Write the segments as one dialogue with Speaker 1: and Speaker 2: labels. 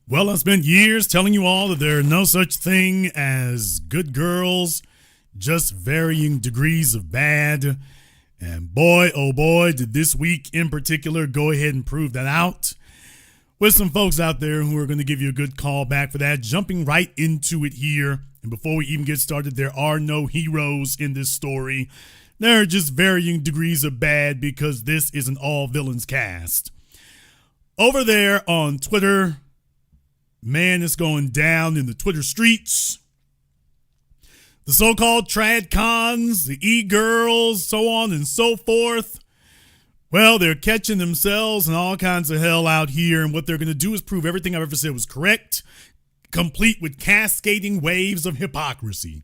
Speaker 1: Well, I spent years telling you all that there are no such thing as good girls, just varying degrees of bad. And boy, oh boy, did this week in particular go ahead and prove that out. With some folks out there who are going to give you a good call back for that. Jumping right into it here. And before we even get started, there are no heroes in this story. There are just varying degrees of bad because this is an all villains cast. Over there on Twitter, man, it's going down in the Twitter streets. The so-called TradCons, the e-girls, so on and so forth. Well, they're catching themselves in all kinds of hell out here, and what they're going to do is prove everything I've ever said was correct, complete with cascading waves of hypocrisy.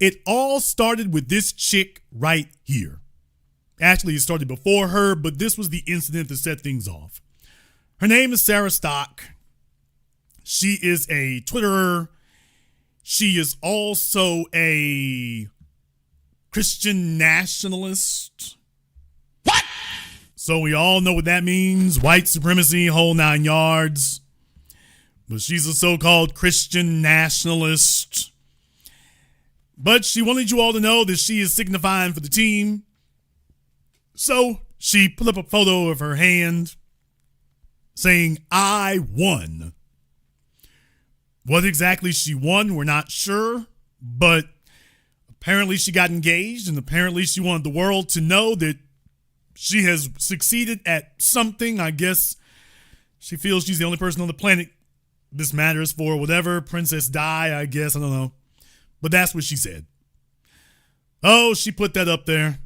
Speaker 1: It all started with this chick right here. Actually, it started before her, but this was the incident that set things off. Her name is Sarah Stock. She is a Twitterer. She is also a Christian nationalist. What? So we all know what that means. White supremacy, whole 9 yards. But she's a so-called Christian nationalist. But she wanted you all to know that she is signifying for the team. So she put up a photo of her hand saying, "I won." What exactly she won, we're not sure, but apparently she got engaged, and apparently she wanted the world to know that she has succeeded at something. I guess she feels she's the only person on the planet this matters for. Whatever, Princess Di, I guess, I don't know. But that's what she said. Oh, she put that up there.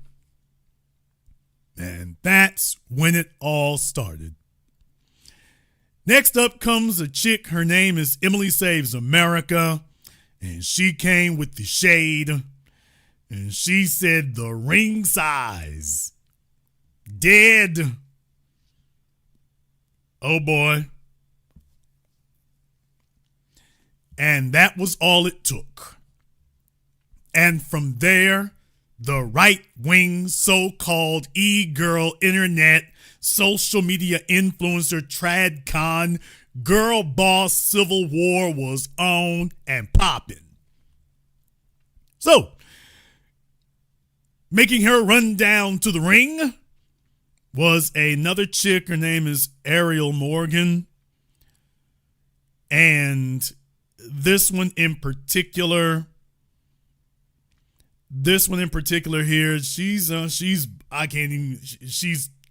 Speaker 1: And that's when it all started. Next up comes a chick. Her name is Emily Saves America. And she came with the shade. And she said the ring size. Dead. Oh boy. And that was all it took. And from there, the right-wing so-called e-girl internet social media influencer TradCon girl boss civil war was on and popping. So, making her run down to the ring was another chick. Her name is Ariel Morgan. And this one in particular here, she's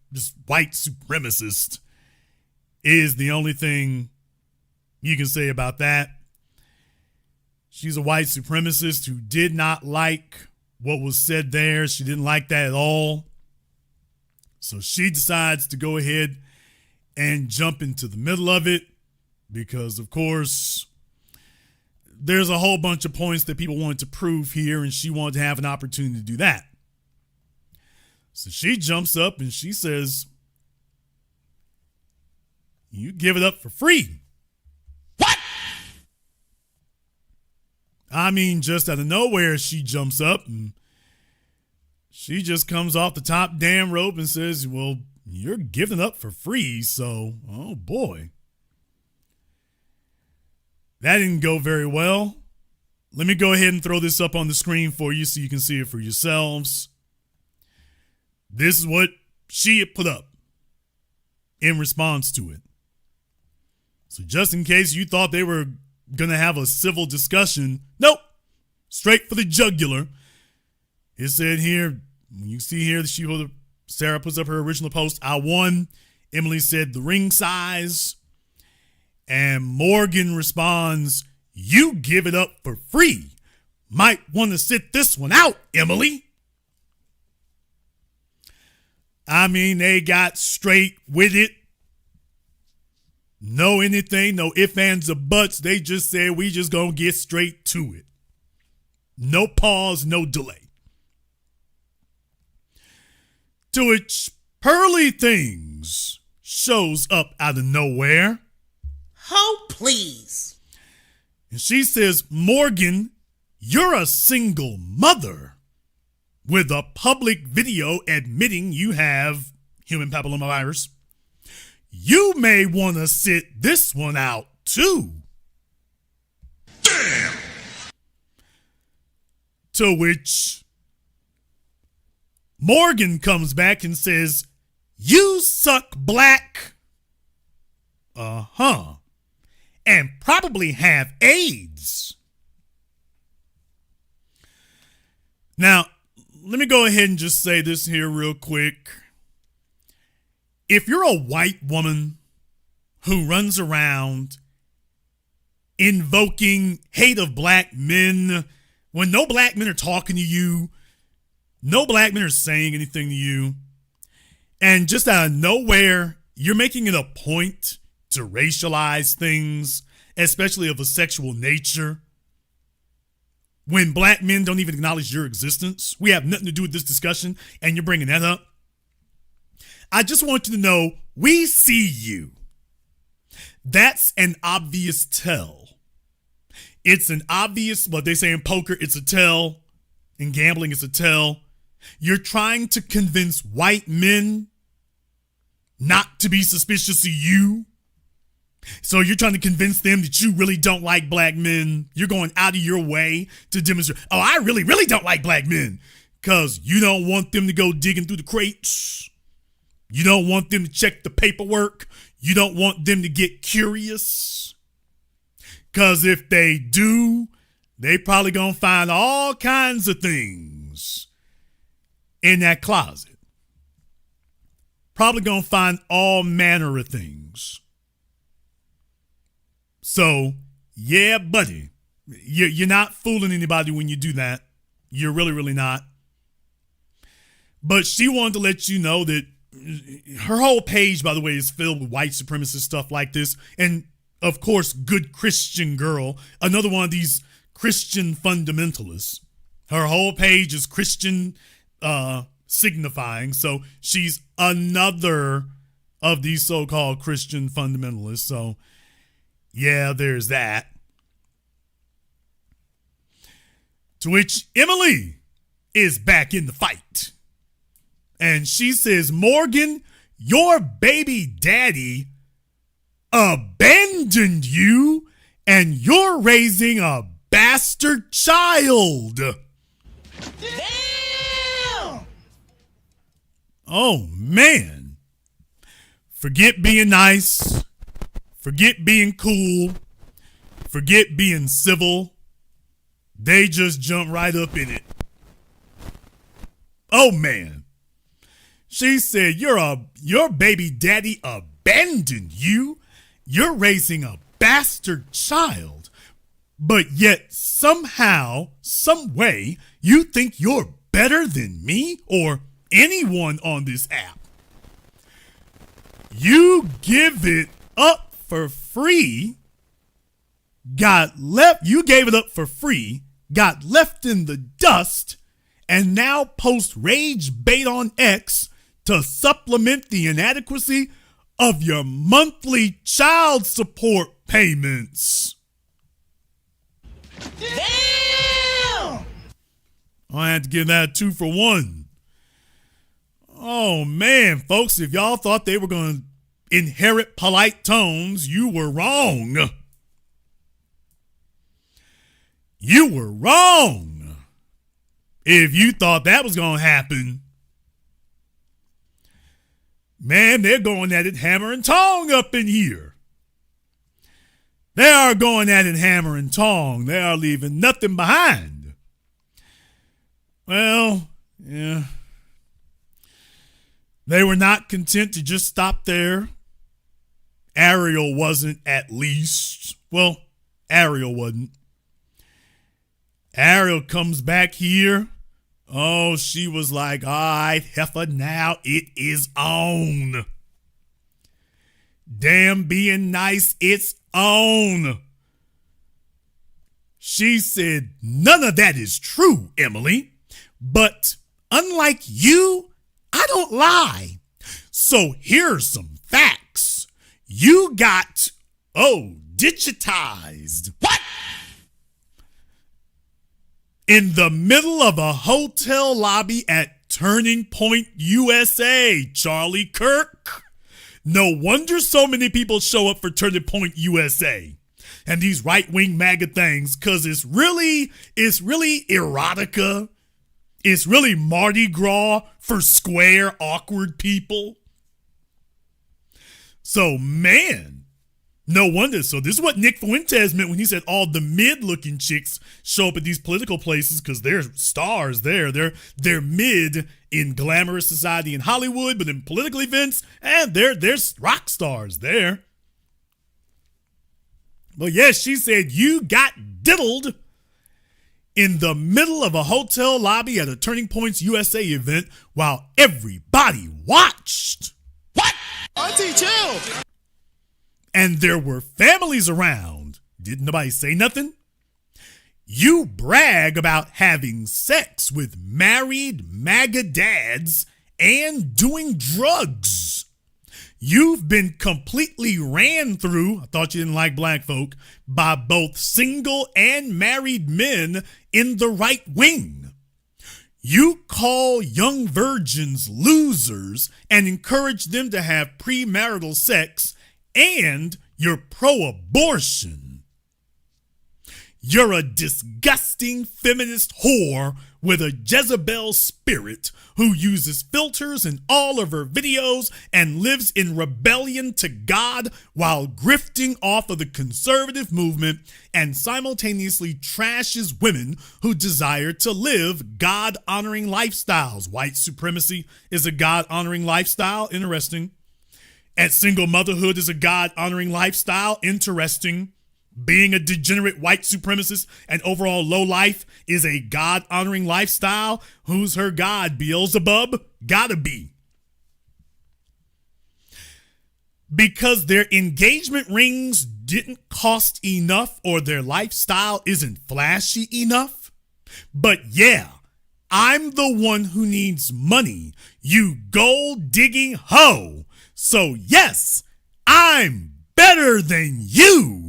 Speaker 1: this white supremacist is the only thing you can say about that. She's a white supremacist who did not like what was said there. She didn't like that at all. So she decides to go ahead and jump into the middle of it because, of course, there's a whole bunch of points that people wanted to prove here, and she wanted to have an opportunity to do that. So she jumps up and she says, "You give it up for free." What? I mean, just out of nowhere, she jumps up and she just comes off the top damn rope and says, "Well, you're giving it up for free, so, oh boy." That didn't go very well. Let me go ahead and throw this up on the screen for you so you can see it for yourselves. This is what she had put up in response to it. So just in case you thought they were going to have a civil discussion, nope, straight for the jugular. It said here, you see here, Sarah puts up her original post, "I won." Emily said the ring size. And Morgan responds, "You give it up for free. Might want to sit this one out, Emily." I mean, they got straight with it. No anything, no ifs, ands, or buts. They just said, we just gonna get straight to it. No pause, no delay. To which Pearly Things shows up out of nowhere.
Speaker 2: Oh, please.
Speaker 1: And she says, "Morgan, you're a single mother," with a public video admitting you have human papillomavirus. "You may want to sit this one out too.
Speaker 2: Damn!
Speaker 1: To which Morgan comes back and says, "You suck black." And probably have AIDS. Now, let me go ahead and just say this here real quick. If you're a white woman who runs around invoking hate of black men when no black men are talking to you, no black men are saying anything to you, and just out of nowhere, you're making it a point to racialize things, especially of a sexual nature, when black men don't even acknowledge your existence. We have nothing to do with this discussion, and you're bringing that up. I just want you to know, we see you. That's an obvious tell. It's an obvious, what they say in poker, it's a tell. In gambling, it's a tell. You're trying to convince white men not to be suspicious of you. So you're trying to convince them that you really don't like black men. You're going out of your way to demonstrate, oh, I really, really don't like black men. Because you don't want them to go digging through the crates. You don't want them to check the paperwork. You don't want them to get curious. Because if they do, they probably going to find all kinds of things in that closet. Probably going to find all manner of things. So, yeah, buddy, you're not fooling anybody when you do that. You're really, really not. But she wanted to let you know that her whole page, by the way, is filled with white supremacist stuff like this. And, of course, good Christian girl, another one of these Christian fundamentalists. Her whole page is Christian signifying. So she's another of these so-called Christian fundamentalists. So, yeah, there's that. To which Emily is back in the fight. And she says, Morgan, your baby daddy abandoned you and you're raising a bastard child.
Speaker 2: Damn!
Speaker 1: Oh, man. Forget being nice. Forget being cool. Forget being civil. They just jump right up in it. Oh, man. She said, your baby daddy abandoned you. You're raising a bastard child. But yet somehow, some way, you think you're better than me or anyone on this app. You give it up for free, you gave it up for free, got left in the dust, and now post rage bait on X to supplement the inadequacy of your monthly child support payments.
Speaker 2: Damn!
Speaker 1: I had to give that a 2 for 1. Oh, man, folks, if y'all thought they were going to inherit polite tones, you were wrong. You were wrong. If you thought that was going to happen. Man, they're going at it hammer and tong up in here. They are going at it hammer and tong. They are leaving nothing behind. Well, yeah. They were not content to just stop there. Ariel wasn't, at least. Well, Ariel wasn't. Ariel comes back here. Oh, she was like, all right, heifer, now it is on. Damn, being nice, it's on. She said, none of that is true, Emily. But unlike you, I don't lie. So here's some facts. You got, digitized.
Speaker 2: What?
Speaker 1: In the middle of a hotel lobby at Turning Point, USA, Charlie Kirk. No wonder so many people show up for Turning Point USA and these right-wing MAGA things, because it's really erotica. It's really Mardi Gras for square, awkward people. So, man, no wonder. So this is what Nick Fuentes meant when he said all the mid-looking chicks show up at these political places, because they're stars there. They're mid in glamorous society in Hollywood, but in political events, and there's rock stars there. But yes, she said you got diddled in the middle of a hotel lobby at a Turning Points USA event while everybody watched.
Speaker 2: What? Auntie, chill.
Speaker 1: And there were families around. Didn't nobody say nothing? You brag about having sex with married MAGA dads and doing drugs. You've been completely ran through, I thought you didn't like black folk, by both single and married men in the right wing. You call young virgins losers and encourage them to have premarital sex, and you're pro-abortion. You're a disgusting feminist whore with a Jezebel spirit who uses filters in all of her videos and lives in rebellion to God while grifting off of the conservative movement, and simultaneously trashes women who desire to live God-honoring lifestyles. White supremacy is a God-honoring lifestyle. Interesting. And single motherhood is a God-honoring lifestyle. Interesting. Being a degenerate white supremacist and overall lowlife is a God-honoring lifestyle. Who's her God? Beelzebub? Gotta be. Because their engagement rings didn't cost enough or their lifestyle isn't flashy enough. But yeah, I'm the one who needs money, you gold-digging hoe. So yes, I'm better than you.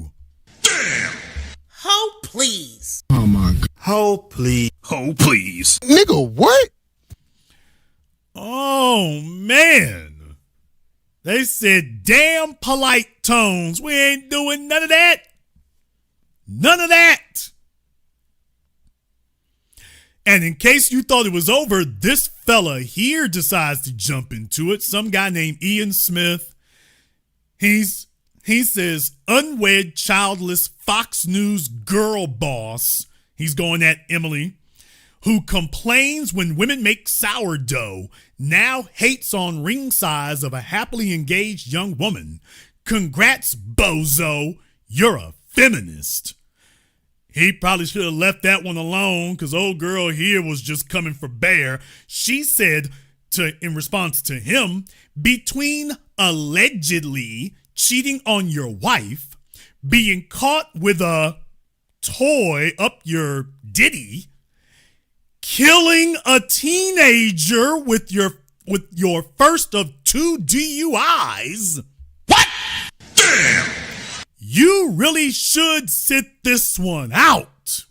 Speaker 2: Ho, please.
Speaker 3: Oh my God.
Speaker 4: Ho, please.
Speaker 3: Oh, please. Nigga, what?
Speaker 1: Oh, man. They said, damn polite tones. We ain't doing none of that. None of that. And in case you thought it was over, this fella here decides to jump into it. Some guy named Ian Smith. He says, unwed, childless Fox News girl boss, he's going at Emily, who complains when women make sourdough, now hates on ring size of a happily engaged young woman. Congrats, bozo, you're a feminist. He probably should have left that one alone, because old girl here was just coming for bear. She said, in response to him, between allegedly cheating on your wife, being caught with a toy up your ditty, killing a teenager with your first of 2 DUIs.
Speaker 2: What?
Speaker 1: Damn! You really should sit this one out.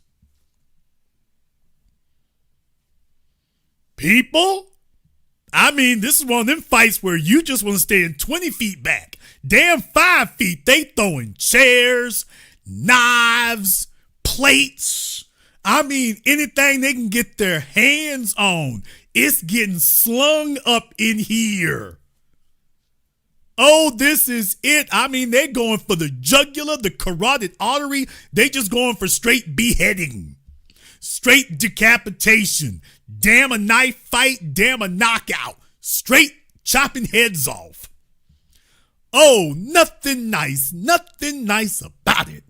Speaker 1: People, I mean, this is one of them fights where you just want to stand 20 feet back. Damn 5 feet, they throwing chairs, knives, plates. I mean, anything they can get their hands on. It's getting slung up in here. Oh, this is it. I mean, they're going for the jugular, the carotid artery. They just going for straight beheading, straight decapitation. Damn a knife fight, damn a knockout. Straight chopping heads off. Oh, nothing nice about it.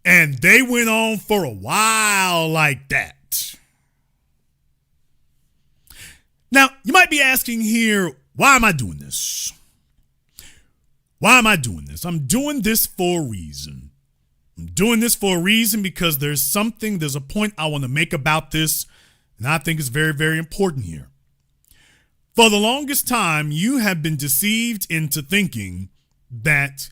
Speaker 1: And they went on for a while like that. Now, you might be asking here, why am I doing this? Why am I doing this? I'm doing this for a reason. I'm doing this for a reason because there's a point I want to make about this, and I think it's very, very important here. For the longest time, you have been deceived into thinking that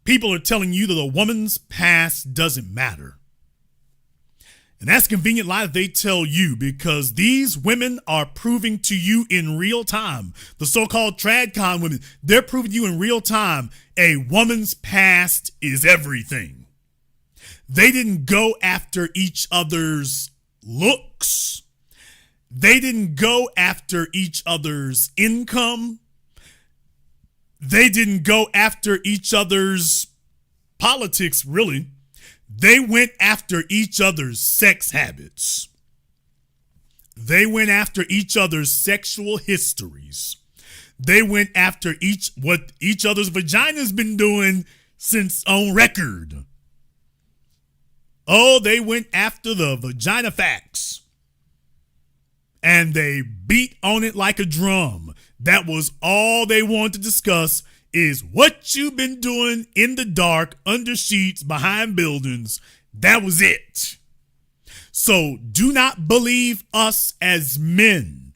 Speaker 1: people are telling you that a woman's past doesn't matter. And that's a convenient lie that they tell you, because these women are proving to you in real time, the so-called TradCon women, they're proving to you in real time a woman's past is everything. They didn't go after each other's looks. They didn't go after each other's income. They didn't go after each other's politics, really. They went after each other's sex habits. They went after each other's sexual histories. They went after what each other's vagina's been doing since on record. Oh, they went after the vagina facts. And they beat on it like a drum. That was all they wanted to discuss, is what you've been doing in the dark, under sheets, behind buildings. That was it. So do not believe us as men.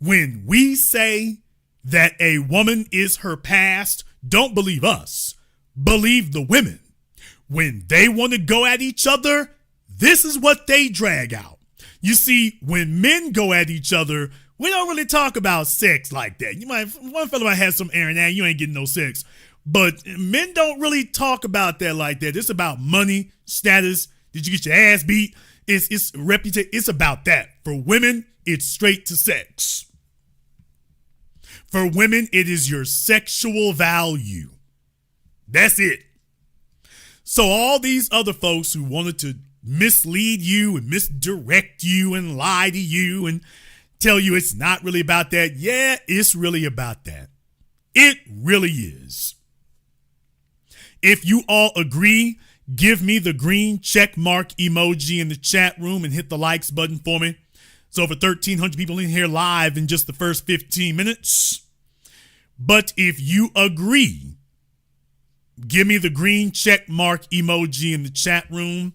Speaker 1: When we say that a woman is her past, don't believe us. Believe the women. When they want to go at each other, this is what they drag out. You see, when men go at each other, we don't really talk about sex like that. One fellow might have some errand, you ain't getting no sex. But men don't really talk about that like that. It's about money, status. Did you get your ass beat? It's reputation. It's about that. For women, it's straight to sex. For women, it is your sexual value. That's it. So all these other folks who wanted to mislead you and misdirect you and lie to you and tell you it's not really about that. Yeah, it's really about that. It really is. If you all agree, give me the green check mark emoji in the chat room and hit the likes button for me. It's over 1,300 people in here live in just the first 15 minutes. But if you agree, give me the green check mark emoji in the chat room.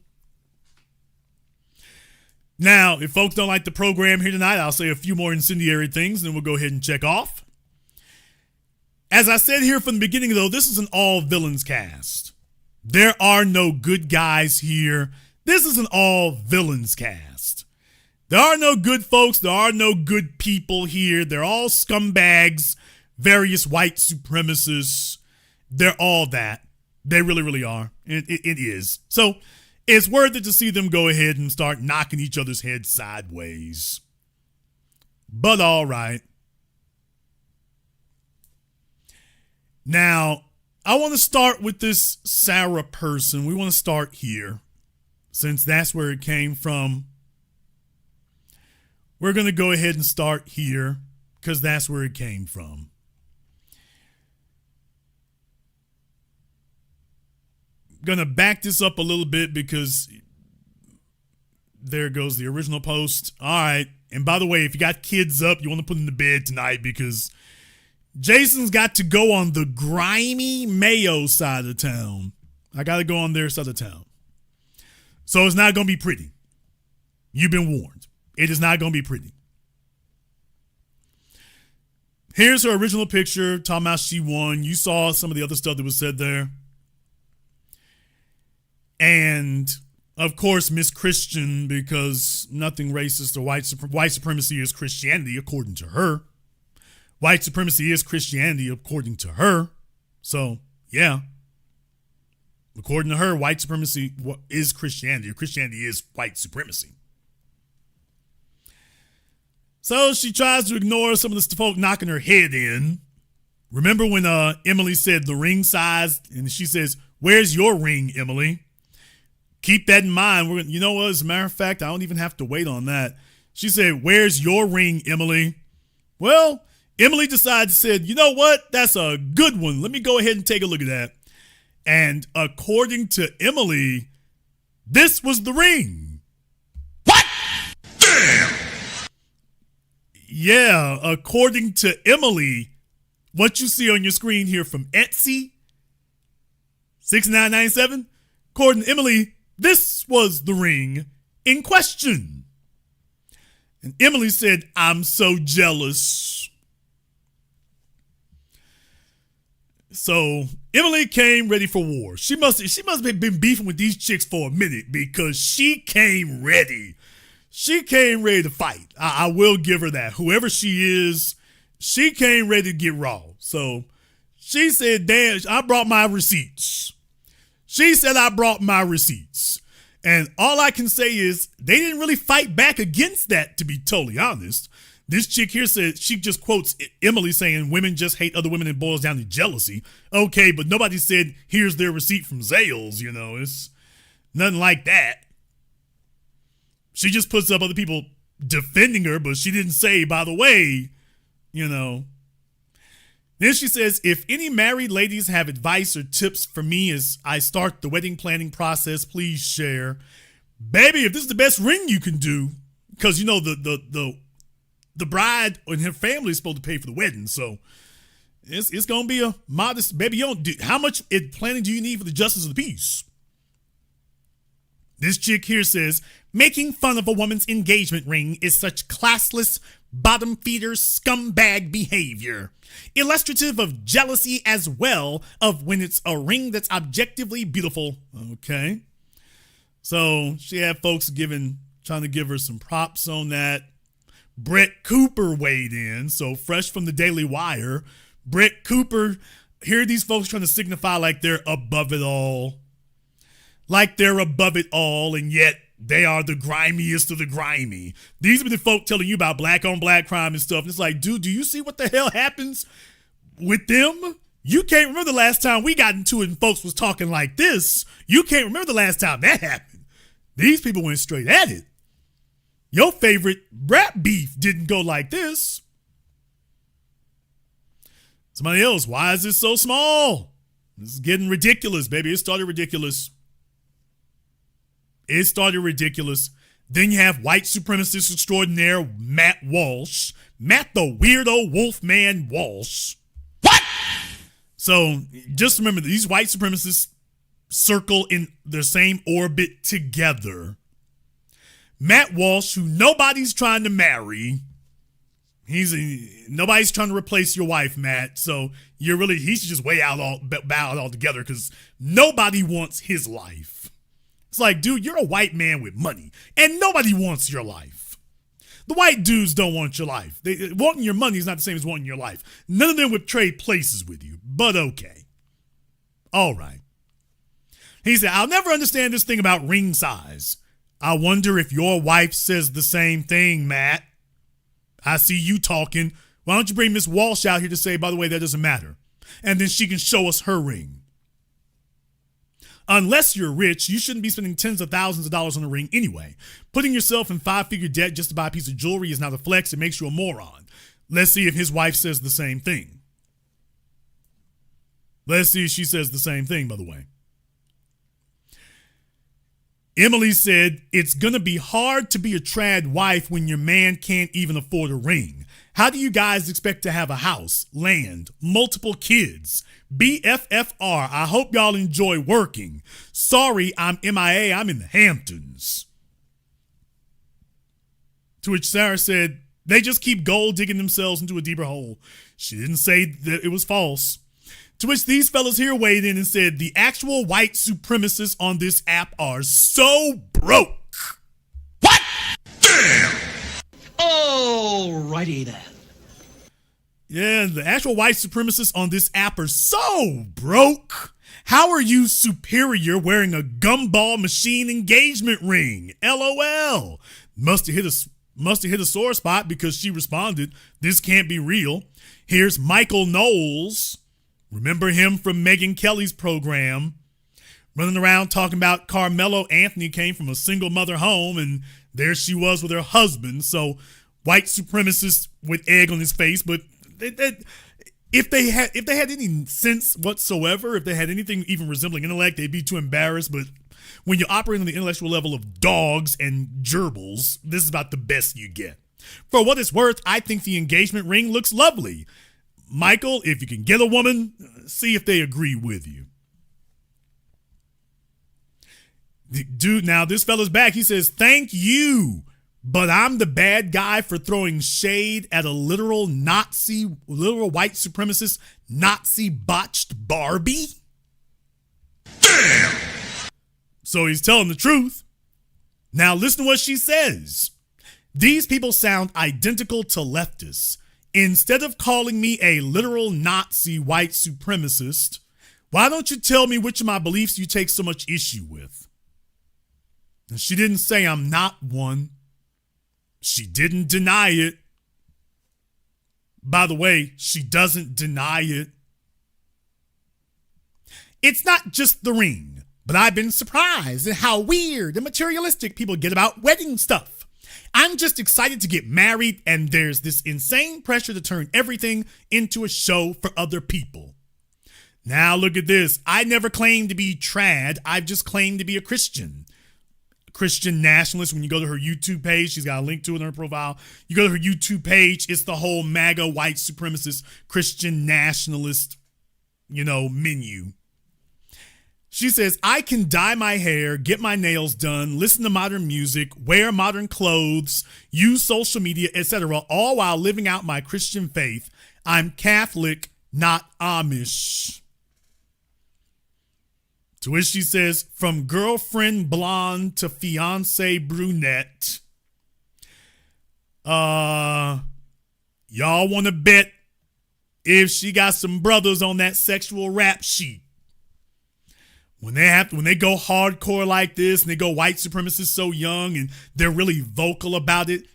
Speaker 1: Now, if folks don't like the program here tonight, I'll say a few more incendiary things, and then we'll go ahead and check off. As I said here from the beginning, though, this is an all villains cast. There are no good guys here. This is an all villains cast. There are no good folks. There are no good people here. They're all scumbags, various white supremacists. They're all that. They really, really are. It is. So it's worth it to see them go ahead and start knocking each other's heads sideways. But all right. Now, I want to start with this Sarah person. We want to start here, since that's where it came from. We're going to go ahead and start here, because that's where it came from. Going to back this up a little bit, because there goes the original post. All right. And by the way, if you got kids up, you want to put them to bed tonight, because Jason's got to go on the grimy Mayo side of town. I got to go on their side of town. So it's not going to be pretty. You've been warned. It is not going to be pretty. Here's her original picture, talking about she won. You saw some of the other stuff that was said there. And, of course, Miss Christian, because nothing racist or white supremacy is Christianity, according to her. White supremacy is Christianity, according to her. So, yeah. According to her, white supremacy is Christianity, or Christianity is white supremacy. So she tries to ignore some of the folk knocking her head in. Remember when Emily said the ring size, and she says, "Where's your ring, Emily?" Keep that in mind. You know what? As a matter of fact, I don't even have to wait on that. She said, "Where's your ring, Emily?" Well, Emily decided, said, "You know what? That's a good one. Let me go ahead and take a look at that." And according to Emily, this was the ring.
Speaker 3: What? Damn!
Speaker 1: Yeah, according to Emily, what you see on your screen here from Etsy, $69.97, according to Emily, this was the ring in question. And Emily said, "I'm so jealous." So Emily came ready for war. She must have been beefing with these chicks for a minute because she came ready. She came ready to fight. I will give her that. Whoever she is, she came ready to get raw. So she said, damn, I brought my receipts. She said I brought my receipts. And all I can say is they didn't really fight back against that, to be totally honest. This chick here said, she just quotes Emily saying women just hate other women and boils down to jealousy. Okay, but nobody said, here's their receipt from Zales, you know. It's nothing like that. She just puts up other people defending her, but she didn't say, by the way, you know. Then she says, if any married ladies have advice or tips for me as I start the wedding planning process, please share. Baby, if this is the best ring you can do, because, you know, the bride and her family is supposed to pay for the wedding, so it's going to be a modest, baby, how much planning do you need for the justice of the peace? This chick here says, making fun of a woman's engagement ring is such classless, bottom feeder, scumbag behavior. Illustrative of jealousy as well of when it's a ring that's objectively beautiful. Okay. So she had folks trying to give her some props on that. Brett Cooper weighed in. So fresh from the Daily Wire, Brett Cooper, here are these folks trying to signify like they're above it all. Like they're above it all, and yet they are the grimiest of the grimy. These are the folk telling you about black on black crime and stuff. And it's like, dude, do you see what the hell happens with them? You can't remember the last time we got into it and folks was talking like this. You can't remember the last time that happened. These people went straight at it. Your favorite rap beef didn't go like this. Somebody else, why is this so small? This is getting ridiculous, baby. It started ridiculous. It started ridiculous. Then you have white supremacist extraordinaire Matt Walsh. Matt the weirdo Wolfman Walsh.
Speaker 3: What?
Speaker 1: So just remember, these white supremacists circle in their same orbit together. Matt Walsh, who nobody's trying to marry. Nobody's trying to replace your wife, Matt. So he should just bow out altogether because nobody wants his life. It's like, dude, you're a white man with money, and nobody wants your life. The white dudes don't want your life. Wanting your money is not the same as wanting your life. None of them would trade places with you, but okay. All right. He said, I'll never understand this thing about ring size. I wonder if your wife says the same thing, Matt. I see you talking. Why don't you bring Miss Walsh out here to say, by the way, that doesn't matter. And then she can show us her ring. Unless you're rich, you shouldn't be spending tens of thousands of dollars on a ring anyway. Putting yourself in 5-figure debt just to buy a piece of jewelry is not a flex. It makes you a moron. Let's see if his wife says the same thing. Let's see if she says the same thing, by the way. Emily said, it's going to be hard to be a trad wife when your man can't even afford a ring. How do you guys expect to have a house, land, multiple kids? BFFR, I hope y'all enjoy working. Sorry, I'm MIA. I'm in the Hamptons. To which Sarah said, they just keep gold digging themselves into a deeper hole. She didn't say that it was false. To which these fellas here weighed in and said, the actual white supremacists on this app are so broke.
Speaker 3: What? Damn!
Speaker 2: Alrighty then.
Speaker 1: Yeah, the actual white supremacists on this app are so broke. How are you superior wearing a gumball machine engagement ring? LOL. Must have hit a sore spot because she responded, this can't be real. Here's Michael Knowles. Remember him from Megyn Kelly's program, running around talking about Carmelo Anthony came from a single mother home, and there she was with her husband. So white supremacist with egg on his face, but if they had any sense whatsoever, if they had anything even resembling intellect, they'd be too embarrassed. But when you're operating on the intellectual level of dogs and gerbils, this is about the best you get. For what it's worth, I think the engagement ring looks lovely. Michael, if you can get a woman, see if they agree with you. Dude, now this fella's back. He says, thank you, but I'm the bad guy for throwing shade at a literal white supremacist, Nazi botched Barbie?
Speaker 3: Damn!
Speaker 1: So he's telling the truth. Now listen to what she says. These people sound identical to leftists. Instead of calling me a literal Nazi white supremacist, why don't you tell me which of my beliefs you take so much issue with? And she didn't say I'm not one. She didn't deny it. By the way, she doesn't deny it. It's not just the ring, but I've been surprised at how weird and materialistic people get about wedding stuff. I'm just excited to get married, and there's this insane pressure to turn everything into a show for other people. Now look at this. I never claimed to be trad. I've just claimed to be a Christian. Christian nationalist. When you go to her YouTube page, she's got a link to it on her profile. You go to her YouTube page, it's the whole MAGA white supremacist Christian nationalist, menu. She says, I can dye my hair, get my nails done, listen to modern music, wear modern clothes, use social media, etc., all while living out my Christian faith. I'm Catholic, not Amish. To which she says, from girlfriend blonde to fiance brunette. Y'all want to bet if she got some brothers on that sexual rap sheet? When they go hardcore like this and they go white supremacist so young and they're really vocal about it,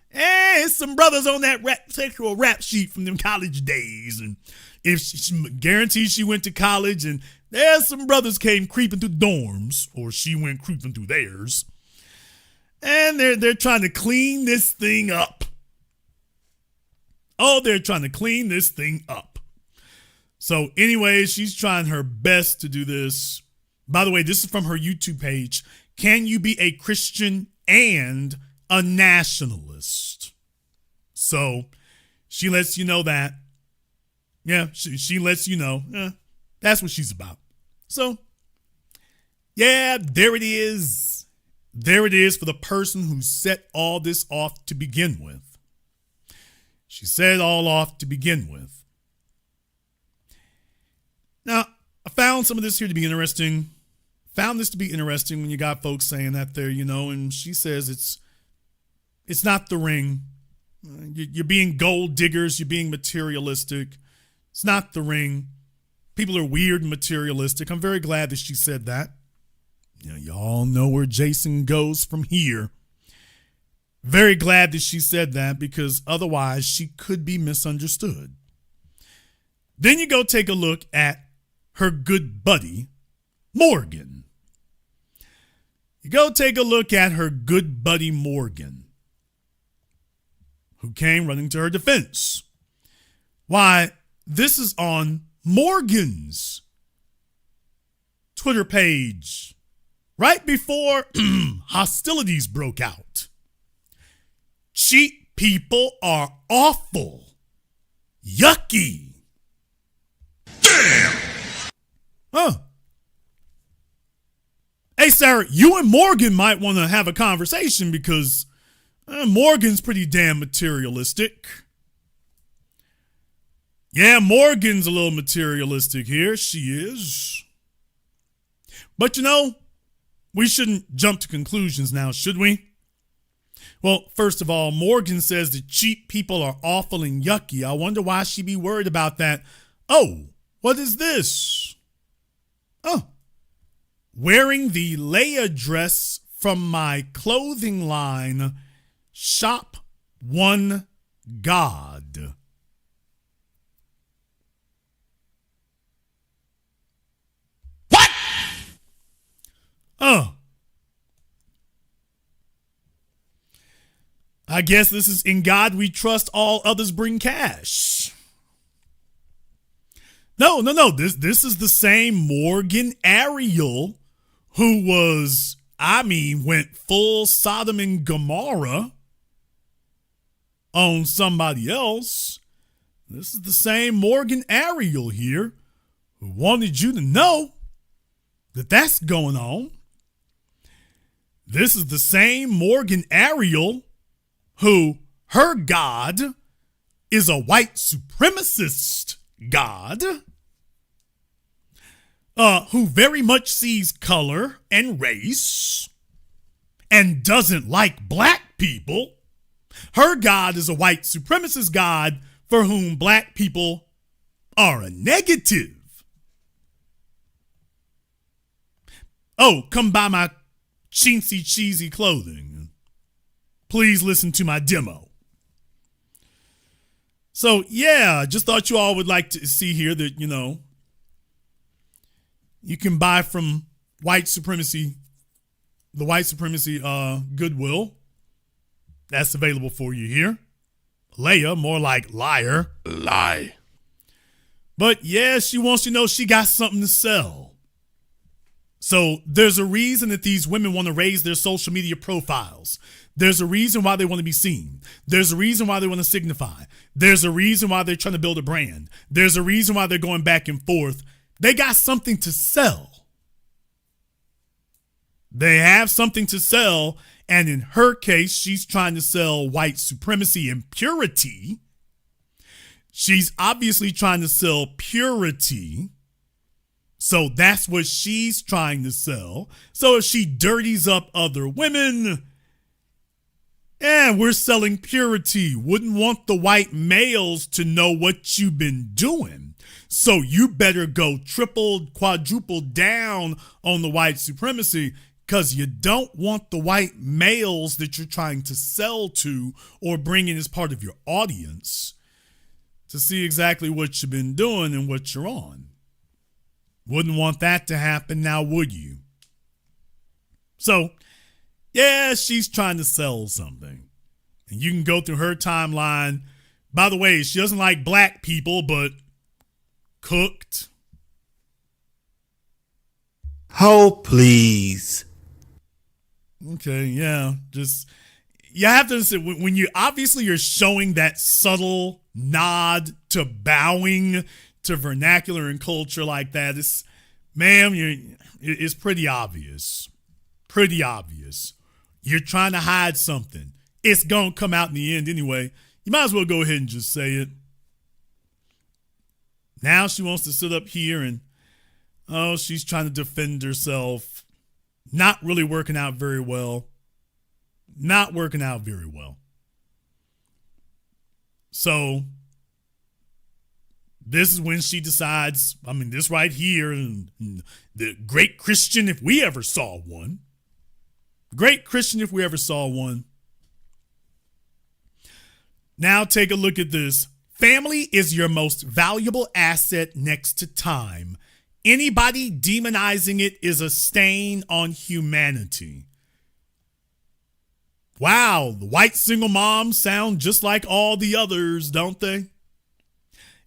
Speaker 1: some brothers on that sexual rap sheet from them college days. And if she guarantees she went to college and there's some brothers came creeping through dorms, or she went creeping through theirs, and they're trying to clean this thing up. Oh, they're trying to clean this thing up. So anyway, she's trying her best to do this. By the way, this is from her YouTube page. Can you be a Christian and a nationalist? So she lets you know that. Yeah, she lets you know. That's what she's about. So, yeah, there it is. There it is for the person who set all this off to begin with. She set it all off to begin with. Now, I found some of this here to be interesting. Found this to be interesting when you got folks saying that there, and she says it's not the ring. You're being gold diggers. You're being materialistic. It's not the ring. People are weird and materialistic. I'm very glad that she said that. Y'all know where Jason goes from here. Very glad that she said that, because otherwise she could be misunderstood. Then you go take a look at her good buddy, Morgan. You go take a look at her good buddy, Morgan, who came running to her defense. Why, this is on Morgan's Twitter page right before hostilities broke out. Cheap people are awful. Yucky.
Speaker 3: Damn!
Speaker 1: Huh. Hey, Sarah, you and Morgan might want to have a conversation, because Morgan's pretty damn materialistic. Yeah, Morgan's a little materialistic here. She is. But we shouldn't jump to conclusions now, should we? Well, first of all, Morgan says that cheap people are awful and yucky. I wonder why she'd be worried about that. Oh, what is this? Oh, wearing the Leia dress from my clothing line, Shop One God.
Speaker 3: What?
Speaker 1: Oh. I guess this is in God we trust, all others bring cash. No. This is the same Morgan Ariel who went full Sodom and Gomorrah on somebody else. This is the same Morgan Ariel here who wanted you to know that that's going on. This is the same Morgan Ariel who her God is a white supremacist God, who very much sees color and race and doesn't like black people. Her God is a white supremacist God for whom black people are a negative. Oh, come buy my chintzy, cheesy clothing. Please listen to my demo. So, yeah, just thought you all would like to see here that, you know, you can buy from the white supremacy Goodwill. That's available for you here. Leia, more like liar.
Speaker 3: Lie.
Speaker 1: But yeah, she wants you to know she got something to sell. So there's a reason that these women want to raise their social media profiles. There's a reason why they want to be seen. There's a reason why they want to signify. There's a reason why they're trying to build a brand. There's a reason why they're going back and forth. They got something to sell. They have something to sell. And in her case, she's trying to sell white supremacy and purity. She's obviously trying to sell purity. So that's what she's trying to sell. So if she dirties up other women, we're selling purity. Wouldn't want the white males to know what you've been doing. So you better go triple, quadruple down on the white supremacy, because you don't want the white males that you're trying to sell to or bring in as part of your audience to see exactly what you've been doing and what you're on. Wouldn't want that to happen now, would you? So, yeah, she's trying to sell something. And you can go through her timeline. By the way, she doesn't like black people, but cooked.
Speaker 4: Oh, please.
Speaker 1: Okay, yeah, just, you have to understand, when you obviously you're showing that subtle nod to bowing to vernacular and culture like that, it's, ma'am, it's pretty obvious. Pretty obvious. You're trying to hide something. It's going to come out in the end anyway. You might as well go ahead and just say it. Now she wants to sit up here and, she's trying to defend herself. Not really working out very well. Not working out very well. So, this is when she decides, this right here, the great Christian if we ever saw one. Great Christian if we ever saw one. Now take a look at this. Family is your most valuable asset next to time. Anybody demonizing it is a stain on humanity. Wow, the white single moms sound just like all the others, don't they?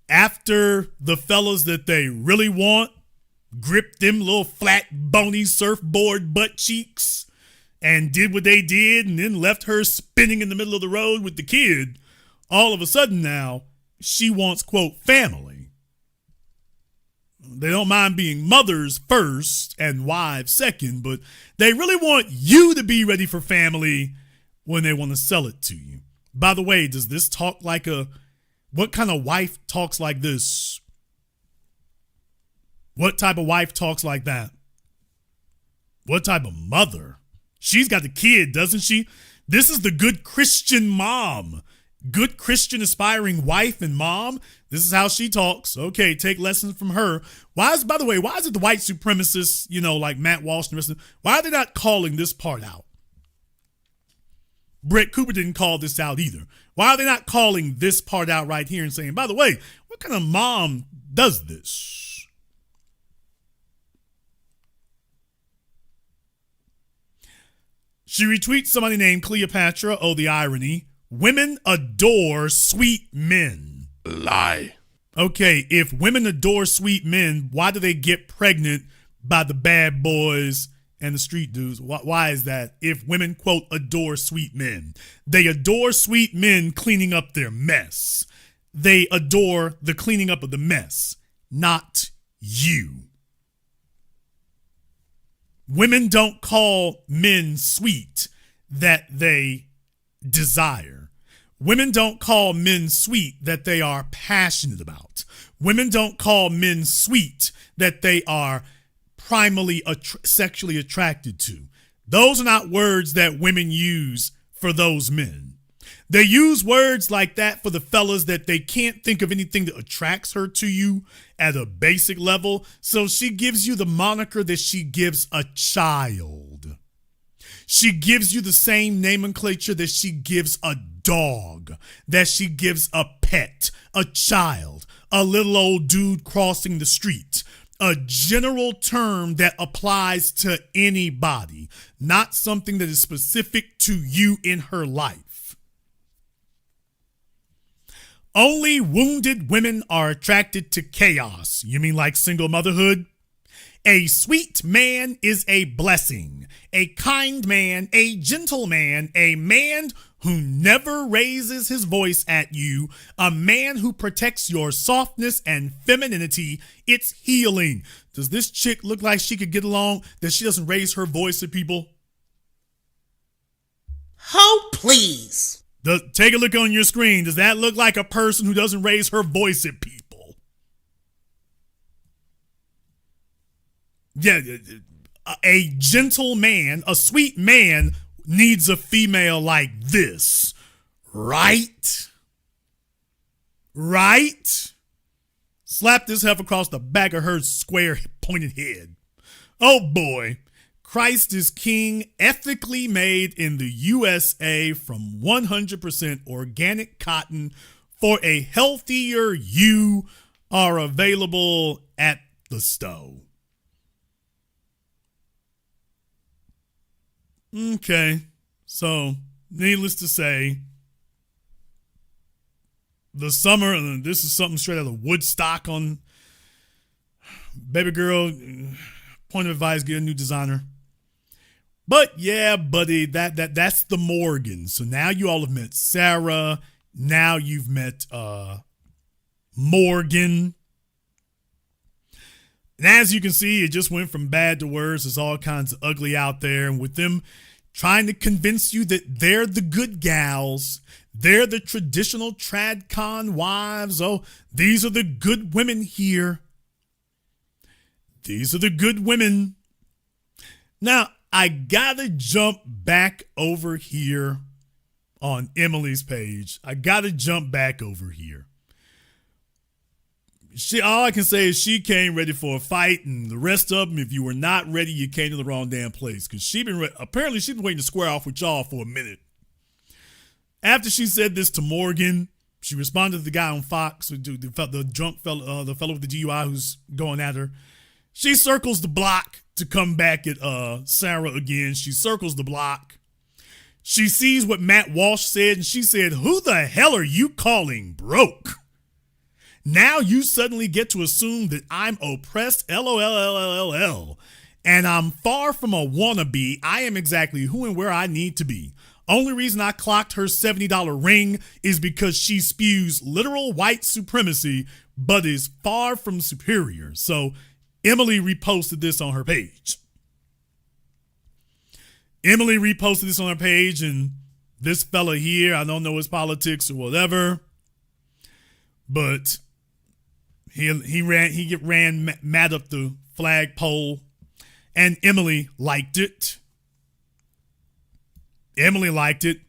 Speaker 1: After the fellas that they really want gripped them little flat, bony surfboard butt cheeks and did what they did and then left her spinning in the middle of the road with the kid, all of a sudden now she wants, quote, family. They don't mind being mothers first and wives second, but they really want you to be ready for family when they want to sell it to you. By the way, does this talk like what kind of wife talks like this? What type of wife talks like that? What type of mother? She's got the kid, doesn't she? This is the good Christian mom. Good Christian aspiring wife and mom. This is how she talks. Okay, take lessons from her. By the way, why is it the white supremacists, like Matt Walsh and the rest of them, why are they not calling this part out? Brett Cooper didn't call this out either. Why are they not calling this part out right here and saying, by the way, what kind of mom does this? She retweets somebody named Cleopatra. Oh, the irony. Women adore sweet men.
Speaker 3: Lie.
Speaker 1: Okay, if women adore sweet men, why do they get pregnant by the bad boys and the street dudes? Why is that? If women, quote, adore sweet men. They adore sweet men cleaning up their mess. They adore the cleaning up of the mess, not you. Women don't call men sweet that they desire. Women don't call men sweet that they are passionate about. Women don't call men sweet that they are primally sexually attracted to. Those are not words that women use for those men. They use words like that for the fellas that they can't think of anything that attracts her to you at a basic level. So she gives you the moniker that she gives a child. She gives you the same nomenclature that she gives a dog, that she gives a pet, a child, a little old dude crossing the street. A general term that applies to anybody, not something that is specific to you in her life. Only wounded women are attracted to chaos. You mean like single motherhood? A sweet man is a blessing, a kind man, a gentle man, a man who never raises his voice at you, a man who protects your softness and femininity. It's healing. Does this chick look like she could get along, that she doesn't raise her voice at people?
Speaker 2: Oh, please.
Speaker 1: Take a look on your screen. Does that look like a person who doesn't raise her voice at people? Yeah, a gentle man, a sweet man needs a female like this, right? Right? Slap this heifer across the back of her square pointed head. Oh boy, Christ is King, ethically made in the USA from 100% organic cotton for a healthier you are available at the stove. Okay, so needless to say, the summer, this is something straight out of Woodstock on baby girl. Point of advice: get a new designer. But yeah, buddy, that's the Morgan. So now you all have met Sarah. Now you've met Morgan. And as you can see, it just went from bad to worse. There's all kinds of ugly out there. And with them trying to convince you that they're the good gals, they're the traditional TradCon wives. Oh, these are the good women here. These are the good women. Now, I gotta jump back over here on Emily's page. I gotta jump back over here. All I can say is she came ready for a fight, and the rest of them, if you were not ready, you came to the wrong damn place. Because apparently she's been waiting to square off with y'all for a minute. After she said this to Morgan, she responded to the guy on Fox, the drunk fellow, the fellow with the DUI who's going at her. She circles the block to come back at Sarah again. She circles the block. She sees what Matt Walsh said, and she said, "Who the hell are you calling broke? Now you suddenly get to assume that I'm oppressed, LOLLLL, and I'm far from a wannabe. I am exactly who and where I need to be. Only reason I clocked her $70 ring is because she spews literal white supremacy, but is far from superior." So Emily reposted this on her page. Emily reposted this on her page, and this fella here, I don't know his politics or whatever, but he ran mad up the flagpole, and Emily liked it. Emily liked it.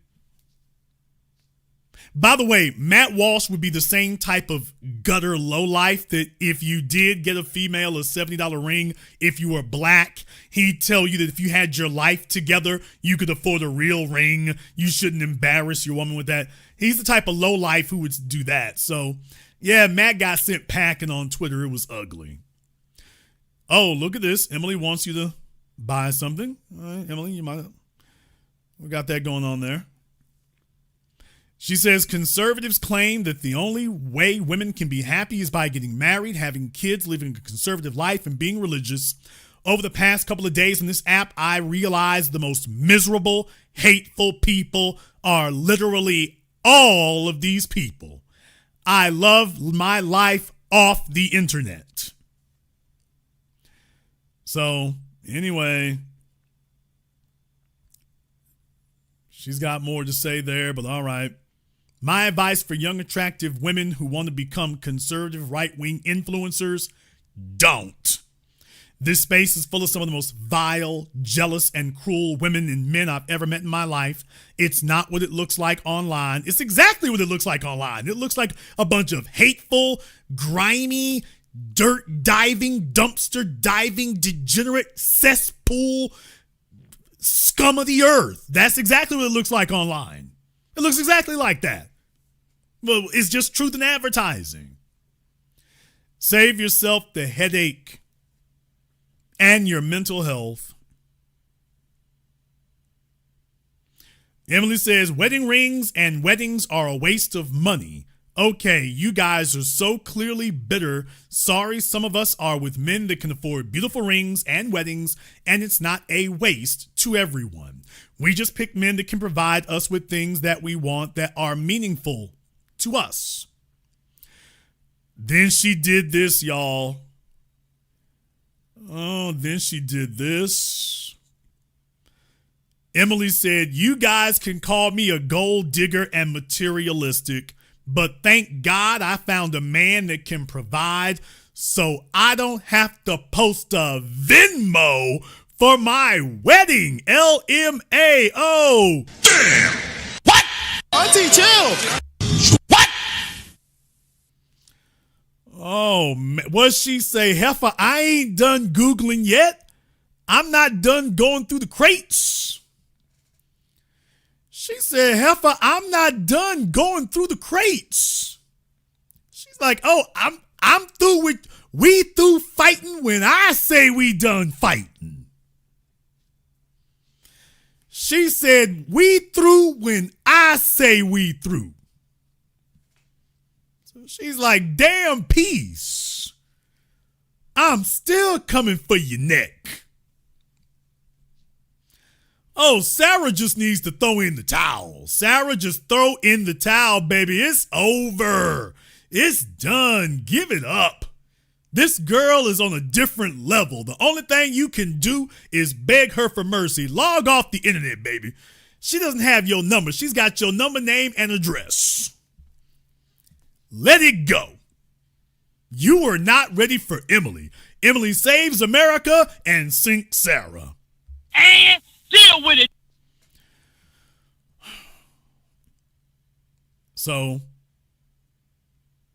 Speaker 1: By the way, Matt Walsh would be the same type of gutter lowlife that if you did get a female a $70 ring, if you were black, he'd tell you that if you had your life together, you could afford a real ring. You shouldn't embarrass your woman with that. He's the type of lowlife who would do that. So, yeah, Matt got sent packing on Twitter. It was ugly. Oh, look at this. Emily wants you to buy something. All right, Emily, we got that going on there. She says conservatives claim that the only way women can be happy is by getting married, having kids, living a conservative life, and being religious. Over the past couple of days on this app, I realized the most miserable, hateful people are literally all of these people. I love my life off the internet. So, anyway, she's got more to say there, but all right. My advice for young, attractive women who want to become conservative right-wing influencers: don't. This space is full of some of the most vile, jealous, and cruel women and men I've ever met in my life. It's not what it looks like online. It's exactly what it looks like online. It looks like a bunch of hateful, grimy, dirt diving, dumpster diving, degenerate cesspool scum of the earth. That's exactly what it looks like online. It looks exactly like that. Well, it's just truth in advertising. Save yourself the headache and your mental health. Emily says, wedding rings and weddings are a waste of money. Okay, you guys are so clearly bitter. Sorry, some of us are with men that can afford beautiful rings and weddings, and it's not a waste to everyone. We just pick men that can provide us with things that we want that are meaningful to us. Then she did this, y'all. Oh, then she did this. Emily said, you guys can call me a gold digger and materialistic, but thank God I found a man that can provide, so I don't have to post a Venmo for my wedding. LMAO.
Speaker 3: Damn! What?
Speaker 2: Auntie, chill.
Speaker 3: What?
Speaker 1: Oh, what'd she say? Heifer, I ain't done Googling yet. I'm not done going through the crates. She said, Heifer, I'm not done going through the crates. She's like, oh, I'm through with, we through fighting when I say we done fighting. She said, we through when I say we through. She's like, damn peace. I'm still coming for your neck. Oh, Sarah just needs to throw in the towel. Sarah, just throw in the towel, baby. It's over. It's done. Give it up. This girl is on a different level. The only thing you can do is beg her for mercy. Log off the internet, baby. She doesn't have your number. She's got your number, name, and address. Let it go. You are not ready for Emily. Emily saves America and sinks Sarah.
Speaker 5: And deal with it.
Speaker 1: So,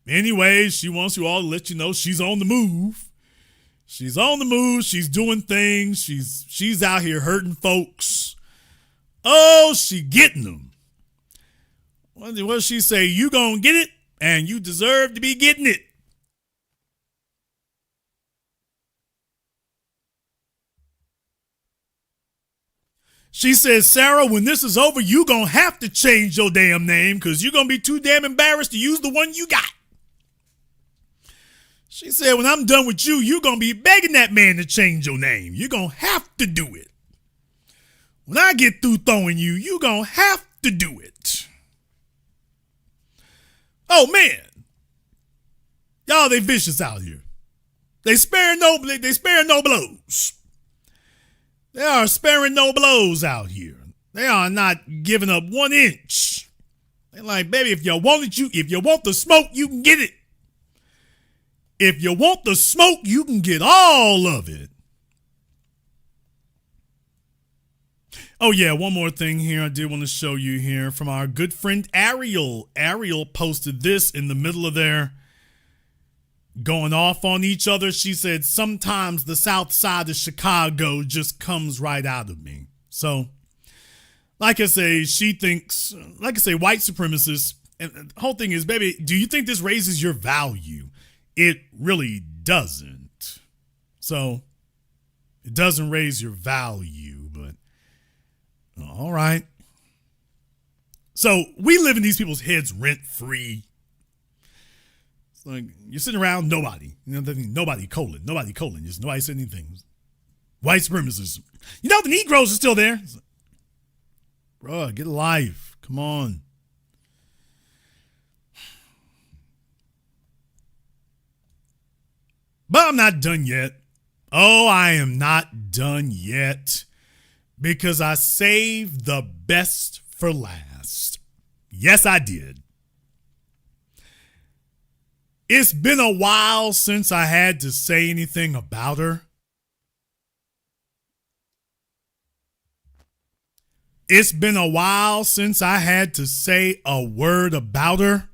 Speaker 1: anyway, she wants you all to let you know she's on the move. She's on the move. She's doing things. She's out here hurting folks. Oh, she getting them. What did she say? You gonna get it? And you deserve to be getting it. She says, Sarah, when this is over, you gonna have to change your damn name because you're gonna be too damn embarrassed to use the one you got. She said, when I'm done with you, you're gonna be begging that man to change your name. You're gonna have to do it. When I get through throwing you, you're gonna have to do it. Oh, man. Y'all, they vicious out here. They spare no blows. They are sparing no blows out here. They are not giving up 1 inch. They're like, baby, if you want the smoke, you can get it. If you want the smoke, you can get all of it. Oh, yeah, one more thing here I did want to show you here from our good friend Ariel. Ariel posted this in the middle of their going off on each other. She said, sometimes the south side of Chicago just comes right out of me. So, like I say, she thinks, like I say, white supremacists. And the whole thing is, baby, do you think this raises your value? It really doesn't. So, it doesn't raise your value, but all right. So we live in these people's heads rent free. It's like you're sitting around, nobody. Nobody, just nobody said anything. White supremacists. You know the Negroes are still there. Like, bruh, get a life. Come on. But I'm not done yet. Oh, I am not done yet. Because I saved the best for last. Yes, I did. It's been a while since I had to say anything about her. It's been a while since I had to say a word about her.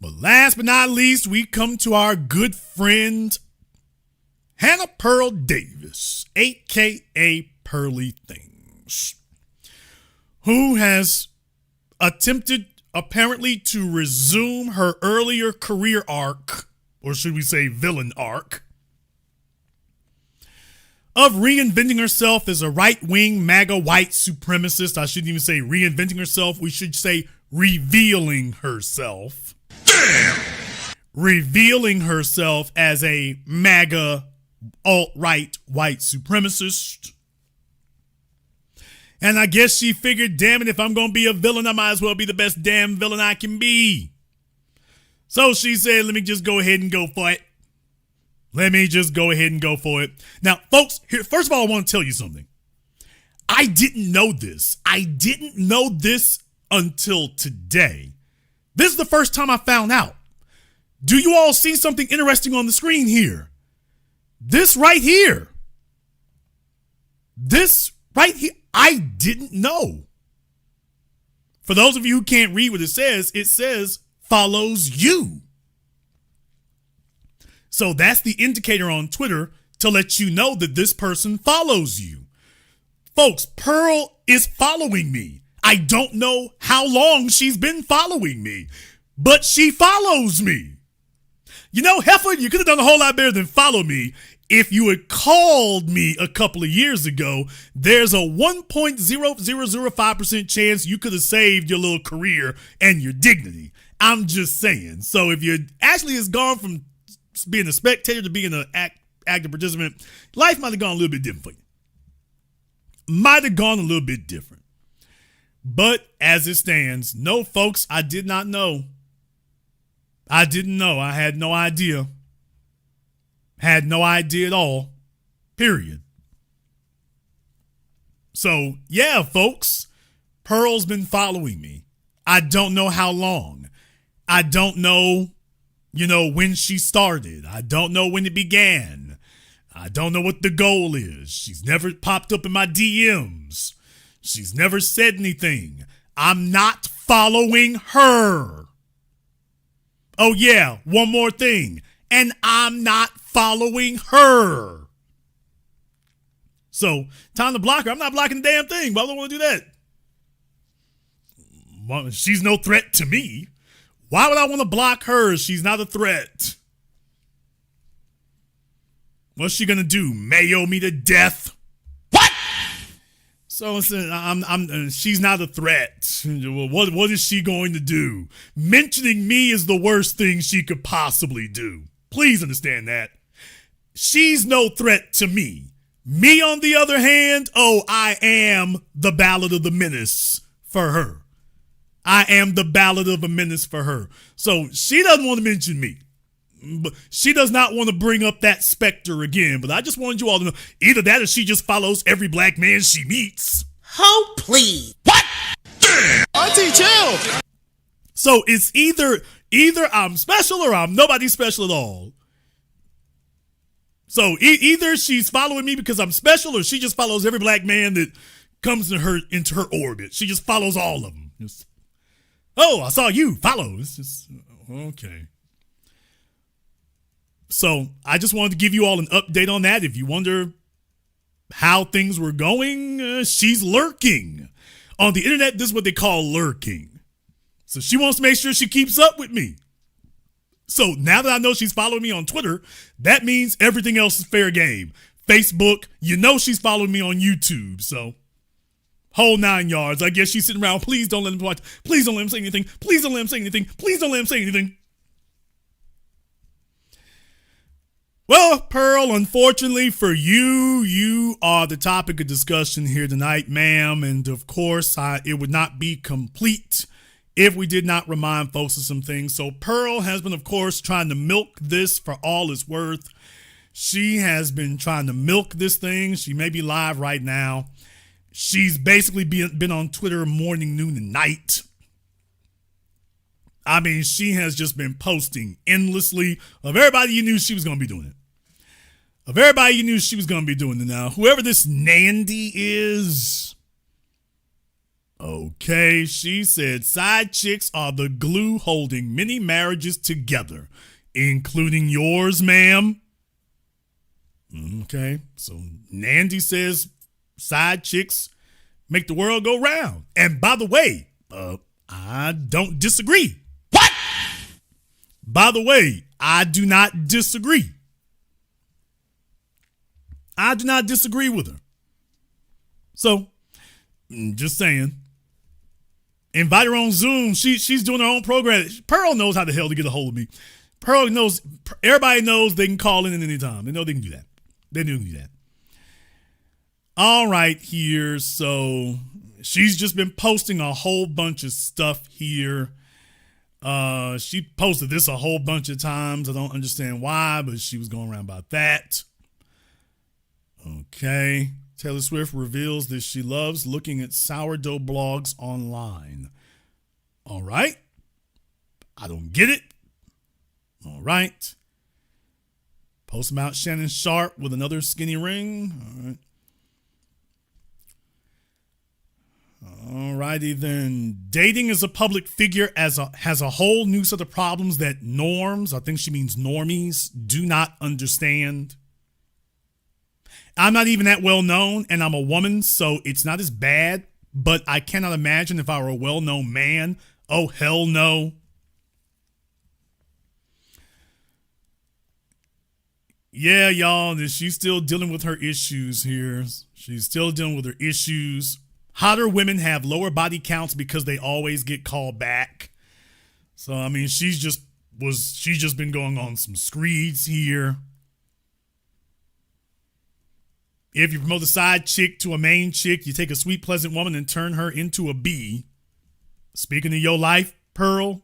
Speaker 1: But last but not least, we come to our good friend, Hannah Pearl Davis, aka Pearly Things, who has attempted apparently to resume her earlier career arc, or should we say villain arc, of reinventing herself as a right-wing MAGA white supremacist. I shouldn't even say reinventing herself. We should say revealing herself. Damn! Revealing herself as a MAGA alt-right white supremacist. And I guess she figured, damn it, if I'm going to be a villain, I might as well be the best damn villain I can be. So she said, let me just go ahead and go for it. Now, folks, here, first of all, I want to tell you something. I didn't know this. Until today. This is the first time I found out. Do you all see something interesting on the screen here? This right here. I didn't know. For those of you who can't read what it says follows you. So that's the indicator on Twitter to let you know that this person follows you. Folks, Pearl is following me. I don't know how long she's been following me, but she follows me. You know, Heifer, you could have done a whole lot better than follow me. If you had called me a couple of years ago, there's a 1.0005% chance you could have saved your little career and your dignity. I'm just saying. So if you actually has gone from being a spectator to being an active participant, life might have gone a little bit different for you. But as it stands, no, folks, I did not know. I didn't know. I had no idea. Had no idea at all. Period. So, yeah, folks, Pearl's been following me. I don't know how long. I don't know, when she started. I don't know when it began. I don't know what the goal is. She's never popped up in my DMs. She's never said anything. I'm not following her. Oh, yeah, one more thing. And I'm not following her. So, time to block her. I'm not blocking the damn thing, but I don't want to do that. Well, she's no threat to me. Why would I want to block her? She's not a threat. What's she gonna do? Mayo me to death? What? So she's not a threat. What is she going to do? Mentioning me is the worst thing she could possibly do. Please understand that. She's no threat to me. Me, on the other hand, I am the Ballad of the Menace for her. I am the Ballad of a Menace for her. So she doesn't want to mention me. But she does not want to bring up that specter again. But I just wanted you all to know, either that or she just follows every black man she meets.
Speaker 3: Oh, please. What?
Speaker 2: Auntie, chill.
Speaker 1: So it's either I'm special or I'm nobody special at all. So either she's following me because I'm special, or she just follows every black man that comes into her orbit. She just follows all of them. I saw you. Follow. It's just okay. So I just wanted to give you all an update on that. If you wonder how things were going, she's lurking. On the internet, this is what they call lurking. So she wants to make sure she keeps up with me. So now that I know she's following me on Twitter, that means everything else is fair game. Facebook, she's following me on YouTube. So whole 9 yards. I guess she's sitting around. Please don't let him watch. Please don't let him say anything. Please don't let him say anything. Please don't let him say anything. Well, Pearl, unfortunately for you, you are the topic of discussion here tonight, ma'am. And of course, it would not be complete if we did not remind folks of some things. So Pearl has been, of course, trying to milk this for all it's worth. She has been trying to milk this thing. She may be live right now. She's basically been on Twitter morning, noon, and night. I mean, she has just been posting endlessly of everybody you knew she was going to be doing it. Of everybody you knew she was going to be doing it. Now, whoever this Nandy is, okay, she said side chicks are the glue holding many marriages together, including yours, ma'am. Okay, so Nandy says side chicks make the world go round. And by the way, I don't disagree.
Speaker 3: What?
Speaker 1: By the way, I do not disagree. I do not disagree with her. So, just saying. Invite her on Zoom. She's doing her own program. Pearl knows how the hell to get a hold of me. Pearl knows, everybody knows they can call in at any time. They know they can do that. They do that. All right, here. So she's just been posting a whole bunch of stuff here. She posted this a whole bunch of times. I don't understand why, but she was going around about that. Okay. Taylor Swift reveals that she loves looking at sourdough blogs online. All right. I don't get it. All right. Post about Shannon Sharp with another skinny ring. All right. All righty then. Dating as a public figure has a whole new set of problems that norms, I think she means normies, do not understand. I'm not even that well known, and I'm a woman, so it's not as bad, but I cannot imagine if I were a well-known man. Oh, hell no. Yeah, y'all, she's still dealing with her issues here. She's still dealing with her issues. Hotter women have lower body counts because they always get called back. So, I mean, she's just been going on some screeds here. If you promote a side chick to a main chick, you take a sweet, pleasant woman and turn her into a bee. Speaking of your life, Pearl,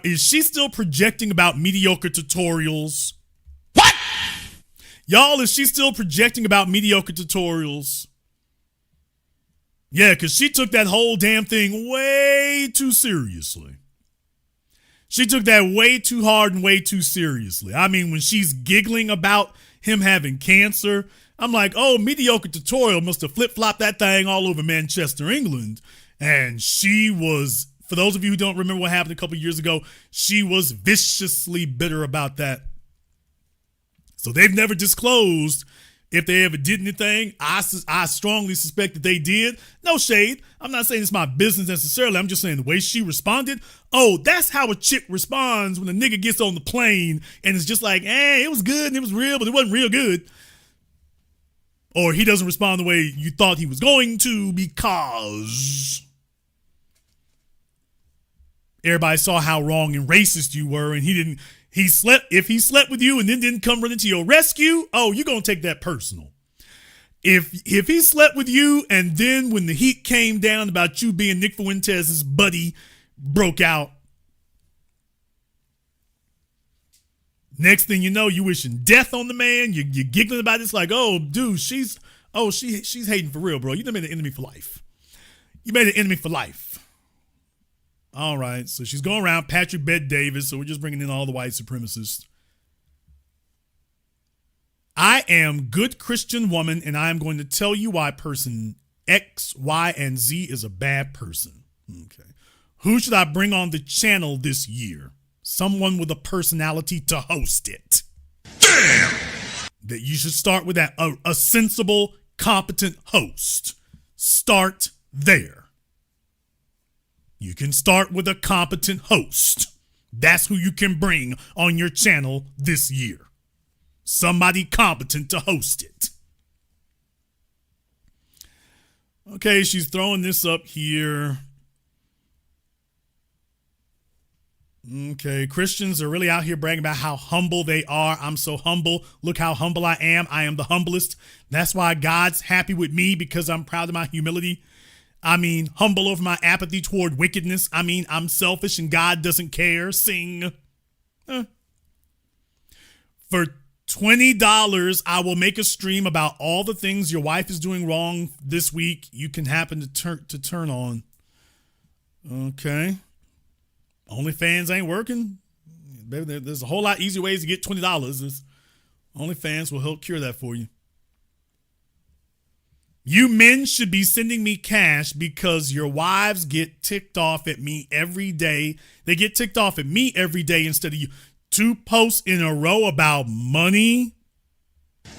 Speaker 1: is she still projecting about mediocre tutorials?
Speaker 3: What?
Speaker 1: Y'all, is she still projecting about mediocre tutorials? Yeah, because she took that whole damn thing way too seriously. She took that way too hard and way too seriously. I mean, when she's giggling about him having cancer, I'm like, oh, mediocre tutorial must have flip-flopped that thing all over Manchester, England. And she was, for those of you who don't remember what happened a couple years ago, she was viciously bitter about that. So they've never disclosed if they ever did anything. I strongly suspect that they did. No shade. I'm not saying it's my business necessarily. I'm just saying the way she responded. Oh, that's how a chick responds when a nigga gets on the plane and it's just like, it was good and it was real, but it wasn't real good. Or he doesn't respond the way you thought he was going to because everybody saw how wrong and racist you were, and if he slept with you and then didn't come running to your rescue, oh, you're going to take that personal. If he slept with you and then when the heat came down about you being Nick Fuentes's buddy broke out, next thing you know, you wishing death on the man. You're giggling about it. It's like, oh, dude, she's hating for real, bro. You done made an enemy for life. You made an enemy for life. All right, so she's going around Patrick Bet Davis, so we're just bringing in all the white supremacists. I am good Christian woman, and I am going to tell you why person X, Y, and Z is a bad person. Okay. Who should I bring on the channel this year? Someone with a personality to host it.
Speaker 2: Damn!
Speaker 1: That you should start with that. A sensible, competent host. Start there. You can start with a competent host. That's who you can bring on your channel this year. Somebody competent to host it. Okay, she's throwing this up here. Okay, Christians are really out here bragging about how humble they are. I'm so humble. Look how humble I am. I am the humblest. That's why God's happy with me, because I'm proud of my humility. I mean, humble over my apathy toward wickedness. I mean, I'm selfish and God doesn't care. Sing. For $20, I will make a stream about all the things your wife is doing wrong this week. You can happen to turn on. Okay. OnlyFans ain't working. Baby, there's a whole lot easier ways to get $20. OnlyFans will help cure that for you. You men should be sending me cash because your wives get ticked off at me every day. They get ticked off at me every day instead of you. 2 posts in a row about money?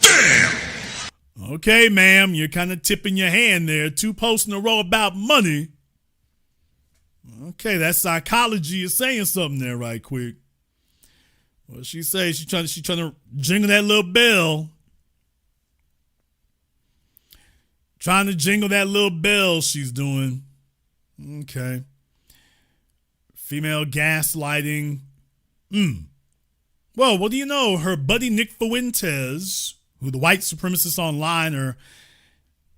Speaker 1: Damn! Okay, ma'am, you're kind of tipping your hand there. 2 posts in a row about money. Okay, that psychology is saying something there right quick. What she say? She's trying to jingle that little bell. Trying to jingle that little bell she's doing. Okay. Female gaslighting. Well, what do you know? Her buddy Nick Fuentes, who the white supremacists online are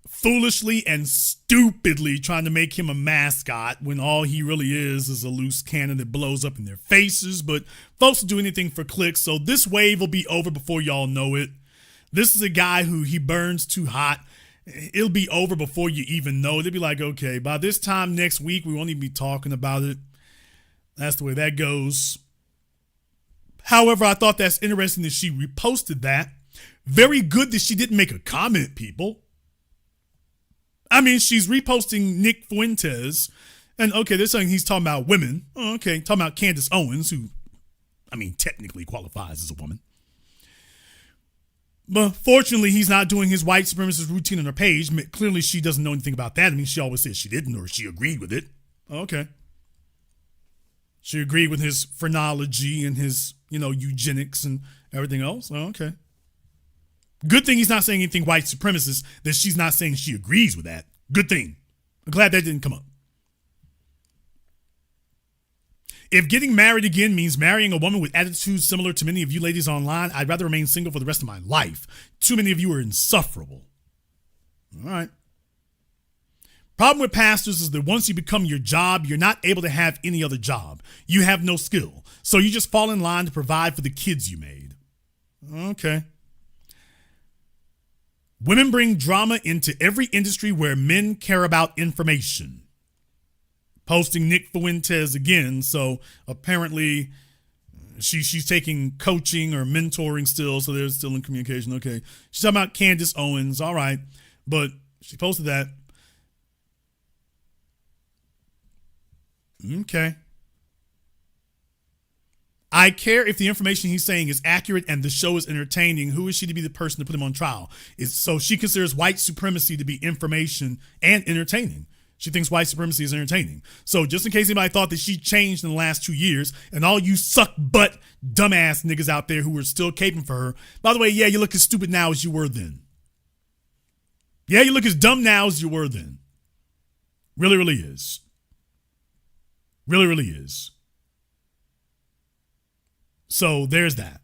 Speaker 1: foolishly and stupidly trying to make him a mascot when all he really is a loose cannon that blows up in their faces. But folks will do anything for clicks, so this wave will be over before y'all know it. This is a guy who he burns too hot. It'll be over before you even know it. It'll be like, okay, by this time next week, we won't even be talking about it. That's the way that goes. However, I thought that's interesting that she reposted that. Very good that she didn't make a comment, people. I mean, she's reposting Nick Fuentes. And, okay, they're saying he's talking about women. Oh, okay, talking about Candace Owens, who, I mean, technically qualifies as a woman. But fortunately, he's not doing his white supremacist routine on her page. Clearly, she doesn't know anything about that. I mean, she always says she didn't or she agreed with it. Okay. She agreed with his phrenology and his, eugenics and everything else. Okay. Good thing he's not saying anything white supremacist, that she's not saying she agrees with that. Good thing. I'm glad that didn't come up. If getting married again means marrying a woman with attitudes similar to many of you ladies online, I'd rather remain single for the rest of my life. Too many of you are insufferable. All right. Problem with pastors is that once you become your job, you're not able to have any other job. You have no skill. So you just fall in line to provide for the kids you made. Okay. Women bring drama into every industry where men care about information. Posting Nick Fuentes again, so apparently she's taking coaching or mentoring still, so they're still in communication. Okay, she's talking about Candace Owens, all right, but she posted that. Okay. I care if the information he's saying is accurate and the show is entertaining. Who is she to be the person to put him on trial? So she considers white supremacy to be information and entertaining. She thinks white supremacy is entertaining. So just in case anybody thought that she changed in the last 2 years, and all you suck butt dumbass niggas out there who are still caping for her, by the way, yeah, you look as stupid now as you were then. Yeah, you look as dumb now as you were then. Really, really is. Really, really is. So there's that.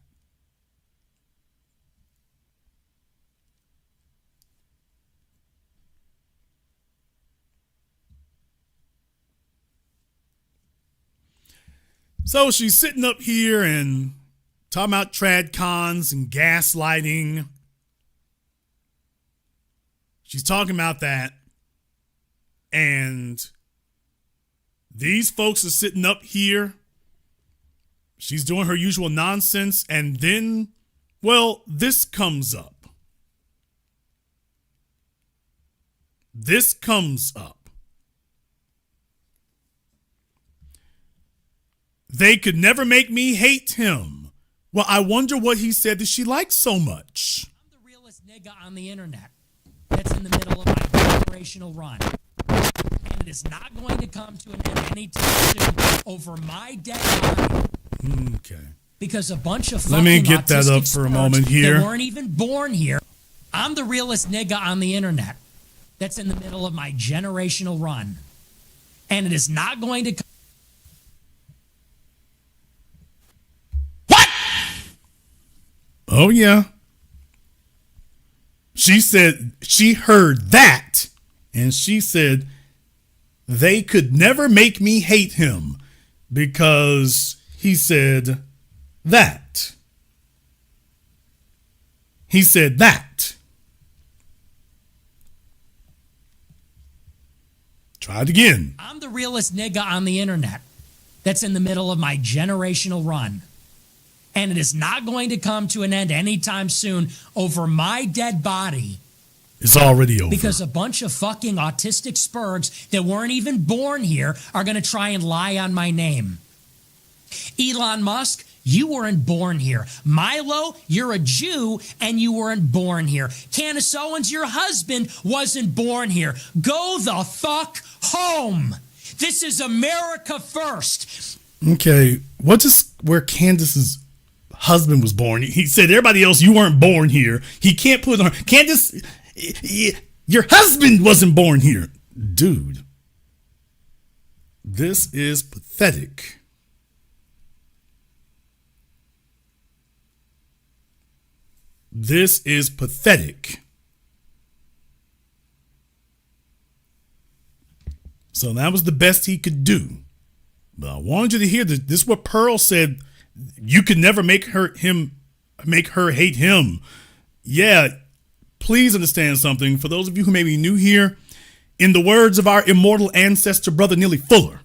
Speaker 1: So she's sitting up here and talking about TradCons and gaslighting. She's talking about that. And these folks are sitting up here. She's doing her usual nonsense. And then, well, this comes up. This comes up. They could never make me hate him. Well, I wonder what he said that she likes so much.
Speaker 6: I'm the realest nigga on the internet. That's in the middle of my generational run. And it is not going to come to an end anytime soon over my dead body.
Speaker 1: Okay.
Speaker 6: Because a bunch of
Speaker 1: Let me get that up for a moment here.
Speaker 6: They weren't even born here. I'm the realest nigga on the internet. That's in the middle of my generational run. And it is not going to come.
Speaker 1: Oh, yeah. She said she heard that, and she said they could never make me hate him because he said that. He said that. Try it again.
Speaker 6: I'm the realest nigga on the internet. that's in the middle of my generational run. And it is not going to come to an end anytime soon over my dead body.
Speaker 1: It's already over.
Speaker 6: Because a bunch of fucking autistic spurgs that weren't even born here are going to try and lie on my name. Elon Musk, you weren't born here. Milo, you're a Jew and you weren't born here. Candace Owens, your husband, wasn't born here. Go the fuck home. This is America first.
Speaker 1: Okay, what is where Candace's husband was born? He said everybody else, you weren't born here. He can't put on Candace, your husband wasn't born here. Dude, this is pathetic. This is pathetic. So that was the best he could do. But I wanted you to hear that this is what Pearl said. You could never make her hate him. Yeah, please understand something. For those of you who may be new here, in the words of our immortal ancestor, Brother Neely Fuller,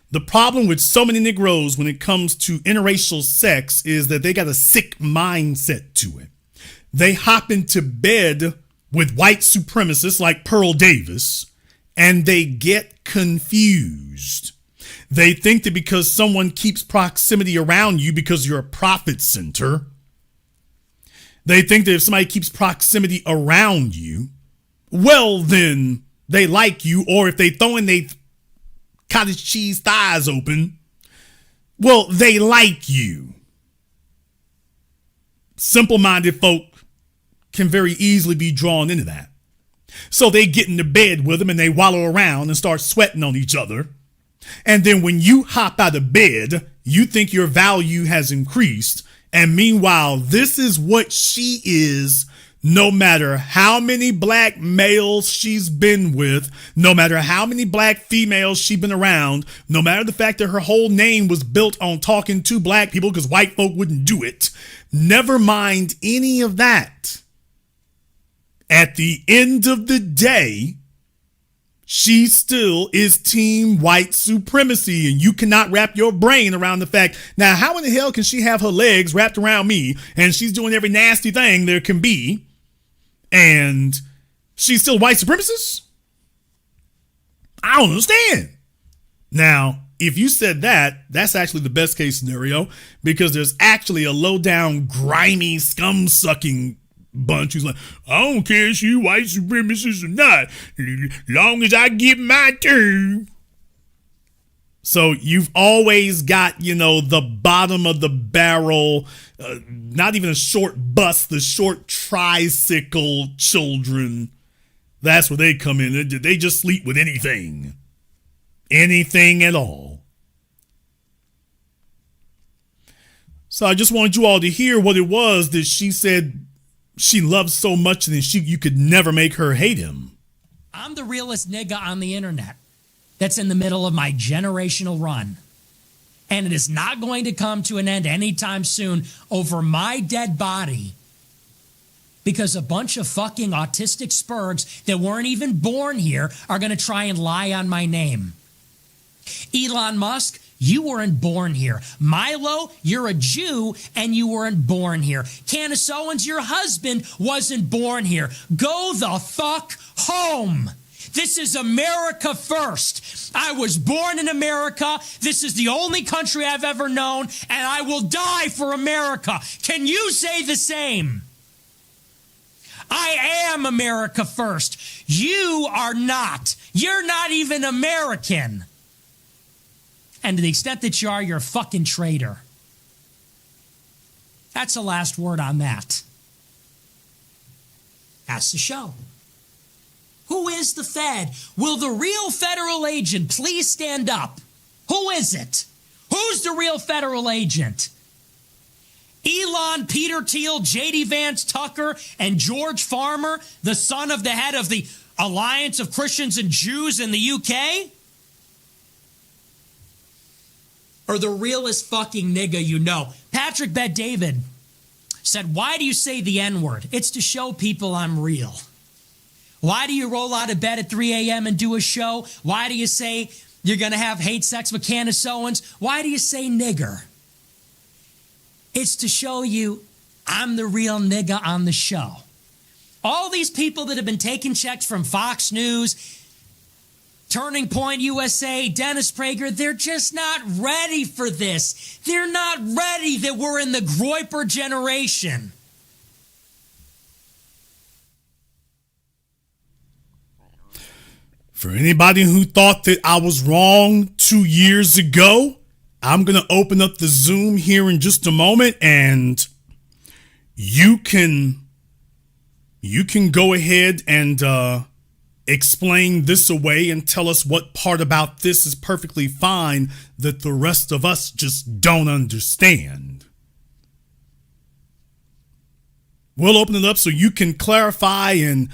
Speaker 1: the problem with so many Negroes when it comes to interracial sex is that they got a sick mindset to it. They hop into bed with white supremacists like Pearl Davis, and they get confused. They think that because someone keeps proximity around you because you're a profit center, they think that if somebody keeps proximity around you, well, then they like you. Or if they throw in their cottage cheese thighs open, well, they like you. Simple-minded folk can very easily be drawn into that. So they get into bed with them and they wallow around and start sweating on each other. And then when you hop out of bed, you think your value has increased. And meanwhile, this is what she is, no matter how many black males she's been with, no matter how many black females she's been around, no matter the fact that her whole name was built on talking to black people because white folk wouldn't do it. Never mind any of that. At the end of the day, she still is team white supremacy, and you cannot wrap your brain around the fact. Now, how in the hell can she have her legs wrapped around me and she's doing every nasty thing there can be, and she's still white supremacist? I don't understand. Now, if you said that, that's actually the best case scenario, because there's actually a low down, grimy, scum sucking bunch who's like, I don't care if you white supremacist or not, long as I get my turn. So you've always got, the bottom of the barrel, not even a short bus, the short tricycle children. That's where they come in. They just sleep with anything. Anything at all. So I just wanted you all to hear what it was that she said she loves so much that you could never make her hate him.
Speaker 6: I'm the realest nigga on the internet that's in the middle of my generational run. And it is not going to come to an end anytime soon over my dead body because a bunch of fucking autistic spurgs that weren't even born here are going to try and lie on my name. Elon Musk, you weren't born here. Milo, you're a Jew and you weren't born here. Candace Owens, your husband, wasn't born here. Go the fuck home. This is America first. I was born in America. This is the only country I've ever known, and I will die for America. Can you say the same? I am America first. You are not. You're not even American. And to the extent that you are, you're a fucking traitor. That's the last word on that. That's the show. Who is the Fed? Will the real federal agent please stand up? Who is it? Who's the real federal agent? Elon, Peter Thiel, J.D. Vance Tucker, and George Farmer, the son of the head of the Alliance of Christians and Jews in the UK? Or the realest fucking nigga you know? Patrick Bet-David said, why do you say the N-word? It's to show people I'm real. Why do you roll out of bed at 3 a.m. and do a show? Why do you say You're going to have hate sex with Candace Owens. Why do you say nigger? It's to show you I'm the real nigga on the show. All these people that have been taking checks from Fox News, Turning Point USA, Dennis Prager, they're just not ready for this. They're not ready that we're in the Groyper generation.
Speaker 1: For anybody who thought that I was wrong 2 years ago, I'm going to open up the Zoom here in just a moment, and you can go ahead and explain this away and tell us what part about this is perfectly fine that the rest of us just don't understand. We'll open it up so you can clarify and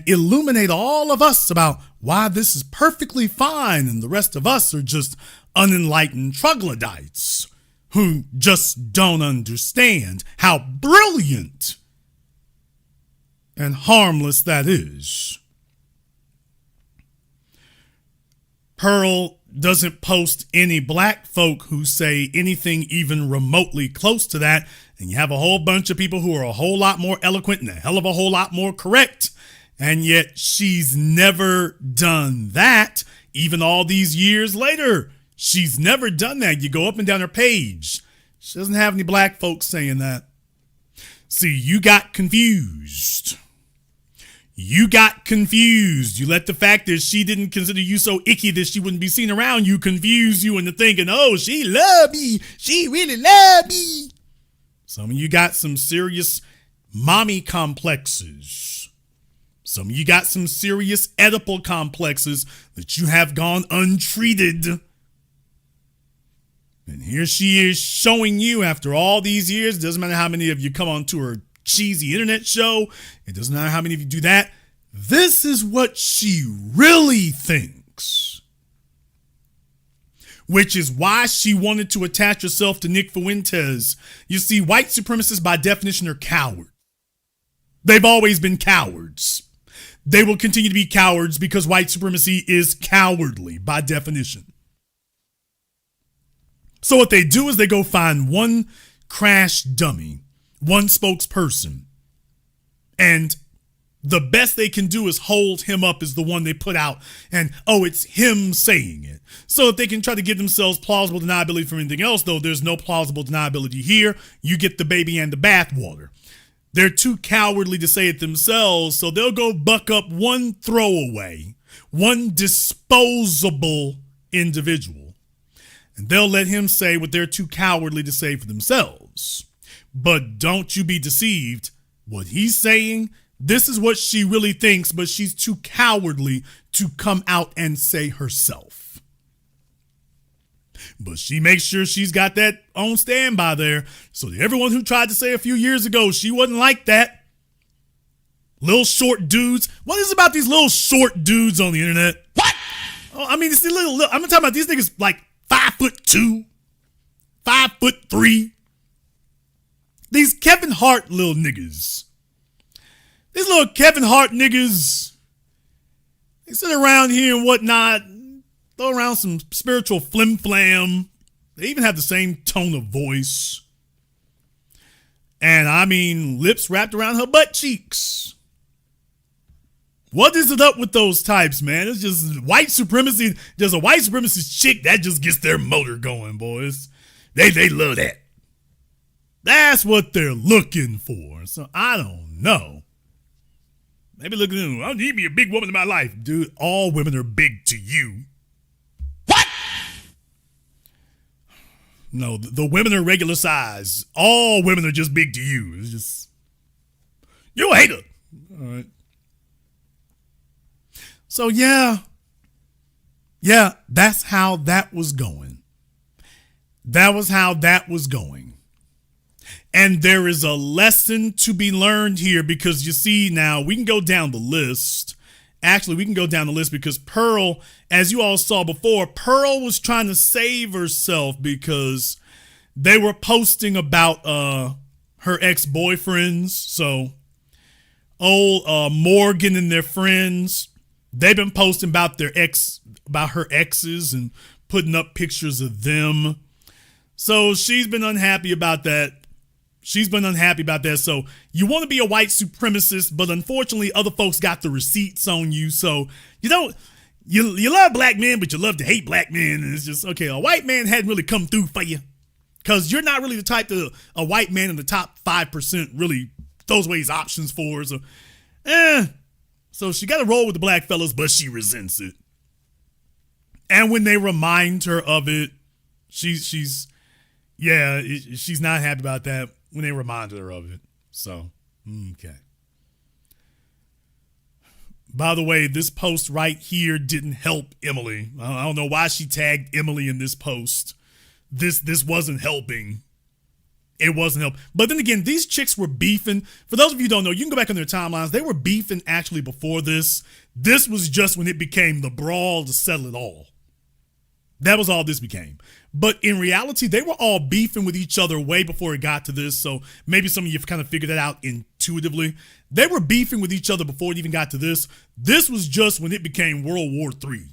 Speaker 1: illuminate all of us about why this is perfectly fine and the rest of us are just unenlightened troglodytes who just don't understand how brilliant and harmless that is. Pearl doesn't post any black folk who say anything even remotely close to that, and you have a whole bunch of people who are a whole lot more eloquent and a hell of a whole lot more correct, and yet she's never done that. Even all these years later, she's never done that. You go up and down her page, she doesn't have any black folks saying that. See, you got confused. You got confused. You let the fact that she didn't consider you so icky that she wouldn't be seen around you confuse you into thinking, oh, she love me. She really love me. Some of you got some serious mommy complexes. Some of you got some serious Oedipal complexes that you have gone untreated. And here she is showing you after all these years, doesn't matter how many of you come onto her cheesy internet show, it doesn't matter how many of you do that, this is what she really thinks. Which is why she wanted to attach herself to Nick Fuentes. You see, white supremacists by definition are cowards. They've always been cowards. They will continue to be cowards because white supremacy is cowardly by definition. So what they do is they go find one crash dummy, one spokesperson, and the best they can do is hold him up as the one they put out, and oh, it's him saying it. So if they can try to give themselves plausible deniability from anything else, though there's no plausible deniability here, you get the baby and the bathwater. They're too cowardly to say it themselves, so they'll go buck up one throwaway, one disposable individual, and they'll let him say what they're too cowardly to say for themselves. But don't you be deceived. What he's saying, this is what she really thinks, but she's too cowardly to come out and say herself. But she makes sure she's got that on standby there. So that everyone who tried to say a few years ago she wasn't like that. Little short dudes. What is it about these little short dudes on the internet? What? Oh, I mean, it's the little I'm talking about these niggas like 5'2", 5'3". These Kevin Hart little niggas. These little Kevin Hart niggas. They sit around here and whatnot. Throw around some spiritual flim-flam. They even have the same tone of voice. And I mean, lips wrapped around her butt cheeks. What is it up with those types, man? It's just white supremacy. There's a white supremacist chick that just gets their motor going, boys. They love that. That's what they're looking for. So I don't know. Maybe looking at them, I need to be a big woman in my life. Dude, all women are big to you. What? No, the women are regular size. All women are just big to you. It's just, you're a hater. All right. So yeah, that's how that was going. That was how that was going. And there is a lesson to be learned here because you see now we can go down the list. Actually, we can go down the list because Pearl, as you all saw before, Pearl was trying to save herself because they were posting about her ex-boyfriends. So old Morgan and their friends, They've been posting about her exes and putting up pictures of them. So she's been unhappy about that. So you want to be a white supremacist, but unfortunately other folks got the receipts on you. So you love black men, but you love to hate black men. And it's just, okay, a white man hadn't really come through for you. Because you're not really the type that a white man in the top 5% really throws away his options for. So she got to roll with the black fellas, but she resents it. And when they remind her of it, she's not happy about that when they reminded her of it. So, okay. By the way, this post right here didn't help Emily. I don't know why she tagged Emily in this post. This wasn't helping. It wasn't helping. But then again, these chicks were beefing. For those of you who don't know, you can go back on their timelines. They were beefing actually before this. This was just when it became the brawl to settle it all. That was all this became. But in reality, they were all beefing with each other way before it got to this. So maybe some of you have kind of figured that out intuitively. They were beefing with each other before it even got to this. This was just when it became World War III.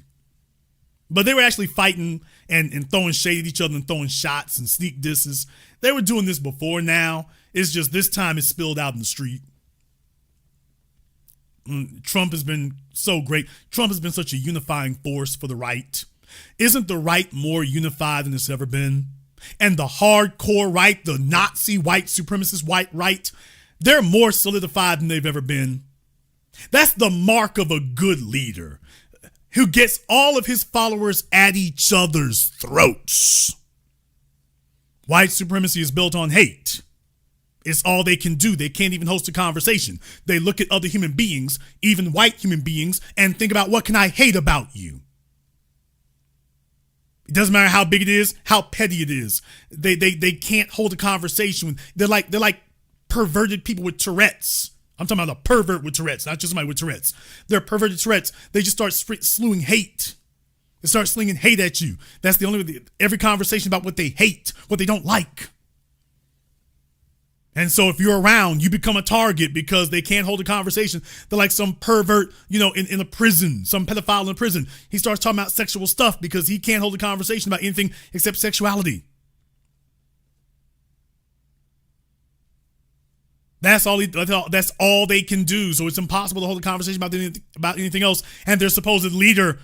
Speaker 1: But they were actually fighting and throwing shade at each other and throwing shots and sneak disses. They were doing this before now. It's just this time it's spilled out in the street. Trump has been so great. Trump has been such a unifying force for the right. Isn't the right more unified than it's ever been? And the hardcore right, the Nazi white supremacist white right, they're more solidified than they've ever been. That's the mark of a good leader, who gets all of his followers at each other's throats. White supremacy is built on hate. It's all they can do. They can't even host a conversation. They look at other human beings, even white human beings, and think about, what can I hate about you? It doesn't matter how big it is, how petty it is. They can't hold a conversation. They're like perverted people with Tourette's. I'm talking about a pervert with Tourette's, not just somebody with Tourette's. They're perverted Tourette's. They just start slewing hate. They start slinging hate at you. That's the only way. Every conversation about what they hate, what they don't like. And so if you're around, you become a target because they can't hold a conversation. They're like some pervert, in a prison, some pedophile in a prison. He starts talking about sexual stuff because he can't hold a conversation about anything except sexuality. That's all they can do. So it's impossible to hold a conversation about anything else. And their supposed leader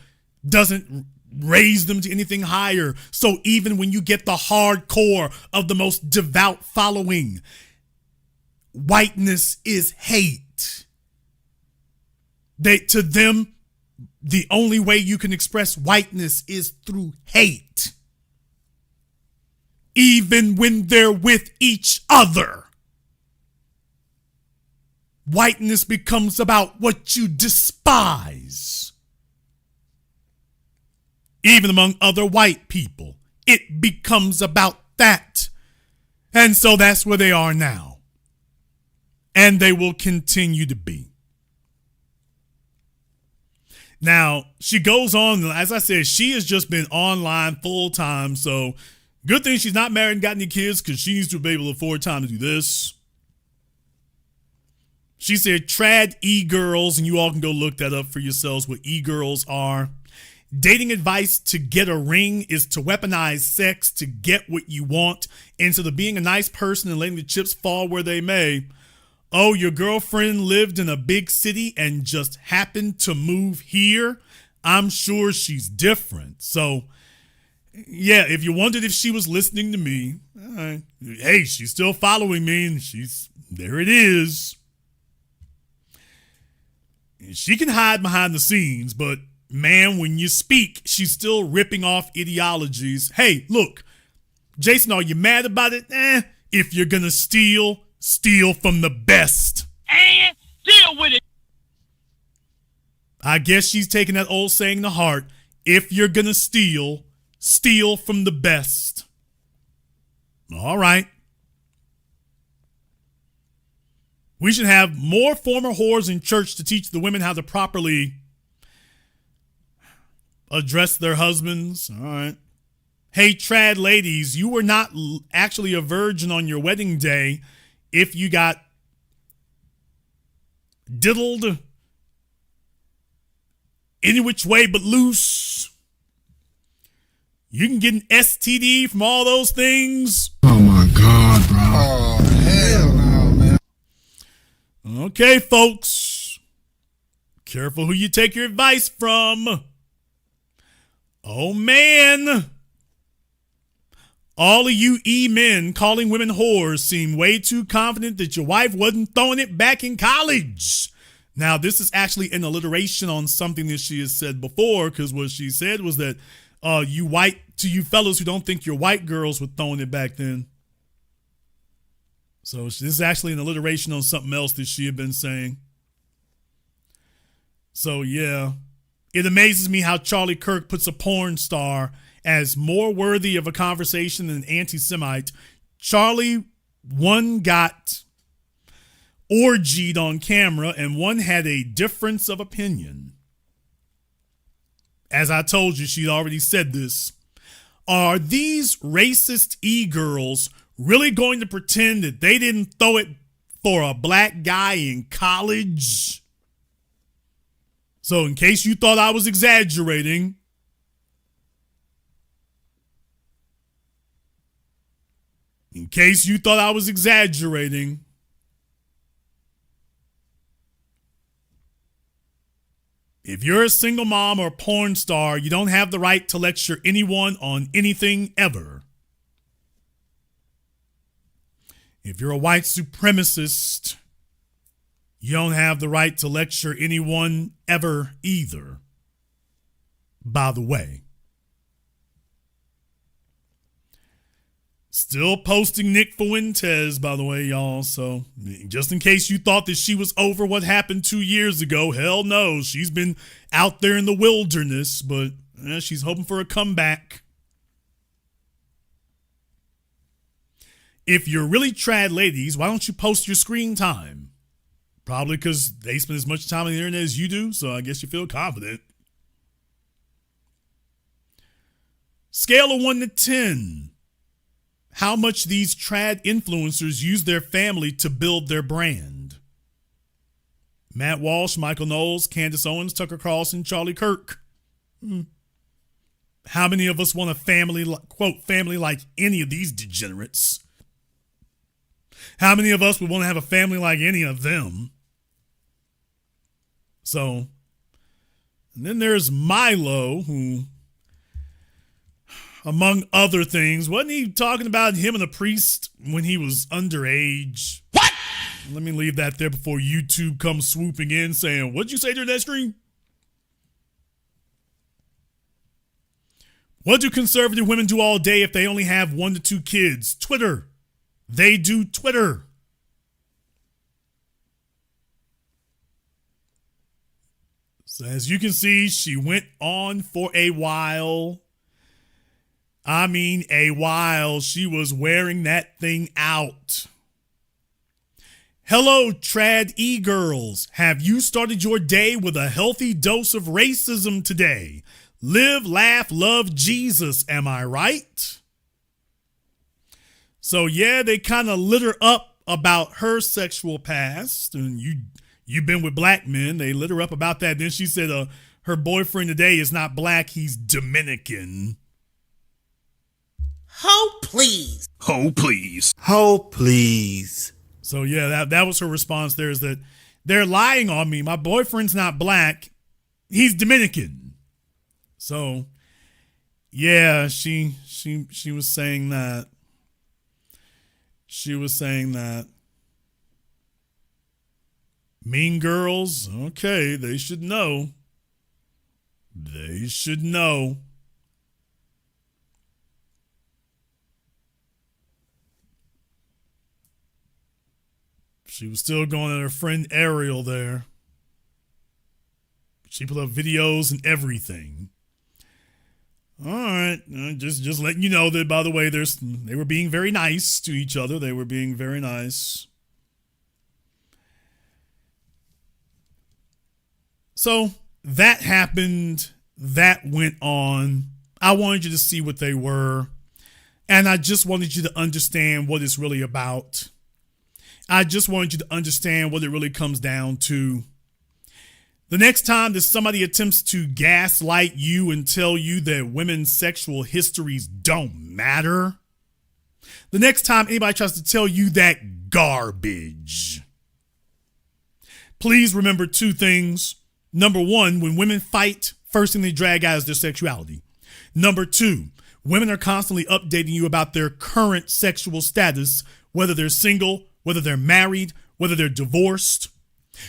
Speaker 1: doesn't raise them to anything higher. So even when you get the hardcore of the most devout following, whiteness is hate. To them, the only way you can express whiteness is through hate. Even when they're with each other. Whiteness becomes about what you despise. Even among other white people, it becomes about that. And so that's where they are now. And they will continue to be. Now, she goes on, as I said, she has just been online full time. So good thing she's not married and got any kids, because she needs to be able to afford time to do this. She said, trad e-girls, and you all can go look that up for yourselves, what e-girls are. Dating advice to get a ring is to weaponize sex to get what you want, instead of being a nice person and letting the chips fall where they may. Oh, your girlfriend lived in a big city and just happened to move here? I'm sure she's different. So, yeah, if you wondered if she was listening to me, hey, she's still following me, and there it is. She can hide behind the scenes, but man, when you speak, she's still ripping off ideologies. Hey, look, Jason, are you mad about it? If you're gonna steal from the best.
Speaker 5: And deal with it.
Speaker 1: I guess she's taking that old saying to heart. If you're gonna steal from the best. All right. We should have more former whores in church to teach the women how to properly address their husbands. All right. Hey, trad ladies, you were not actually a virgin on your wedding day if you got diddled any which way but loose. You can get an STD from all those things.
Speaker 2: Oh my God, bro. Oh, hell no, man.
Speaker 1: Okay, folks. Careful who you take your advice from. Oh, man. All of you E-men calling women whores seem way too confident that your wife wasn't throwing it back in college. Now, this is actually an alliteration on something that she has said before, because what she said was that you fellas who don't think your white girls were throwing it back then. So this is actually an alliteration on something else that she had been saying. So, yeah. It amazes me how Charlie Kirk puts a porn star as more worthy of a conversation than an anti-Semite. Charlie, one got orgied on camera and one had a difference of opinion. As I told you, she'd already said this. Are these racist e-girls really going to pretend that they didn't throw it for a black guy in college? So in case you thought I was exaggerating, if you're a single mom or a porn star, you don't have the right to lecture anyone on anything ever. If you're a white supremacist, you don't have the right to lecture anyone ever either. By the way. Still posting Nick Fuentes, by the way, y'all. So just in case you thought that she was over what happened 2 years ago, hell no. She's been out there in the wilderness, but she's hoping for a comeback. If you're really trad ladies, why don't you post your screen time? Probably because they spend as much time on the internet as you do, so I guess you feel confident. Scale of 1 to 10. How much these trad influencers use their family to build their brand. Matt Walsh, Michael Knowles, Candace Owens, Tucker Carlson, Charlie Kirk. How many of us want a family, quote, family like any of these degenerates? How many of us would want to have a family like any of them? So, and then there's Milo, who, among other things, wasn't he talking about him and a priest when he was underage? What? Let me leave that there before YouTube comes swooping in saying, what'd you say during that stream? What do conservative women do all day if they only have 1 to 2 kids? Twitter. They do Twitter. So as you can see, she went on for a while. I mean, a while. She was wearing that thing out. Hello, trad e-girls. Have you started your day with a healthy dose of racism today? Live, laugh, love Jesus. Am I right? So yeah, they kind of lit her up about her sexual past, and you've been with black men. They lit her up about that. Then she said her boyfriend today is not black, he's Dominican.
Speaker 3: Oh, please.
Speaker 2: Oh, please.
Speaker 4: Oh, please.
Speaker 1: So yeah, that was her response there, is that they're lying on me. My boyfriend's not black, he's Dominican. So yeah, she was saying that. She was saying that. Mean girls, okay, they should know. They should know. She was still going at her friend Ariel there. She put up videos and everything. All right, just letting you know that, by the way, they were being very nice to each other. They were being very nice. So that happened. That went on. I wanted you to see what they were. And I just wanted you to understand what it's really about. I just wanted you to understand what it really comes down to. The next time that somebody attempts to gaslight you and tell you that women's sexual histories don't matter, the next time anybody tries to tell you that garbage, please remember two things. Number one, when women fight, first thing they drag out is their sexuality. Number two, women are constantly updating you about their current sexual status, whether they're single, whether they're married, whether they're divorced.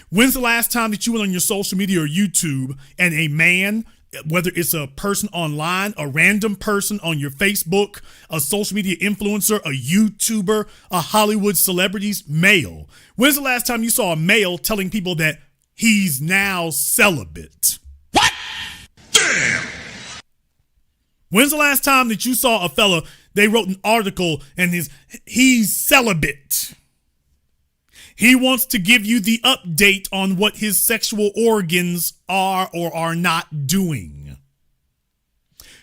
Speaker 1: When's the last time that you went on your social media or YouTube and a man, whether it's a person online, a random person on your Facebook, a social media influencer, a YouTuber, a Hollywood celebrity's male, when's the last time you saw a male telling people that he's now celibate?
Speaker 3: What?
Speaker 2: Damn!
Speaker 1: When's the last time that you saw a fella, they wrote an article and he's celibate? He wants to give you the update on what his sexual organs are or are not doing.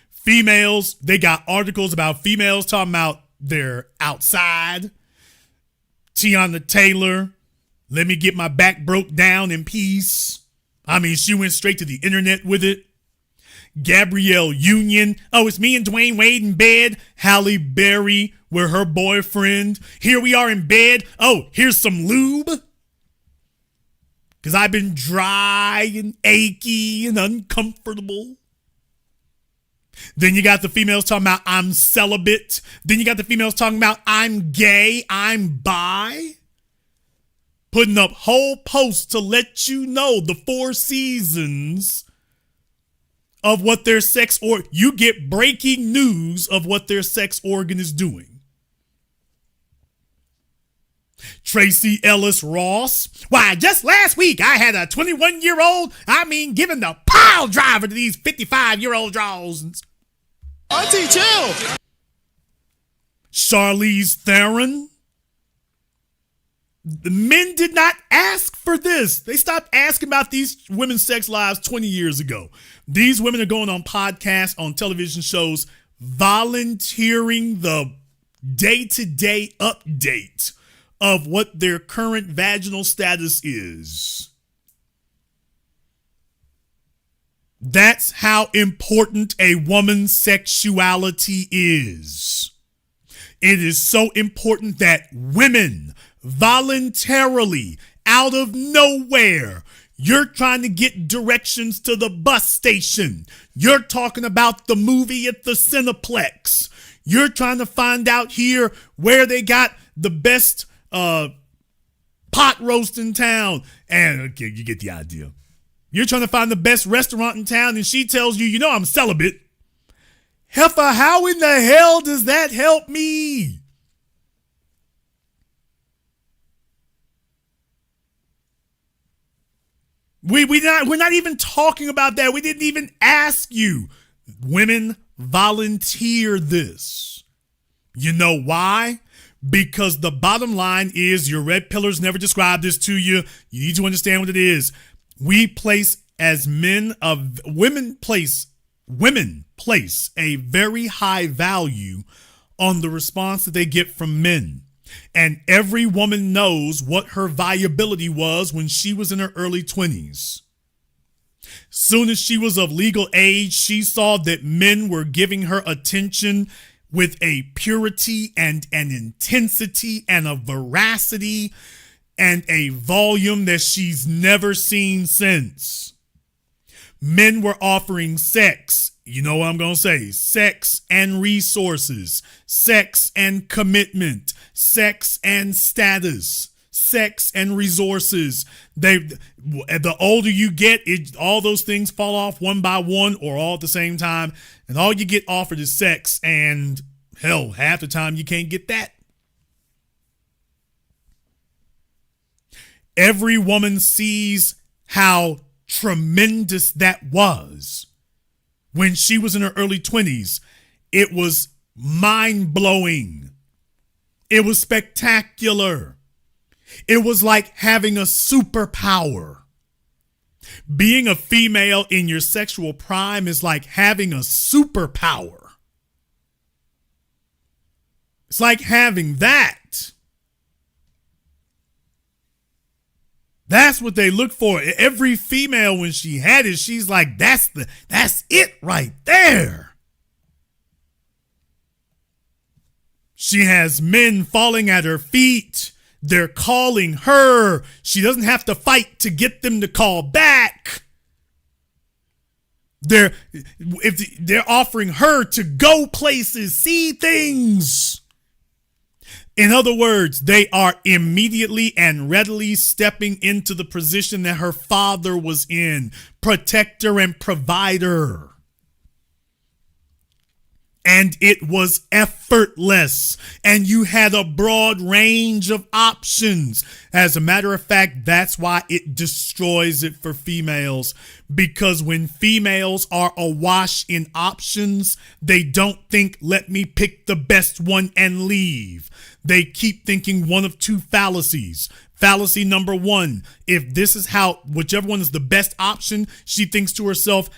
Speaker 1: Females, they got articles about females talking about they're outside. Tiana Taylor, let me get my back broke down in peace. I mean, she went straight to the internet with it. Gabrielle Union, oh, it's me and Dwayne Wade in bed. Halle Berry with her boyfriend. Here we are in bed. Oh, here's some lube. Because I've been dry and achy and uncomfortable. Then you got the females talking about I'm celibate. Then you got the females talking about I'm gay, I'm bi. Putting up whole posts to let you know the 4 seasons of what their sex, or you get breaking news of what their sex organ is doing. Tracy Ellis Ross. Why, just last week I had a 21-year-old, giving the pile driver to these 55-year-old draws.
Speaker 2: Auntie, chill.
Speaker 1: Charlize Theron. The men did not ask for this. They stopped asking about these women's sex lives 20 years ago. These women are going on podcasts, on television shows, volunteering the day-to-day update of what their current vaginal status is. That's how important a woman's sexuality is. It is so important that women voluntarily, out of nowhere, you're trying to get directions to the bus station. You're talking about the movie at the Cineplex. You're trying to find out here where they got the best pot roast in town. And okay, you get the idea. You're trying to find the best restaurant in town, and she tells you, I'm celibate. Heifer, how in the hell does that help me? We're not even talking about that. We didn't even ask you. Women volunteer this. You know why? Because the bottom line is your red pillars never described this to you. You need to understand what it is. We place as men of women place a very high value on the response that they get from men. And every woman knows what her viability was when she was in her early 20s. Soon as she was of legal age, she saw that men were giving her attention with a purity and an intensity and a veracity and a volume that she's never seen since. Men were offering sex. You know what I'm going to say? Sex and resources, sex and commitment, sex and status, sex and resources. The older you get, all those things fall off one by one or all at the same time. And all you get offered is sex. And hell, half the time you can't get that. Every woman sees how tremendous that was. When she was in her early 20s, it was mind-blowing. It was spectacular. It was like having a superpower. Being a female in your sexual prime is like having a superpower. It's like having that. That's what they look for. Every female, when she had it, she's like, that's it right there. She has men falling at her feet. They're calling her. She doesn't have to fight to get them to call back. They're offering her to go places, see things. In other words, they are immediately and readily stepping into the position that her father was in, protector and provider. And it was effortless, and you had a broad range of options. As a matter of fact, that's why it destroys it for females, because when females are awash in options, they don't think, let me pick the best one and leave. They keep thinking one of two fallacies. Fallacy number one, if this is how, whichever one is the best option, she thinks to herself,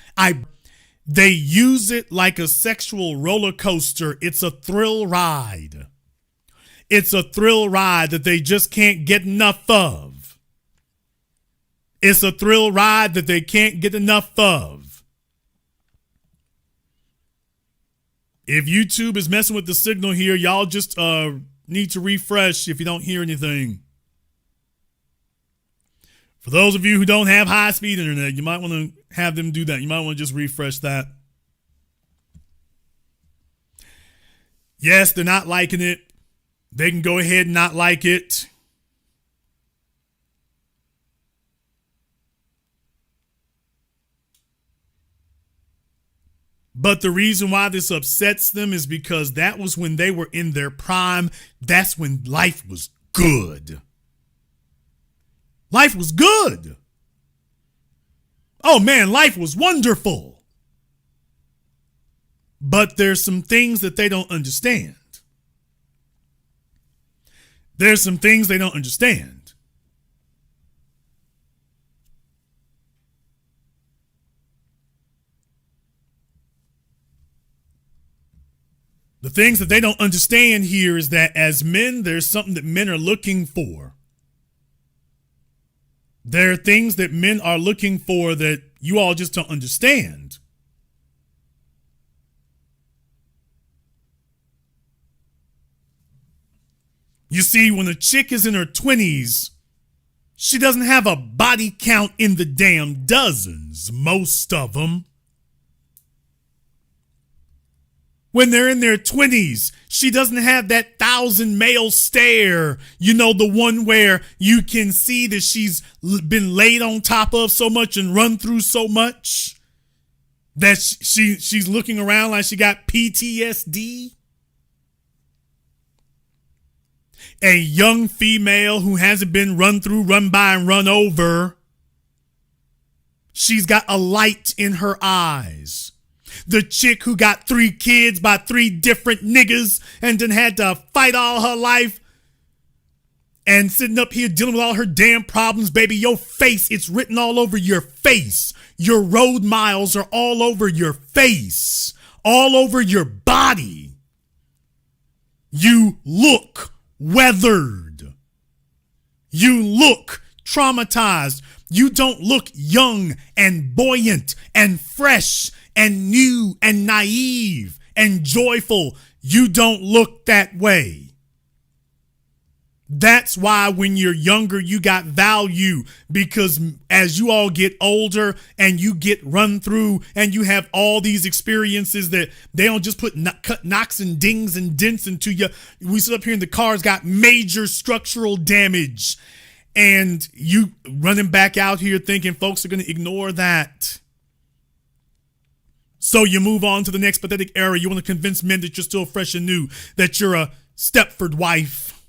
Speaker 1: they use it like a sexual roller coaster. It's a thrill ride. It's a thrill ride that they just can't get enough of. It's a thrill ride that they can't get enough of. If YouTube is messing with the signal here, y'all just need to refresh if you don't hear anything. For those of you who don't have high-speed internet, you might want to have them do that. You might want to just refresh that. Yes, they're not liking it. They can go ahead and not like it. But the reason why this upsets them is because that was when they were in their prime. That's when life was good. Life was good. Oh man, life was wonderful. But there's some things that they don't understand. There's some things they don't understand. The things that they don't understand here is that as men, there's something that men are looking for. There are things that men are looking for that you all just don't understand. You see, when a chick is in her 20s, she doesn't have a body count in the damn dozens, most of them. When they're in their 20s, she doesn't have that 1,000 male stare. You know, the one where you can see that she's been laid on top of so much and run through so much that she's looking around like she got PTSD. A young female who hasn't been run through, run by, and run over. She's got a light in her eyes. The chick who got 3 kids by 3 different niggas and then had to fight all her life and sitting up here dealing with all her damn problems, baby. Your face, it's written all over your face. Your road miles are all over your face, all over your body. You look weathered. You look traumatized. You don't look young and buoyant and fresh and new and naive and joyful. You don't look that way. That's why when you're younger, you got value, because as you all get older and you get run through and you have all these experiences that they don't just cut knocks and dings and dents into you. We sit up here and the car's got major structural damage and you running back out here thinking folks are going to ignore that. So you move on to the next pathetic era. You want to convince men that you're still fresh and new, that you're a Stepford wife.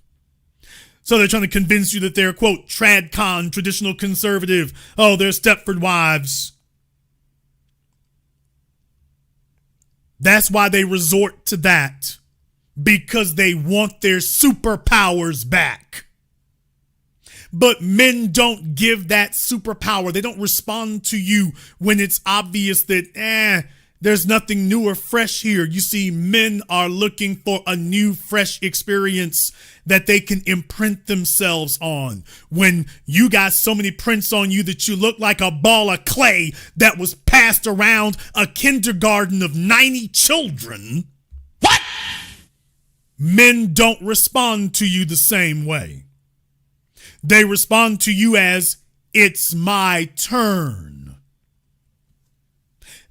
Speaker 1: So they're trying to convince you that they're, quote, TradCon, traditional conservative. Oh, they're Stepford wives. That's why they resort to that, because they want their superpowers back. But men don't give that superpower. They don't respond to you when it's obvious that, There's nothing new or fresh here. You see, men are looking for a new, fresh experience that they can imprint themselves on. When you got so many prints on you that you look like a ball of clay that was passed around a kindergarten of 90 children,
Speaker 3: What?
Speaker 1: men don't respond to you the same way. They respond to you as, it's my turn.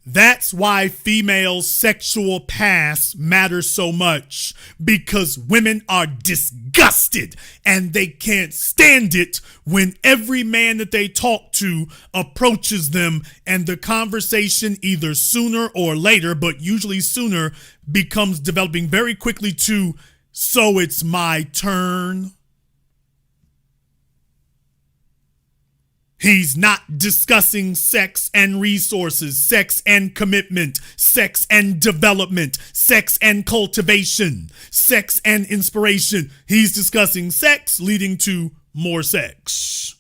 Speaker 1: That's why females' sexual past matters so much, because women are disgusted and they can't stand it when every man that they talk to approaches them and the conversation either sooner or later, but usually sooner, becomes developing very quickly to, so it's my turn. He's not discussing sex and resources, sex and commitment, sex and development, sex and cultivation, sex and inspiration. He's discussing sex leading to more sex.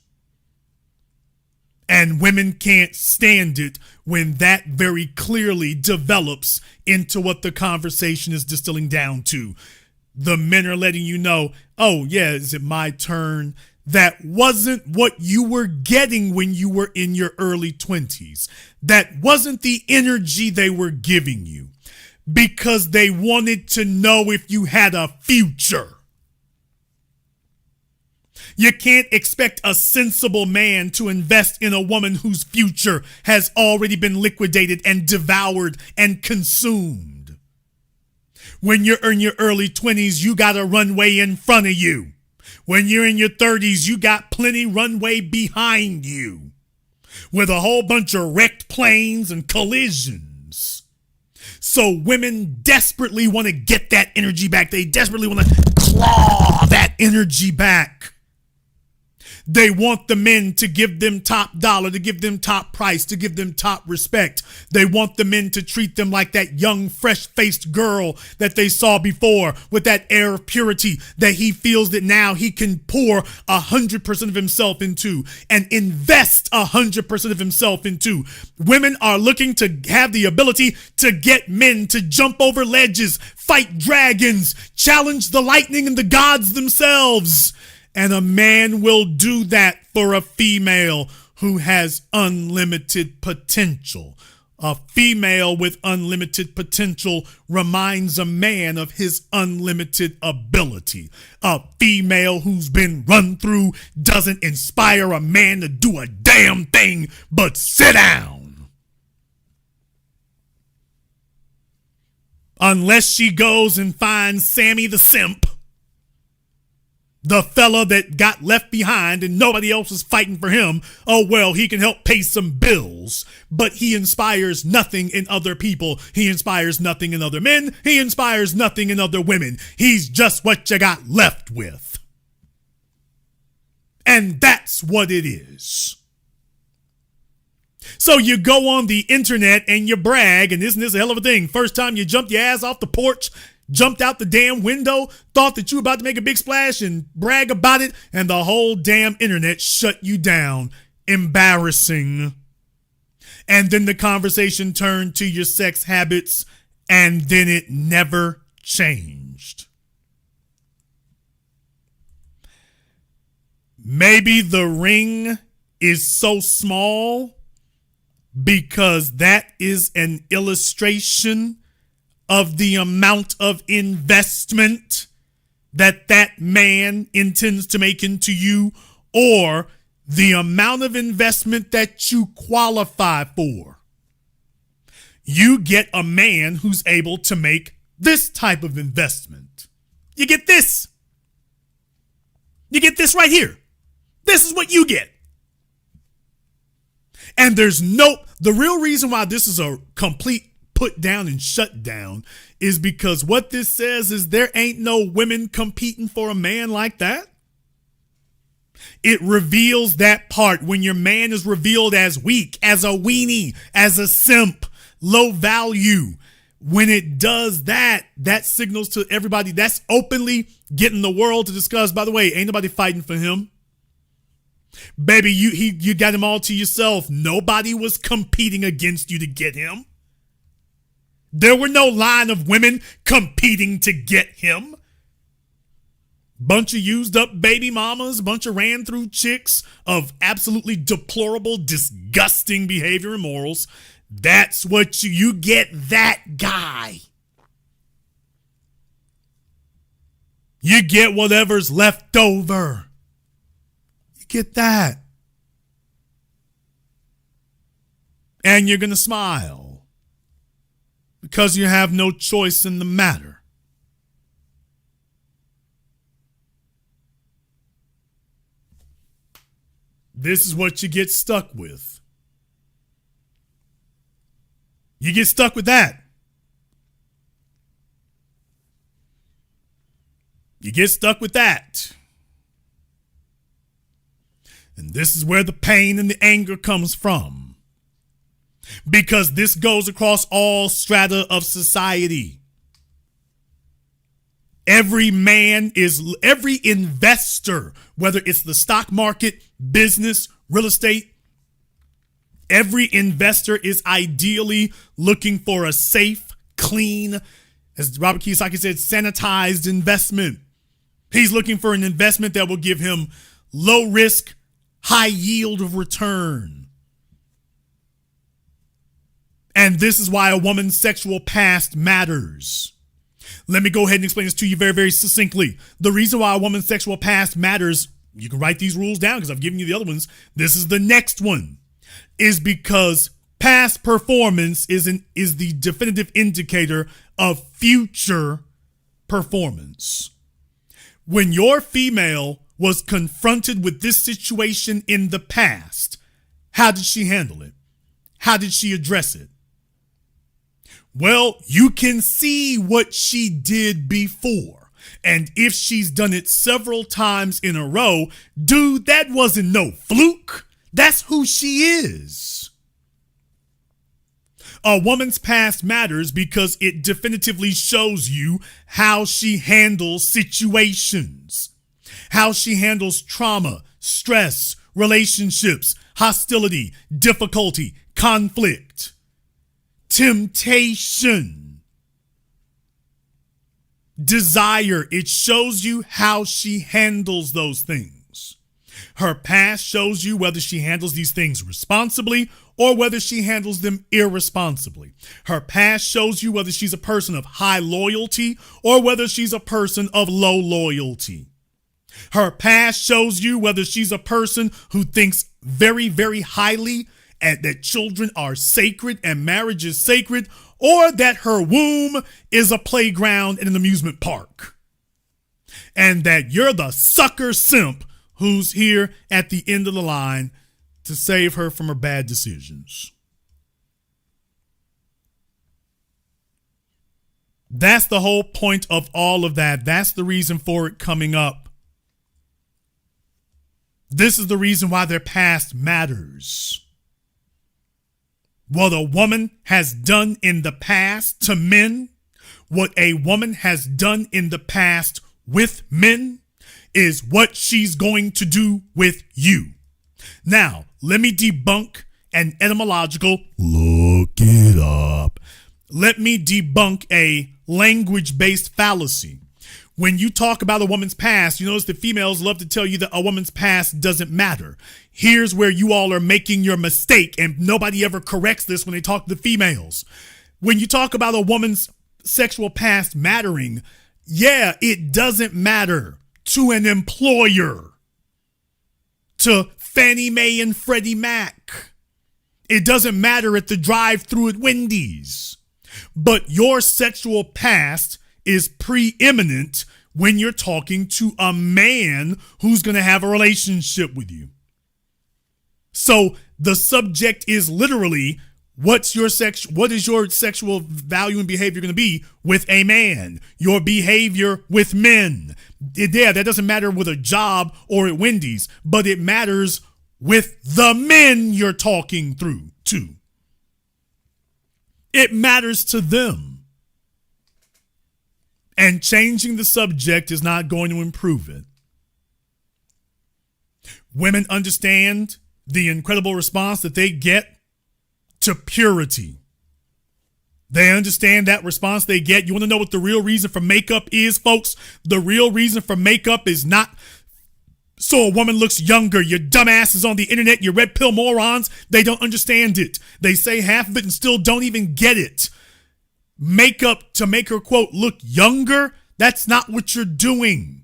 Speaker 1: And women can't stand it when that very clearly develops into what the conversation is distilling down to. The men are letting you know, oh yeah, is it my turn? That wasn't what you were getting when you were in your early 20s. That wasn't the energy they were giving you, because they wanted to know if you had a future. You can't expect a sensible man to invest in a woman whose future has already been liquidated and devoured and consumed. When you're in your early 20s, you got a runway in front of you. When you're in your 30s, you got plenty runway behind you with a whole bunch of wrecked planes and collisions. So women desperately want to get that energy back. They desperately want to claw that energy back. They want the men to give them top dollar, to give them top price, to give them top respect. They want the men to treat them like that young, fresh-faced girl that they saw before, with that air of purity that he feels that now he can pour 100% of himself into and invest 100% of himself into. Women are looking to have the ability to get men to jump over ledges, fight dragons, challenge the lightning and the gods themselves. And a man will do that for a female who has unlimited potential. A female with unlimited potential reminds a man of his unlimited ability. A female who's been run through doesn't inspire a man to do a damn thing but sit down. Unless she goes and finds Sammy the simp, the fella that got left behind and nobody else was fighting for him. Oh, well, he can help pay some bills, but he inspires nothing in other people. He inspires nothing in other men. He inspires nothing in other women. He's just what you got left with. And that's what it is. So you go on the internet and you brag, and isn't this a hell of a thing? First time you jumped your ass off the porch, jumped out the damn window, thought that you were about to make a big splash and brag about it, and the whole damn internet shut you down. Embarrassing. And then the conversation turned to your sex habits, and then it never changed. Maybe the ring is so small because that is an illustration of the amount of investment that that man intends to make into you, or the amount of investment that you qualify for. You get a man who's able to make this type of investment. You get this. You get this right here. This is what you get. And the real reason why this is a complete put down and shut down is because what this says is there ain't no women competing for a man like that. It reveals that part when your man is revealed as weak, as a weenie, as a simp, low value. When it does that, that signals to everybody that's openly getting the world to discuss, by the way, ain't nobody fighting for him. Baby, you got him all to yourself. Nobody was competing against you to get him. There were no line of women competing to get him. Bunch of used up baby mamas, bunch of ran through chicks of absolutely deplorable, disgusting behavior and morals. That's what you get that guy. You get whatever's left over. You get that. And you're going to smile because you have no choice in the matter. This is what you get stuck with. You get stuck with that. You get stuck with that. And this is where the pain and the anger comes from. Because this goes across all strata of society. Every investor, whether it's the stock market, business, real estate, every investor is ideally looking for a safe, clean, as Robert Kiyosaki said, sanitized investment. He's looking for an investment that will give him low risk, high yield of return. And this is why a woman's sexual past matters. Let me go ahead and explain this to you very, very succinctly. The reason why a woman's sexual past matters, you can write these rules down because I've given you the other ones. This is the next one, is because past performance is the definitive indicator of future performance. When your female was confronted with this situation in the past, how did she handle it? How did she address it? Well, you can see what she did before. And if she's done it several times in a row, dude, that wasn't no fluke. That's who she is. A woman's past matters because it definitively shows you how she handles situations, how she handles trauma, stress, relationships, hostility, difficulty, conflict, temptation, desire. It shows you how she handles those things. Her past shows you whether she handles these things responsibly or whether she handles them irresponsibly. Her past shows you whether she's a person of high loyalty or whether she's a person of low loyalty. Her past shows you whether she's a person who thinks very, very highly and that children are sacred and marriage is sacred, or that her womb is a playground and an amusement park. And that you're the sucker simp who's here at the end of the line to save her from her bad decisions. That's the whole point of all of that. That's the reason for it coming up. This is the reason why their past matters. What a woman has done in the past to men, what a woman has done in the past with men, is what she's going to do with you. Now, let me debunk an etymological, look it up. Let me debunk a language-based fallacy. When you talk about a woman's past, you notice that females love to tell you that a woman's past doesn't matter. Here's where you all are making your mistake, and nobody ever corrects this when they talk to the females. When you talk about a woman's sexual past mattering, yeah, it doesn't matter to an employer, to Fannie Mae and Freddie Mac. It doesn't matter at the drive-thru at Wendy's. But your sexual past is preeminent when you're talking to a man who's going to have a relationship with you. So the subject is literally, what is your sexual value and behavior going to be with a man? Your behavior with men. Yeah, that doesn't matter with a job or at Wendy's, but it matters with the men you're talking to. It matters to them. And changing the subject is not going to improve it. Women understand the incredible response that they get to purity. They understand that response they get. You want to know what the real reason for makeup is, folks? The real reason for makeup is not so a woman looks younger. Your dumbasses on the internet, your red pill morons, they don't understand it. They say half of it and still don't even get it. Makeup to make her, quote, look younger, that's not what you're doing.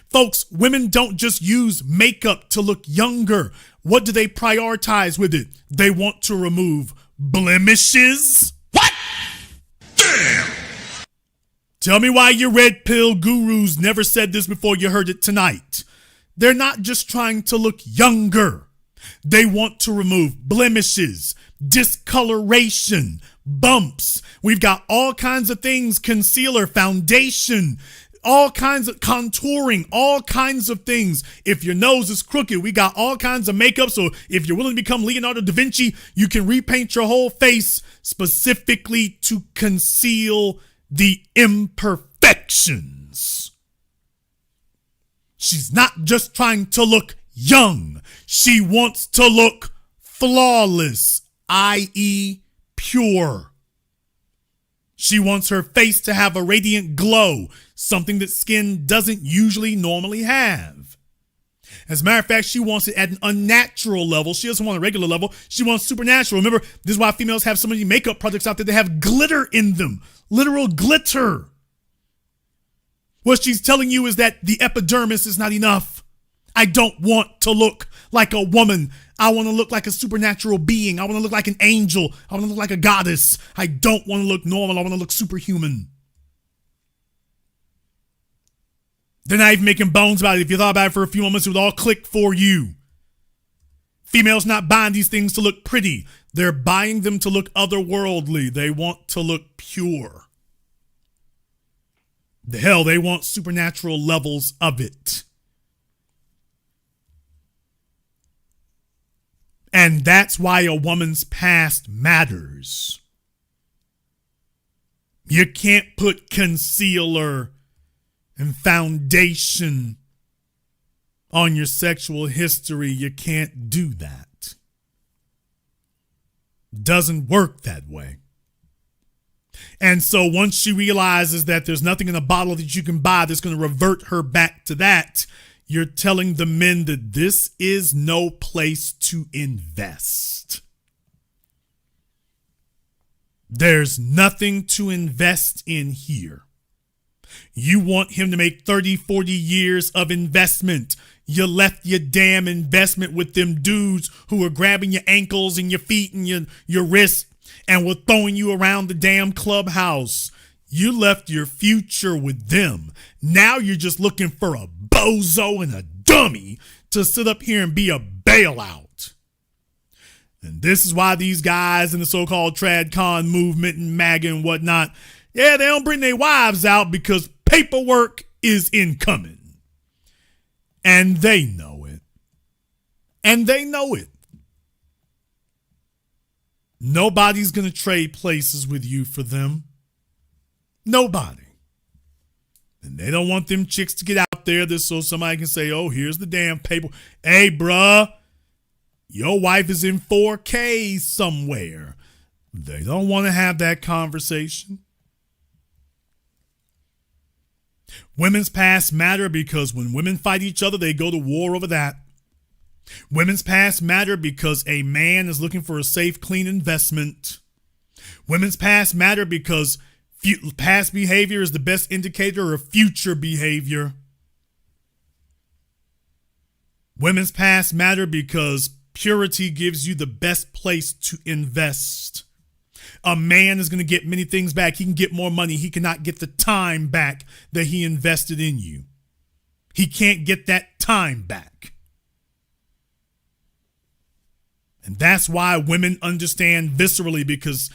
Speaker 1: Folks, women don't just use makeup to look younger. What do they prioritize with it? They want to remove blemishes.
Speaker 3: What?
Speaker 1: Damn! Tell me why your red pill gurus never said this before you heard it tonight. They're not just trying to look younger. They want to remove blemishes, discoloration, bumps. We've got all kinds of things, concealer, foundation, all kinds of contouring, all kinds of things. If your nose is crooked, we got all kinds of makeup. So if you're willing to become Leonardo da Vinci, you can repaint your whole face specifically to conceal the imperfections. She's not just trying to look young. She wants to look flawless, i.e., pure. She wants her face to have a radiant glow, something that skin doesn't usually normally have. As a matter of fact, she wants it at an unnatural level. She doesn't want a regular level. She wants supernatural. Remember, this is why females have so many makeup products out there that have glitter in them. Literal glitter. What she's telling you is that the epidermis is not enough. I don't want to look like a woman. I want to look like a supernatural being. I want to look like an angel. I want to look like a goddess. I don't want to look normal. I want to look superhuman. They're not even making bones about it. If you thought about it for a few moments, it would all click for you. Females not buying these things to look pretty. They're buying them to look otherworldly. They want to look pure. The hell, they want supernatural levels of it. And that's why a woman's past matters. You can't put concealer and foundation on your sexual history. You can't do that. Doesn't work that way. And so once she realizes that there's nothing in a bottle that you can buy that's going to revert her back to that, you're telling the men that this is no place to invest. There's nothing to invest in here. You want him to make 30, 40 years of investment. You left your damn investment with them dudes who are grabbing your ankles and your feet and your wrists and were throwing you around the damn clubhouse. You left your future with them. Now you're just looking for a bozo and a dummy to sit up here and be a bailout. And this is why these guys in the so-called TradCon movement and MAGA and whatnot, yeah, they don't bring their wives out because paperwork is incoming. And they know it. And they know it. Nobody's going to trade places with you for them. Nobody. And they don't want them chicks to get out there so somebody can say, oh, here's the damn paper. Hey, bruh, your wife is in 4K somewhere. They don't want to have that conversation. Women's past matter because when women fight each other, they go to war over that. Women's past matter because a man is looking for a safe, clean investment. Women's past matter because past behavior is the best indicator of future behavior. Women's past matter because purity gives you the best place to invest. A man is going to get many things back. He can get more money. He cannot get the time back that he invested in you. He can't get that time back. And that's why women understand viscerally, because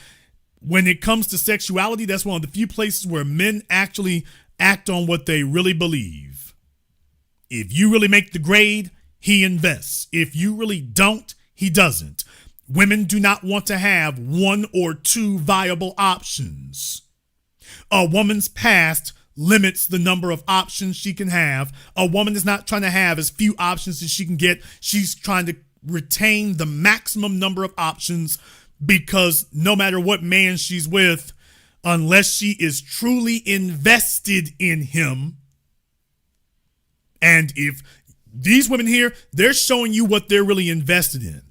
Speaker 1: when it comes to sexuality, that's one of the few places where men actually act on what they really believe. If you really make the grade, he invests. If you really don't, he doesn't. Women do not want to have one or two viable options. A woman's past limits the number of options she can have. A woman is not trying to have as few options as she can get. She's trying to retain the maximum number of options because no matter what man she's with, unless she is truly invested in him. And if these women here, they're showing you what they're really invested in.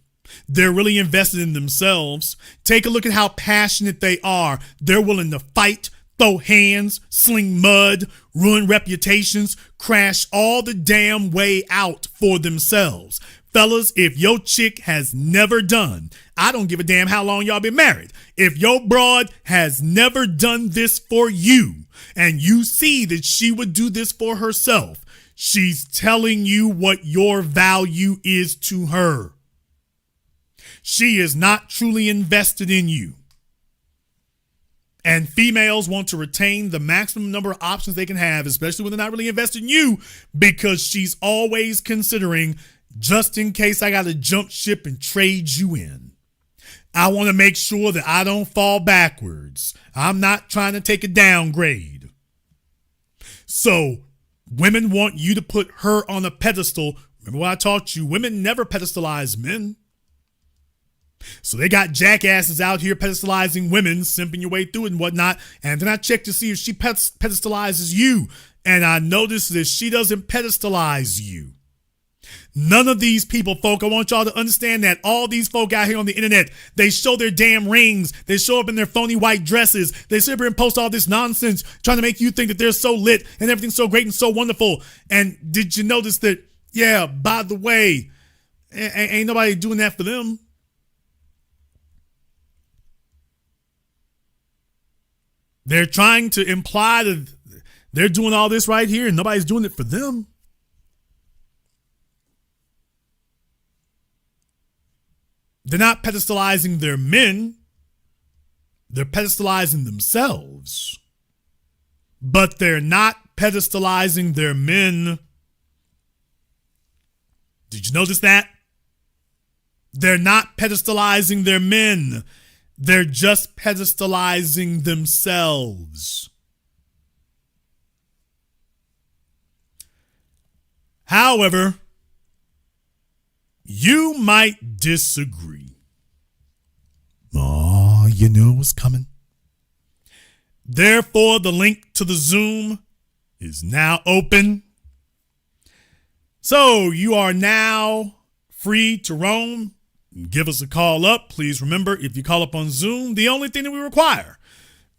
Speaker 1: They're really invested in themselves. Take a look at how passionate they are. They're willing to fight, throw hands, sling mud, ruin reputations, crash all the damn way out for themselves. Fellas, if your chick has never done, I don't give a damn how long y'all been married. If your broad has never done this for you, and you see that she would do this for herself, she's telling you what your value is to her. She is not truly invested in you. And females want to retain the maximum number of options they can have, especially when they're not really invested in you, because she's always considering, just in case I got to jump ship and trade you in, I want to make sure that I don't fall backwards. I'm not trying to take a downgrade. So women want you to put her on a pedestal. Remember what I taught you? Women never pedestalize men. So they got jackasses out here pedestalizing women, simping your way through it and whatnot. And then I check to see if she pedestalizes you. And I notice that she doesn't pedestalize you. None of these people, folk, I want y'all to understand that all these folk out here on the internet, they show their damn rings. They show up in their phony white dresses. They sit here and post all this nonsense trying to make you think that they're so lit and everything's so great and so wonderful. And did you notice that, yeah, by the way, ain't nobody doing that for them? They're trying to imply that they're doing all this right here and nobody's doing it for them. They're not pedestalizing their men. They're pedestalizing themselves. But they're not pedestalizing their men. Did you notice that? They're not pedestalizing their men. They're just pedestalizing themselves. However, you might disagree. Oh, you knew it was coming. Therefore, the link to the Zoom is now open. So you are now free to roam. Give us a call up. Please remember, if you call up on Zoom, the only thing that we require,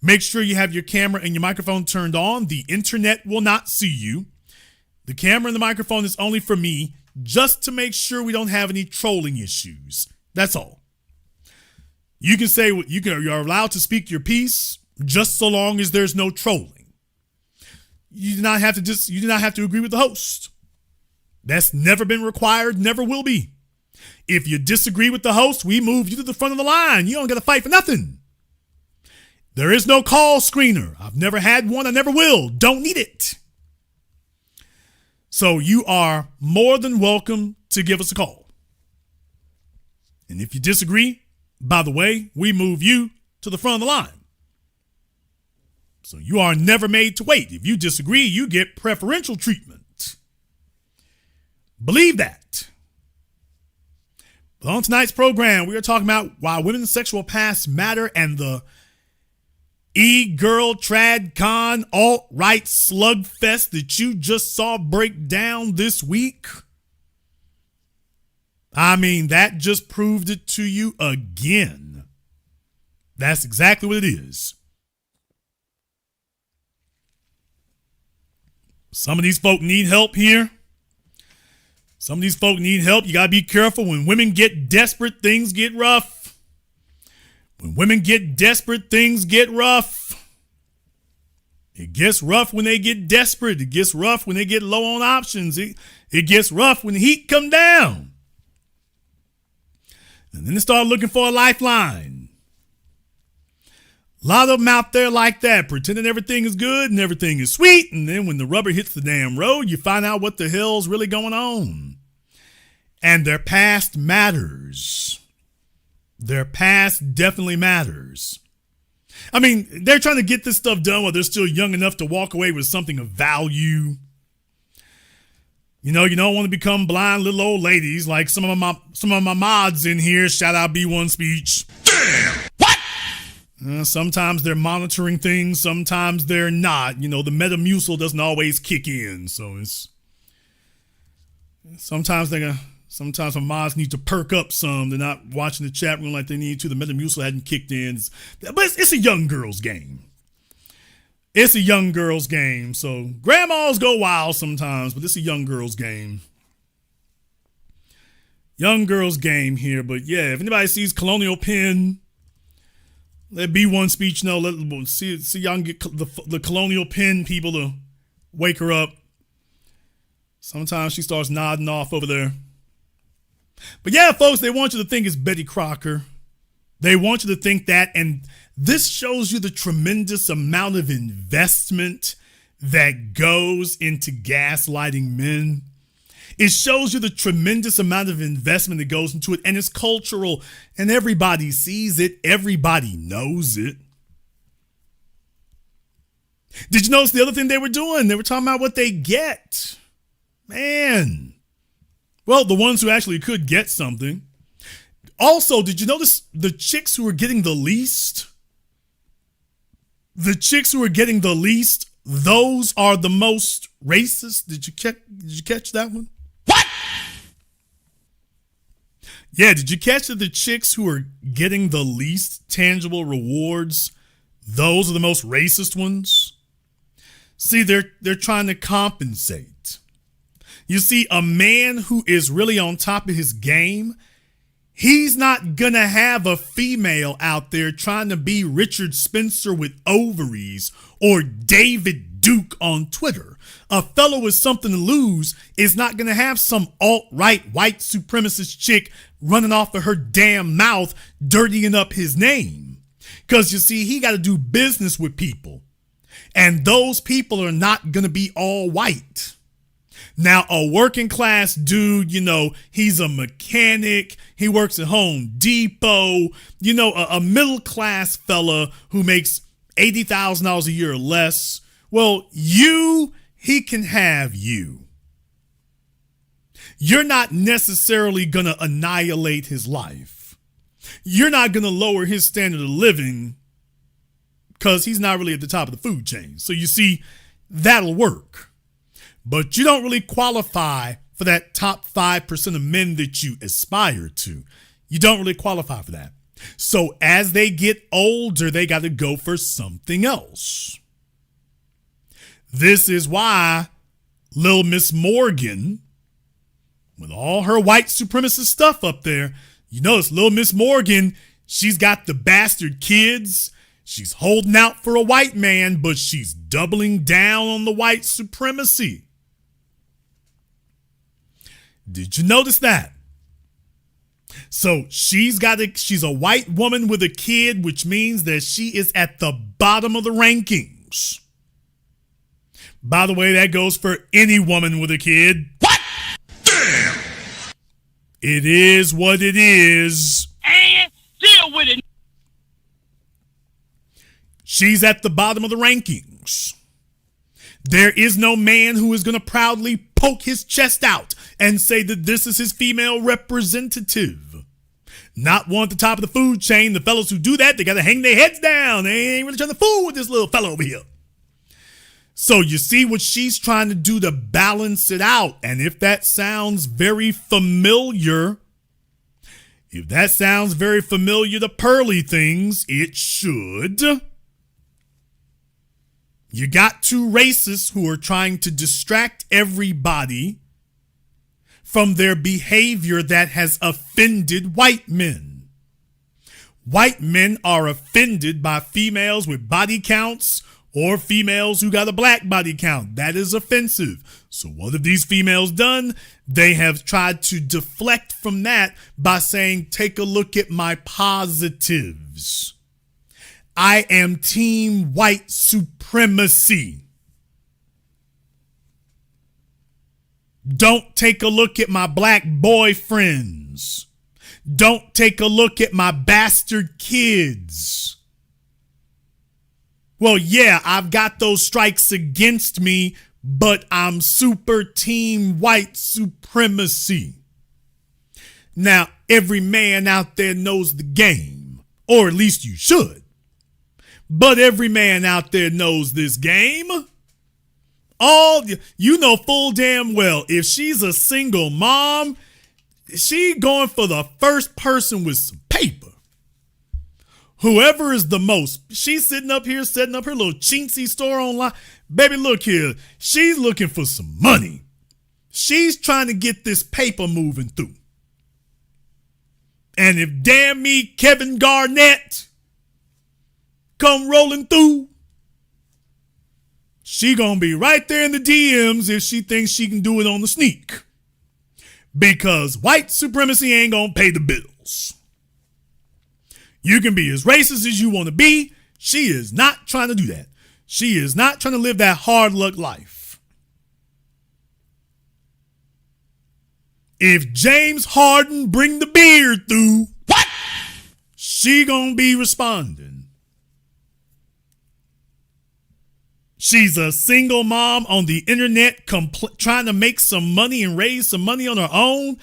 Speaker 1: make sure you have your camera and your microphone turned on. The internet will not see you. The camera and the microphone is only for me, just to make sure we don't have any trolling issues. That's all. You can say you're allowed to speak your piece, just so long as there's no trolling. You do not have to agree with the host. That's never been required, never will be. If you disagree with the host, we move you to the front of the line. You don't got to fight for nothing. There is no call screener. I've never had one. I never will. Don't need it. So you are more than welcome to give us a call. And if you disagree, by the way, we move you to the front of the line. So you are never made to wait. If you disagree, you get preferential treatment. Believe that. But on tonight's program, we are talking about why women's sexual pasts matter and the e-girl TradCon alt-right slugfest that you just saw break down this week. I mean, that just proved it to you again. That's exactly what it is. Some of these folk need help here. Some of these folk need help. You got to be careful. When women get desperate, things get rough. When women get desperate, things get rough. It gets rough when they get desperate. It gets rough when they get low on options. It gets rough when the heat come down. And then they start looking for a lifeline. A lot of them out there like that, pretending everything is good and everything is sweet. And then when the rubber hits the damn road, you find out what the hell's really going on. And their past matters. Their past definitely matters. I mean, they're trying to get this stuff done while they're still young enough to walk away with something of value. You don't want to become blind little old ladies like some of my mods in here. Shout out B1 Speech.
Speaker 3: Damn! What?
Speaker 1: Sometimes they're monitoring things, sometimes they're not. You know, the Metamucil doesn't always kick in, so it's sometimes my mods need to perk up some. They're not watching the chat room like they need to. The Metamucil hadn't kicked in, but it's a young girl's game. It's a young girl's game, so grandmas go wild sometimes, but it's a young girl's game. Young girl's game here, but yeah, if anybody sees Colonial Pen, let B1 speech know. Let see y'all can get the Colonial Pen people to wake her up. Sometimes she starts nodding off over there. But yeah, folks, they want you to think it's Betty Crocker. They want you to think that, and this shows you the tremendous amount of investment that goes into gaslighting men. It shows you the tremendous amount of investment that goes into it, and it's cultural, and everybody sees it. Everybody knows it. Did you notice the other thing they were doing? They were talking about what they get. Man. Well, the ones who actually could get something. Also, did you notice the chicks who were getting the least? The chicks who are getting the least, those are the most racist. Did you catch that one?
Speaker 3: What?
Speaker 1: Yeah, did you catch that the chicks who are getting the least tangible rewards, those are the most racist ones? See, they're trying to compensate. You see, a man who is really on top of his game, he's not gonna have a female out there trying to be Richard Spencer with ovaries or David Duke on Twitter. A fellow with something to lose is not gonna have some alt-right white supremacist chick running off of her damn mouth, dirtying up his name. Because you see, he got to do business with people. And those people are not gonna be all white. Now, a working class dude, you know, he's a mechanic. He works at Home Depot. You know, a middle class fella who makes $80,000 a year or less. Well, he can have you. You're not necessarily going to annihilate his life. You're not going to lower his standard of living because he's not really at the top of the food chain. So you see, that'll work. But you don't really qualify for that top 5% of men that you aspire to. You don't really qualify for that. So as they get older, they got to go for something else. This is why Lil Miss Morgan, with all her white supremacist stuff up there, you notice Lil Miss Morgan, she's got the bastard kids. She's holding out for a white man, but she's doubling down on the white supremacy. Did you notice that? So she's a white woman with a kid, which means that she is at the bottom of the rankings. By the way, that goes for any woman with a kid.
Speaker 3: What? Damn!
Speaker 1: It is what it is.
Speaker 5: And deal with it.
Speaker 1: She's at the bottom of the rankings. There is no man who is going to proudly poke his chest out and say that this is his female representative. Not one at the top of the food chain. The fellows who do that, they got to hang their heads down. They ain't really trying to fool with this little fellow over here. So you see what she's trying to do to balance it out. And if that sounds very familiar, to Pearly Things, it should. You got two racists who are trying to distract everybody from their behavior that has offended white men. White men are offended by females with body counts or females who got a black body count. That is offensive. So what have these females done? They have tried to deflect from that by saying, take a look at my positives. I am team white supremacy. Don't take a look at my black boyfriends. Don't take a look at my bastard kids. Well, yeah, I've got those strikes against me, but I'm super team white supremacy. Now, every man out there knows the game, or at least you should. But every man out there knows this game. You know full damn well, if she's a single mom, she going for the first person with some paper. Whoever is the most, she's sitting up here setting up her little chintzy store online. Baby, look here. She's looking for some money. She's trying to get this paper moving through. And if damn me Kevin Garnett come rolling through, she gonna be right there in the DMs if she thinks she can do it on the sneak. Because white supremacy ain't gonna pay the bills. You can be as racist as you want to be. She is not trying to do that. She is not trying to live that hard luck life. If James Harden bring the beard through, what? She gonna be responding. She's a single mom on the internet trying to make some money and raise some money on her own.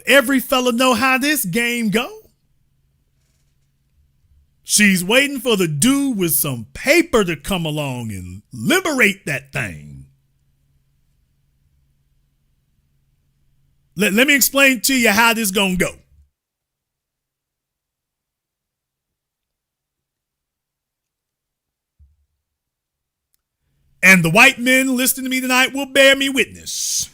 Speaker 1: Every fella know how this game go. She's waiting for the dude with some paper to come along and liberate that thing. Let me explain to you how this gonna go. And the white men listening to me tonight will bear me witness.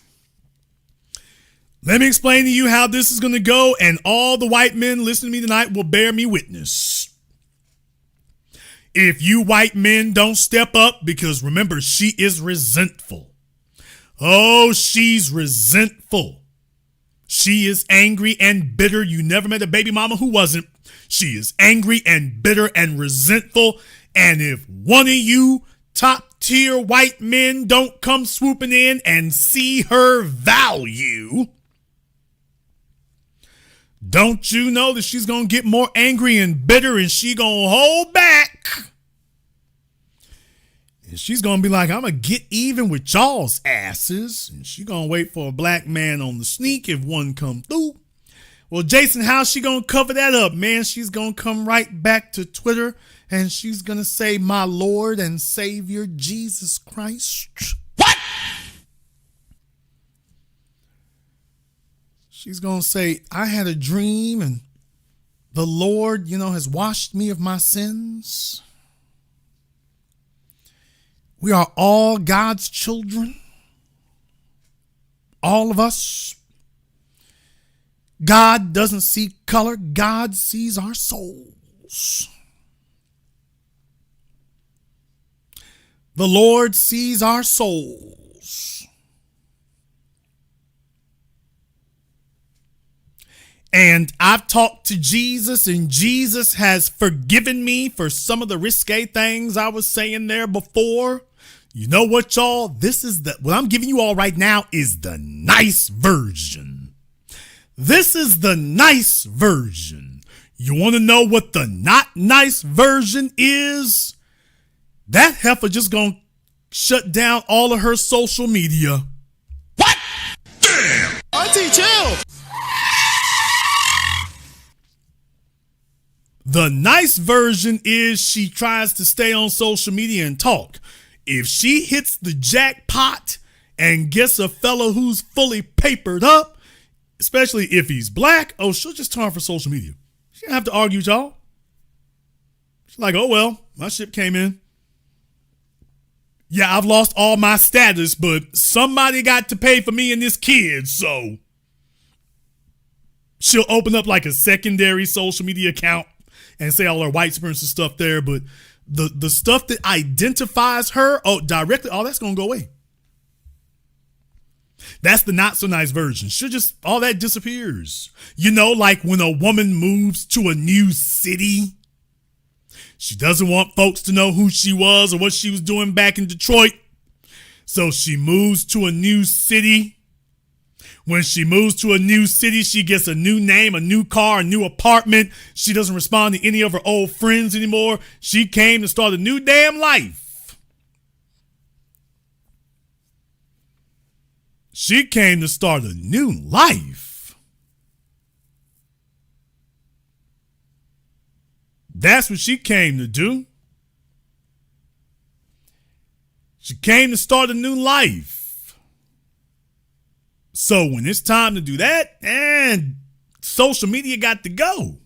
Speaker 1: Let me explain to you how this is gonna go, and all the white men listening to me tonight will bear me witness. If you white men don't step up, because remember, she is resentful. Oh, she's resentful. She is angry and bitter. You never met a baby mama who wasn't. She is angry and bitter and resentful. And if one of you top tier white men don't come swooping in and see her value, don't you know that she's going to get more angry and bitter, and she going to hold back. And she's going to be like, I'm going to get even with y'all's asses. And she going to wait for a black man on the sneak if one come through. Well, Jason, how's she going to cover that up, man? She's going to come right back to Twitter and she's going to say, my Lord and Savior, Jesus Christ. What? She's going to say, I had a dream and the Lord, has washed me of my sins. We are all God's children. All of us. God doesn't see color. God sees our souls. The Lord sees our souls. And I've talked to Jesus, and Jesus has forgiven me for some of the risque things I was saying there before. You know what, y'all? What I'm giving you all right now is the nice version. This is the nice version. You want to know what the not nice version is? That heifer just gonna shut down all of her social media. What?
Speaker 3: Damn!
Speaker 4: Auntie, chill!
Speaker 1: The nice version is she tries to stay on social media and talk. If she hits the jackpot and gets a fellow who's fully papered up, especially if he's black, she'll just turn for social media. She don't have to argue with y'all. She's like, oh, well, my ship came in. Yeah, I've lost all my status, but somebody got to pay for me and this kid, so she'll open up like a secondary social media account and say all her white supremacist stuff there, but the stuff that identifies her directly, that's gonna go away. That's the not so nice version. All that disappears. Like when a woman moves to a new city, she doesn't want folks to know who she was or what she was doing back in Detroit. So she moves to a new city. When she moves to a new city, she gets a new name, a new car, a new apartment. She doesn't respond to any of her old friends anymore. She came to start a new damn life. She came to start a new life. That's what she came to do. She came to start a new life. So when it's time to do that, and social media got to go.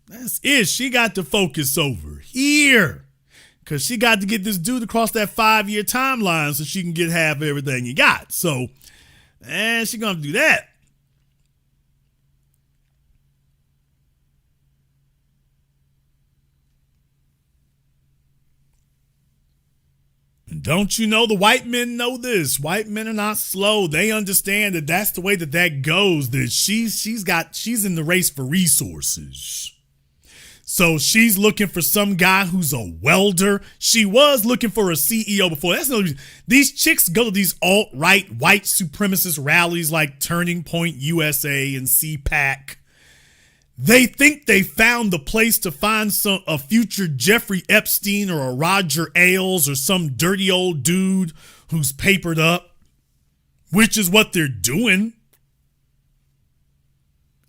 Speaker 1: That's it. She got to focus over here. Because she got to get this dude across that 5-year timeline so she can get half of everything you got. So, and she's going to do that. Don't you know the white men know this? White men are not slow. They understand that that's the way that goes. That she's in the race for resources. So she's looking for some guy who's a welder. She was looking for a CEO before. That's another reason. These chicks go to these alt-right white supremacist rallies like Turning Point USA and CPAC. They think they found the place to find a future Jeffrey Epstein or a Roger Ailes or some dirty old dude who's papered up, which is what they're doing.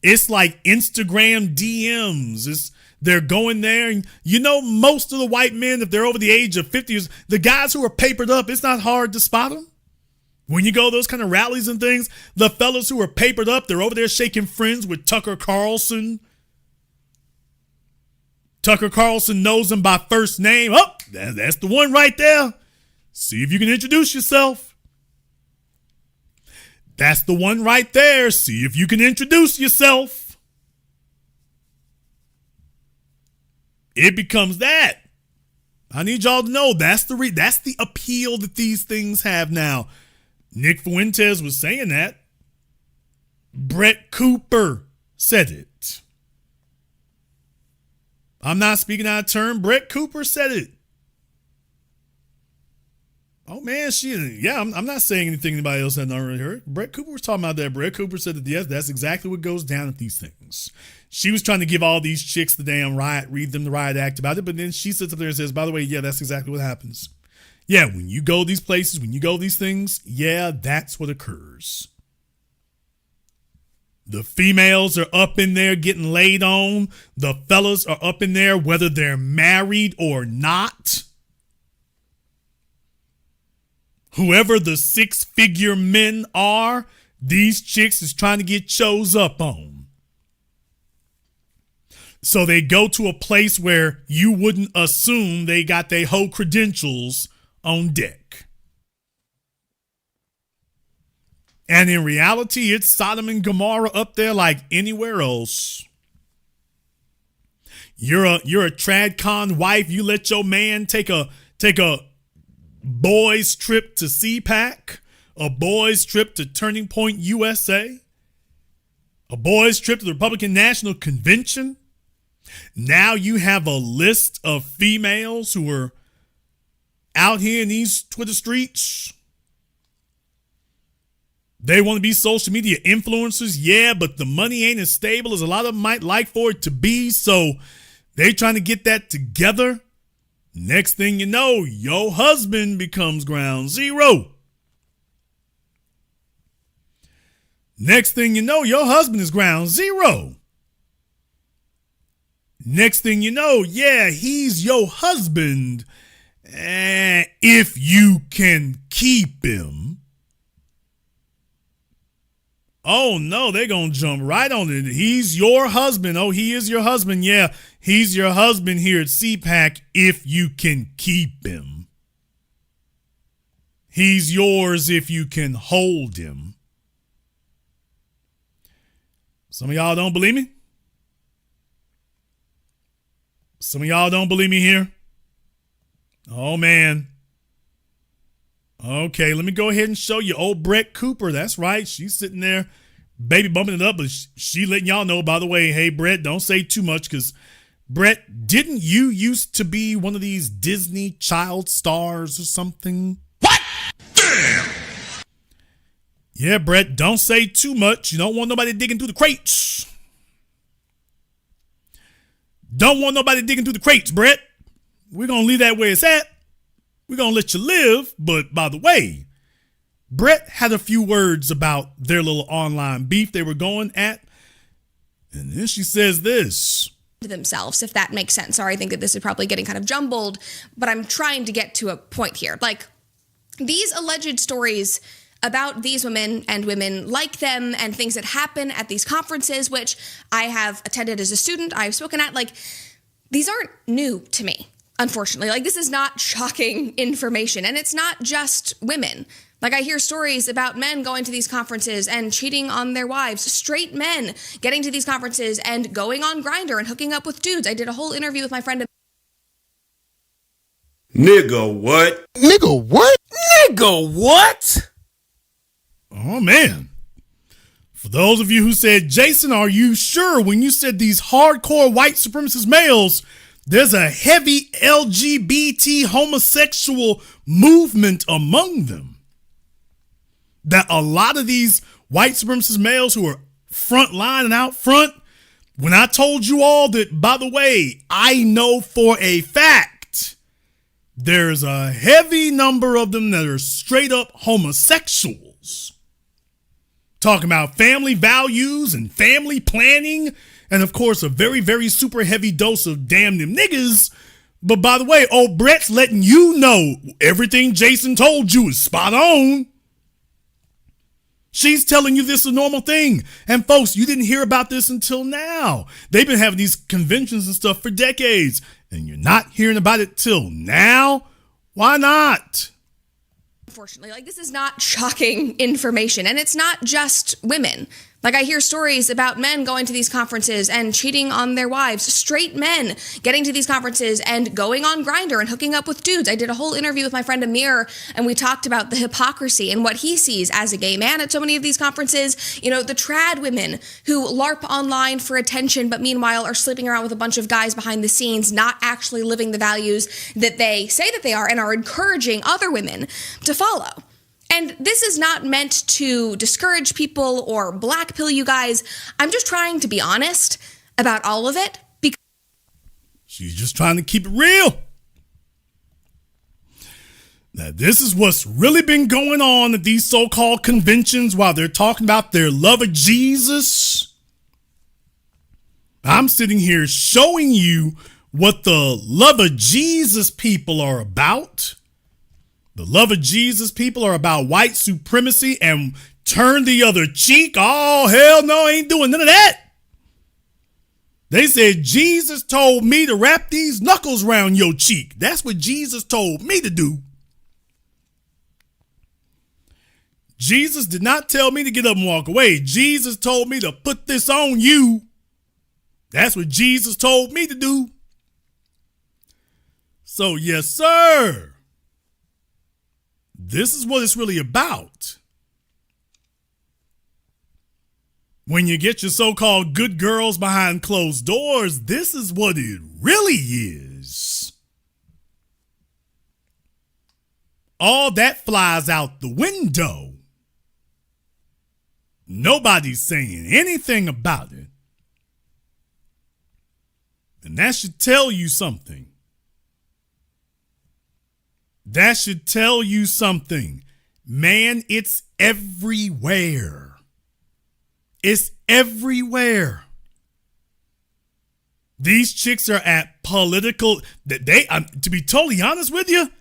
Speaker 1: It's like Instagram DMs. They're going there. And you know, most of the white men, if they're over the age of 50, the guys who are papered up, it's not hard to spot them. When you go to those kind of rallies and things, the fellas who are papered up, they're over there shaking friends with Tucker Carlson. Tucker Carlson knows them by first name. Oh, that's the one right there. See if you can introduce yourself. That's the one right there. See if you can introduce yourself. It becomes that. I need y'all to know that's the appeal that these things have now. Nick Fuentes was saying that. Brett Cooper said it. I'm not speaking out of turn. Brett Cooper said it. Oh, man, I'm not saying anything anybody else hadn't already heard. Brett Cooper was talking about that. Brett Cooper said that, yes, that's exactly what goes down at these things. She was trying to give all these chicks the damn riot, read them the riot act about it, but then she sits up there and says, by the way, yeah, that's exactly what happens. Yeah, when you go these places, when you go these things, yeah, that's what occurs. The females are up in there getting laid on. The fellas are up in there whether they're married or not. Whoever the 6-figure men are, these chicks is trying to get chose up on. So they go to a place where you wouldn't assume they got their whole credentials on deck. And in reality, it's Sodom and Gomorrah up there like anywhere else. You're a TradCon wife. You let your man take a boys trip to CPAC, a boys trip to Turning Point USA, a boys trip to the Republican National Convention. Now you have a list of females who are out here in these Twitter streets. They want to be social media influencers, yeah, but the money ain't as stable as a lot of them might like for it to be, so they trying to get that together. Next thing you know, your husband becomes ground zero. Next thing you know, your husband is ground zero. Next thing you know, yeah, he's your husband. If you can keep him. Oh, no, they're going to jump right on it. He's your husband. Oh, he is your husband. Yeah, he's your husband here at CPAC if you can keep him. He's yours if you can hold him. Some of y'all don't believe me? Some of y'all don't believe me here? Oh, man. Okay, let me go ahead and show you old Brett Cooper. That's right. She's sitting there baby bumping it up, but she letting y'all know, by the way, hey, Brett, don't say too much because, Brett, didn't you used to be one of these Disney child stars or something?
Speaker 3: What? Damn!
Speaker 1: Yeah, Brett, don't say too much. You don't want nobody digging through the crates. Don't want nobody digging through the crates, Brett. We're going to leave that where it's at. We're going to let you live. But by the way, Brett had a few words about their little online beef they were going at. And then she says this.
Speaker 7: themselves, if that makes sense. Sorry, I think that this is probably getting kind of jumbled, but I'm trying to get to a point here. Like, these alleged stories about these women and women like them and things that happen at these conferences, which I have attended as a student, I've spoken at, like, these aren't new to me, unfortunately. Like, this is not shocking information, and it's not just women. Like, I hear stories about men going to these conferences and cheating on their wives, straight men getting to these conferences and going on Grindr and hooking up with dudes. I did a whole interview with my friend.
Speaker 4: Nigga, what?
Speaker 2: Nigga, what?
Speaker 4: Nigga, what?
Speaker 1: Oh, man. For those of you who said, Jason, are you sure when you said these hardcore white supremacist males, there's a heavy LGBT homosexual movement among them? That a lot of these white supremacist males who are front line and out front, when I told you all that, by the way, I know for a fact, there's a heavy number of them that are straight up homosexuals. Talking about family values and family planning, and of course, a very, very super heavy dose of damn them niggas. But by the way, old Brett's letting you know everything Jason told you is spot on. She's telling you this is a normal thing. And folks, you didn't hear about this until now. They've been having these conventions and stuff for decades, and you're not hearing about it till now? Why not?
Speaker 7: Unfortunately, like, this is not shocking information, and it's not just women. Like, I hear stories about men going to these conferences and cheating on their wives, straight men getting to these conferences and going on Grindr and hooking up with dudes. I did a whole interview with my friend Amir, and we talked about the hypocrisy and what he sees as a gay man at so many of these conferences. You know, the trad women who LARP online for attention, but meanwhile are sleeping around with a bunch of guys behind the scenes, not actually living the values that they say that they are, and are encouraging other women to follow. And this is not meant to discourage people or black pill you guys. I'm just trying to be honest about all of it. Because
Speaker 1: she's just trying to keep it real. Now, this is what's really been going on at these so-called conventions while they're talking about their love of Jesus. I'm sitting here showing you what the love of Jesus people are about. The love of Jesus people are about white supremacy and turn the other cheek. Oh, hell no, I ain't doing none of that. They said, Jesus told me to wrap these knuckles around your cheek. That's what Jesus told me to do. Jesus did not tell me to get up and walk away. Jesus told me to put this on you. That's what Jesus told me to do. So, yes, sir. This is what it's really about. When you get your so-called good girls behind closed doors, this is what it really is. All that flies out the window. Nobody's saying anything about it. And that should tell you something. That should tell you something. Man, it's everywhere. It's everywhere. These chicks are at political, to be totally honest with you,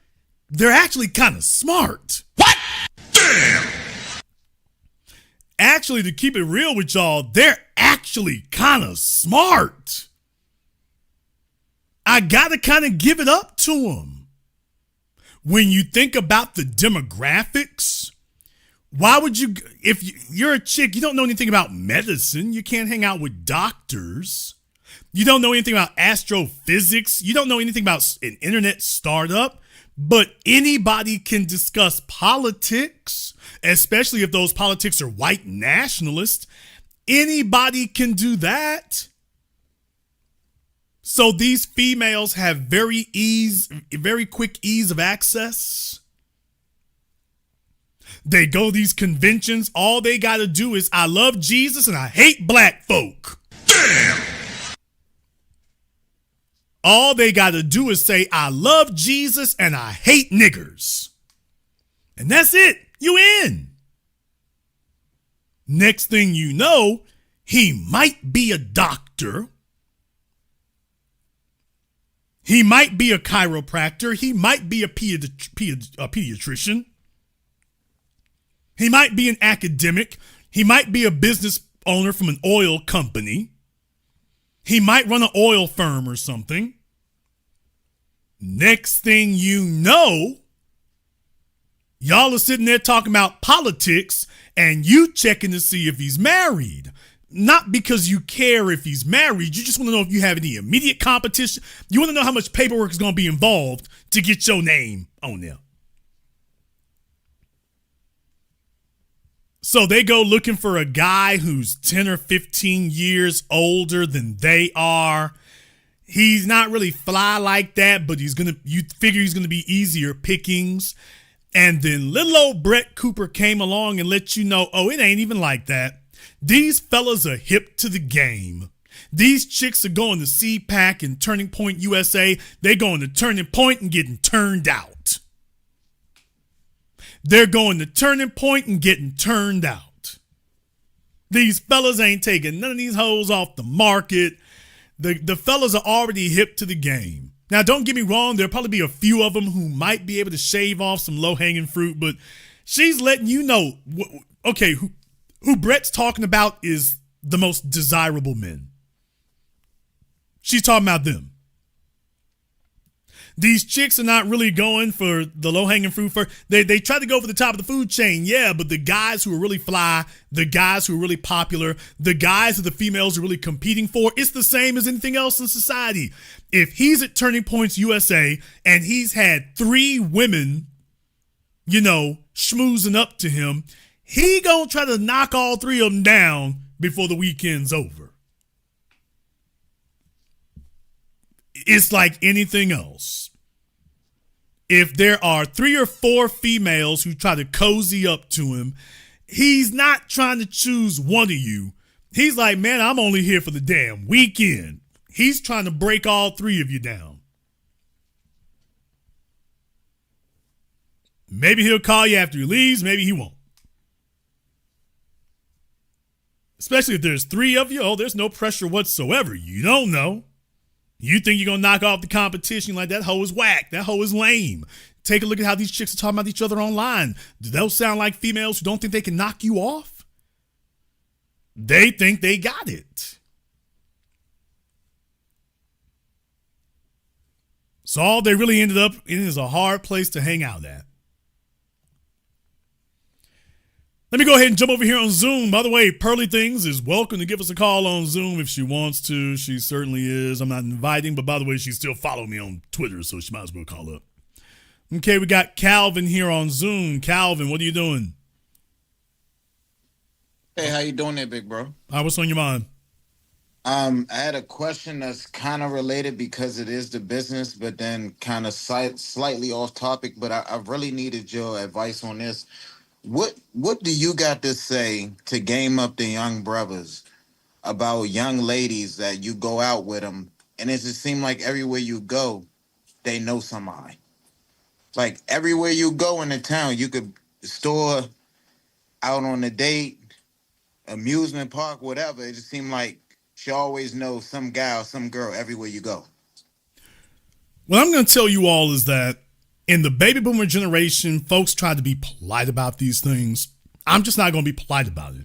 Speaker 1: they're actually kind of smart.
Speaker 3: What? Damn!
Speaker 1: Actually, to keep it real with y'all, they're actually kind of smart. I gotta kind of give it up to them. When you think about the demographics, why would you, if you're a chick, you don't know anything about medicine, you can't hang out with doctors, you don't know anything about astrophysics, you don't know anything about an internet startup, but anybody can discuss politics, especially if those politics are white nationalist. Anybody can do that. So these females have very quick ease of access. They go to these conventions. All they got to do is, I love Jesus and I hate black folk.
Speaker 3: Damn!
Speaker 1: All they got to do is say, I love Jesus and I hate niggers. And that's it. You in. Next thing you know, he might be a doctor. He might be a chiropractor. He might be a pediatrician. He might be an academic. He might be a business owner from an oil company. He might run an oil firm or something. Next thing you know, y'all are sitting there talking about politics and you checking to see if he's married. Not because you care if he's married. You just want to know if you have any immediate competition. You want to know how much paperwork is going to be involved to get your name on there. So they go looking for a guy who's 10 or 15 years older than they are. He's not really fly like that, but you figure he's going to be easier pickings. And then little old Brett Cooper came along and let you know, oh, it ain't even like that. These fellas are hip to the game. These chicks are going to CPAC and Turning Point USA. They're going to Turning Point and getting turned out. They're going to Turning Point and getting turned out. These fellas ain't taking none of these hoes off the market. The fellas are already hip to the game. Now, don't get me wrong. There'll probably be a few of them who might be able to shave off some low-hanging fruit, but she's letting you know, okay, who Brett's talking about is the most desirable men. She's talking about them. These chicks are not really going for the low-hanging fruit first. They try to go for the top of the food chain, yeah, but the guys who are really fly, the guys who are really popular, the guys that the females are really competing for, it's the same as anything else in society. If he's at Turning Points USA and he's had 3 women, schmoozing up to him, he gonna try to knock all 3 of them down before the weekend's over. It's like anything else. If there are 3 or 4 females who try to cozy up to him, he's not trying to choose one of you. He's like, man, I'm only here for the damn weekend. He's trying to break all 3 of you down. Maybe he'll call you after he leaves. Maybe he won't. Especially if there's 3 of you. Oh, there's no pressure whatsoever. You don't know. You think you're going to knock off the competition like that hoe is whack. That hoe is lame. Take a look at how these chicks are talking about each other online. Do those sound like females who don't think they can knock you off? They think they got it. So all they really ended up in is a hard place to hang out at. Let me go ahead and jump over here on Zoom. By the way, Pearly Things is welcome to give us a call on Zoom if she wants to. She certainly is. I'm not inviting, but by the way, she's still following me on Twitter, so she might as well call up. Okay, we got Calvin here on Zoom. Calvin, what are you doing?
Speaker 8: Hey, how you doing there, big bro?
Speaker 1: What's on your mind?
Speaker 8: I had a question that's kind of related because it is the business, but then kind of slightly off topic, but I really needed your advice on this. What do you got to say to game up the young brothers about young ladies that you go out with them, and it just seems like everywhere you go, they know somebody. Like everywhere you go in the town, you could store, out on a date, amusement park, whatever. It just seemed like she always knows some guy or some girl everywhere you go.
Speaker 1: What I'm going to tell you all is that in the baby boomer generation, folks try to be polite about these things. I'm just not going to be polite about it.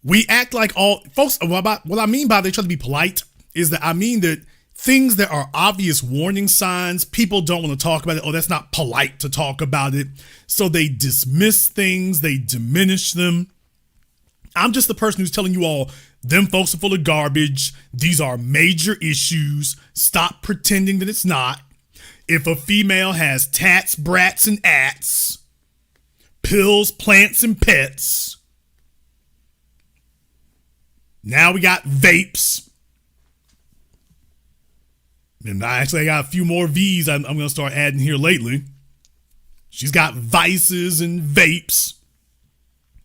Speaker 1: We act like all folks. What I mean by they try to be polite is that I mean that things that are obvious warning signs, people don't want to talk about it. Oh, that's not polite to talk about it. So they dismiss things, they diminish them. I'm just the person who's telling you all, them folks are full of garbage. These are major issues. Stop pretending that it's not. If a female has tats, brats, and ats, pills, plants, and pets. Now we got vapes. And I got a few more V's I'm going to start adding here lately. She's got vices and vapes.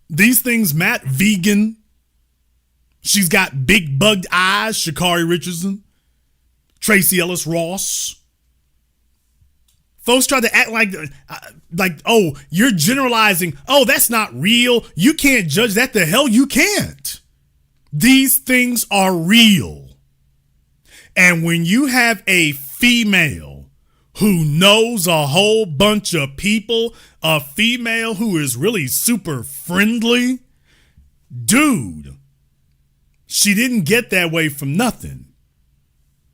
Speaker 1: These things, Matt, vegan. She's got big bugged eyes, Sha'Carri Richardson. Tracy Ellis Ross. Folks try to act like, oh, you're generalizing. Oh, that's not real. You can't judge that. The hell you can't. These things are real. And when you have a female who knows a whole bunch of people, a female who is really super friendly, dude, she didn't get that way from nothing.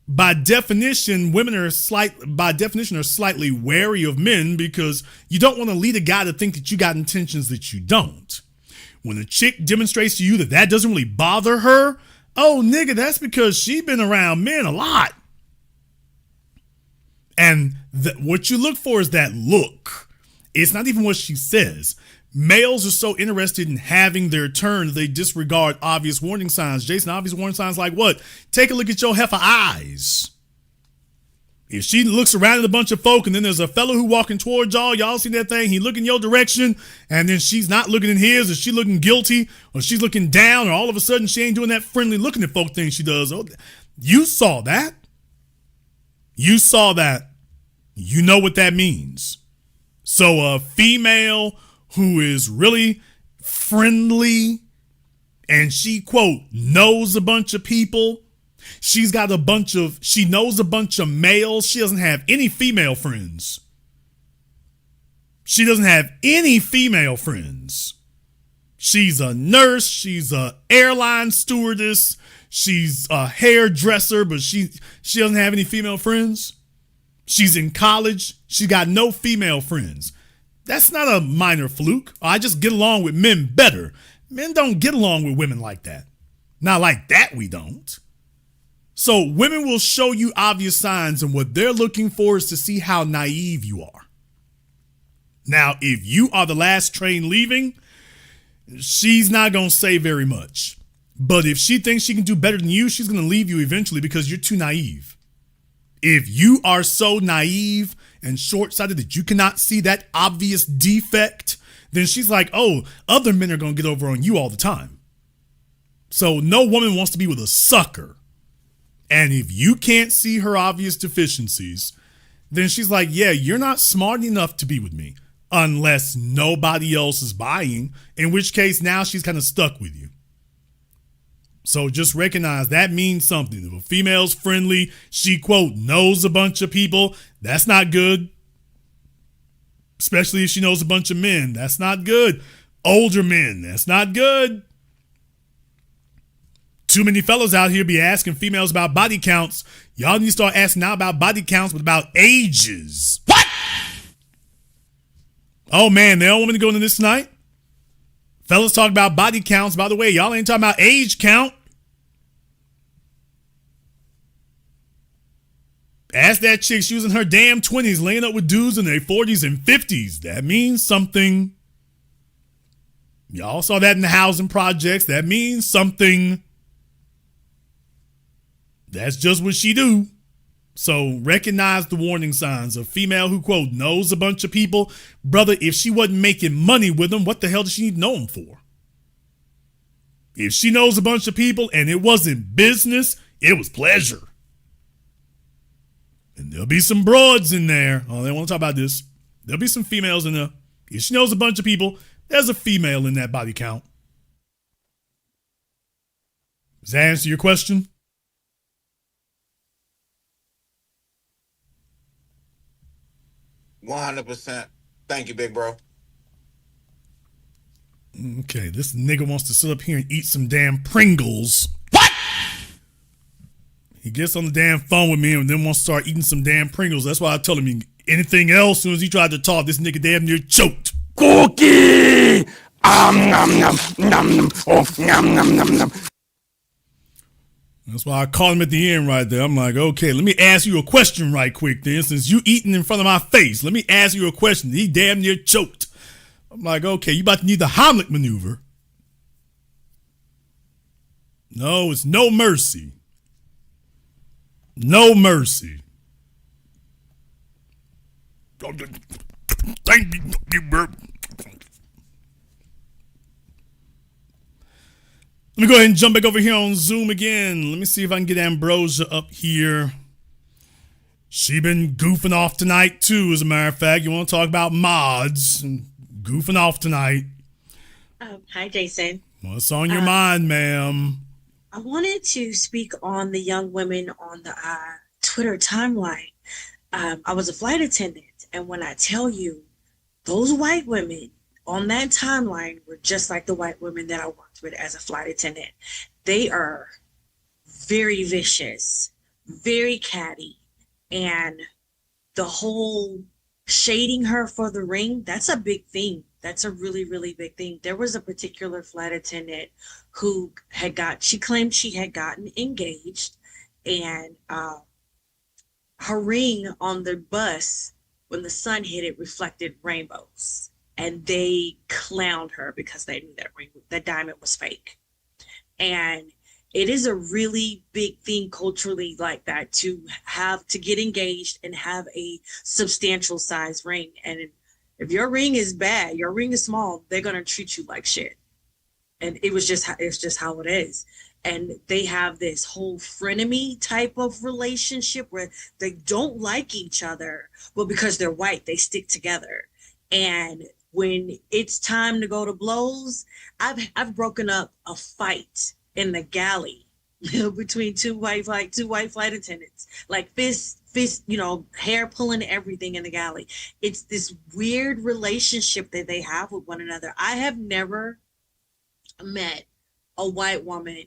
Speaker 1: By definition, women are slightly wary of men because you don't want to lead a guy to think that you got intentions that you don't. When a chick demonstrates to you that that doesn't really bother her, oh, nigga, that's because she been around men a lot. And what you look for is that look. It's not even what she says. Males are so interested in having their turn, they disregard obvious warning signs. Jason, obvious warning signs like what? Take a look at your heifer eyes. If she looks around at a bunch of folk and then there's a fellow who walking towards y'all see that thing, he looking your direction, and then she's not looking in his, or she looking guilty, or she's looking down, or all of a sudden she ain't doing that friendly looking at folk thing she does. Oh, you saw that. You saw that. You know what that means. So a female who is really friendly and she, quote, knows a bunch of people. She knows a bunch of males. She doesn't have any female friends. She doesn't have any female friends. She's a nurse. She's a airline stewardess. She's a hairdresser, but she doesn't have any female friends. She's in college. She got no female friends. That's not a minor fluke. I just get along with men better. Men don't get along with women like that. Not like that, we don't. So women will show you obvious signs, and what they're looking for is to see how naive you are. Now, if you are the last train leaving, she's not going to say very much. But if she thinks she can do better than you, she's going to leave you eventually because you're too naive. If you are so naive and short-sighted that you cannot see that obvious defect, then she's like, oh, other men are going to get over on you all the time. So no woman wants to be with a sucker. And if you can't see her obvious deficiencies, then she's like, yeah, you're not smart enough to be with me unless nobody else is buying, in which case now she's kind of stuck with you. So just recognize that means something. If a female's friendly, she, quote, knows a bunch of people, that's not good. Especially if she knows a bunch of men, that's not good. Older men, that's not good. Too many fellas out here be asking females about body counts. Y'all need to start asking not about body counts, but about ages. What? Oh man, they don't want me to go into this tonight? Fellas talk about body counts. By the way, y'all ain't talking about age count. Ask that chick, she was in her damn 20s laying up with dudes in their 40s and 50s. That means something. Y'all saw that in the housing projects. That means something. That's just what she do. So recognize the warning signs. A female who, quote, knows a bunch of people. Brother, if she wasn't making money with them, what the hell does she need to know them for? If she knows a bunch of people and it wasn't business, it was pleasure. And there'll be some broads in there. Oh, they want to talk about this. There'll be some females in there. If she knows a bunch of people, there's a female in that body count. Does that answer your question?
Speaker 8: $100%. Thank you, big bro.
Speaker 1: Okay, this nigga wants to sit up here and eat some damn Pringles. What? He gets on the damn phone with me and then wants to start eating some damn Pringles. That's why I told him anything else. As soon as he tried to talk, this nigga damn near choked.
Speaker 3: Cookie! Nom nom nom oh nom nom nom nom.
Speaker 1: That's why I called him at the end right there. I'm like, okay, let me ask you a question right quick then. Since you eating in front of my face, let me ask you a question. He damn near choked. I'm like, okay, you about to need the Heimlich maneuver. No, it's no mercy. No mercy. Thank you, bro. Let me go ahead and jump back over here on Zoom again. Let me see if I can get Ambrosia up here. She been goofing off tonight too, as a matter of fact. You want to talk about mods and goofing off tonight.
Speaker 9: Hi, Jason.
Speaker 1: What's on your mind, ma'am?
Speaker 9: I wanted to speak on the young women on the Twitter timeline. I was a flight attendant, and when I tell you, those white women on that timeline were just like the white women that I worked with as a flight attendant. They are very vicious, very catty, and the whole shading her for the ring, that's a big thing. That's a really, really big thing. There was a particular flight attendant who she claimed she had gotten engaged, and her ring on the bus, when the sun hit it, reflected rainbows. And they clowned her because they knew that diamond was fake. And it is a really big thing culturally like that to get engaged and have a substantial size ring. And if your ring is bad, your ring is small, they're going to treat you like shit. And it's just how it is. And they have this whole frenemy type of relationship where they don't like each other, but because they're white, they stick together. And when it's time to go to blows, I've broken up a fight in the galley between two white flight attendants, like fist, hair pulling, everything in the galley. It's this weird relationship that they have with one another. I have never met a white woman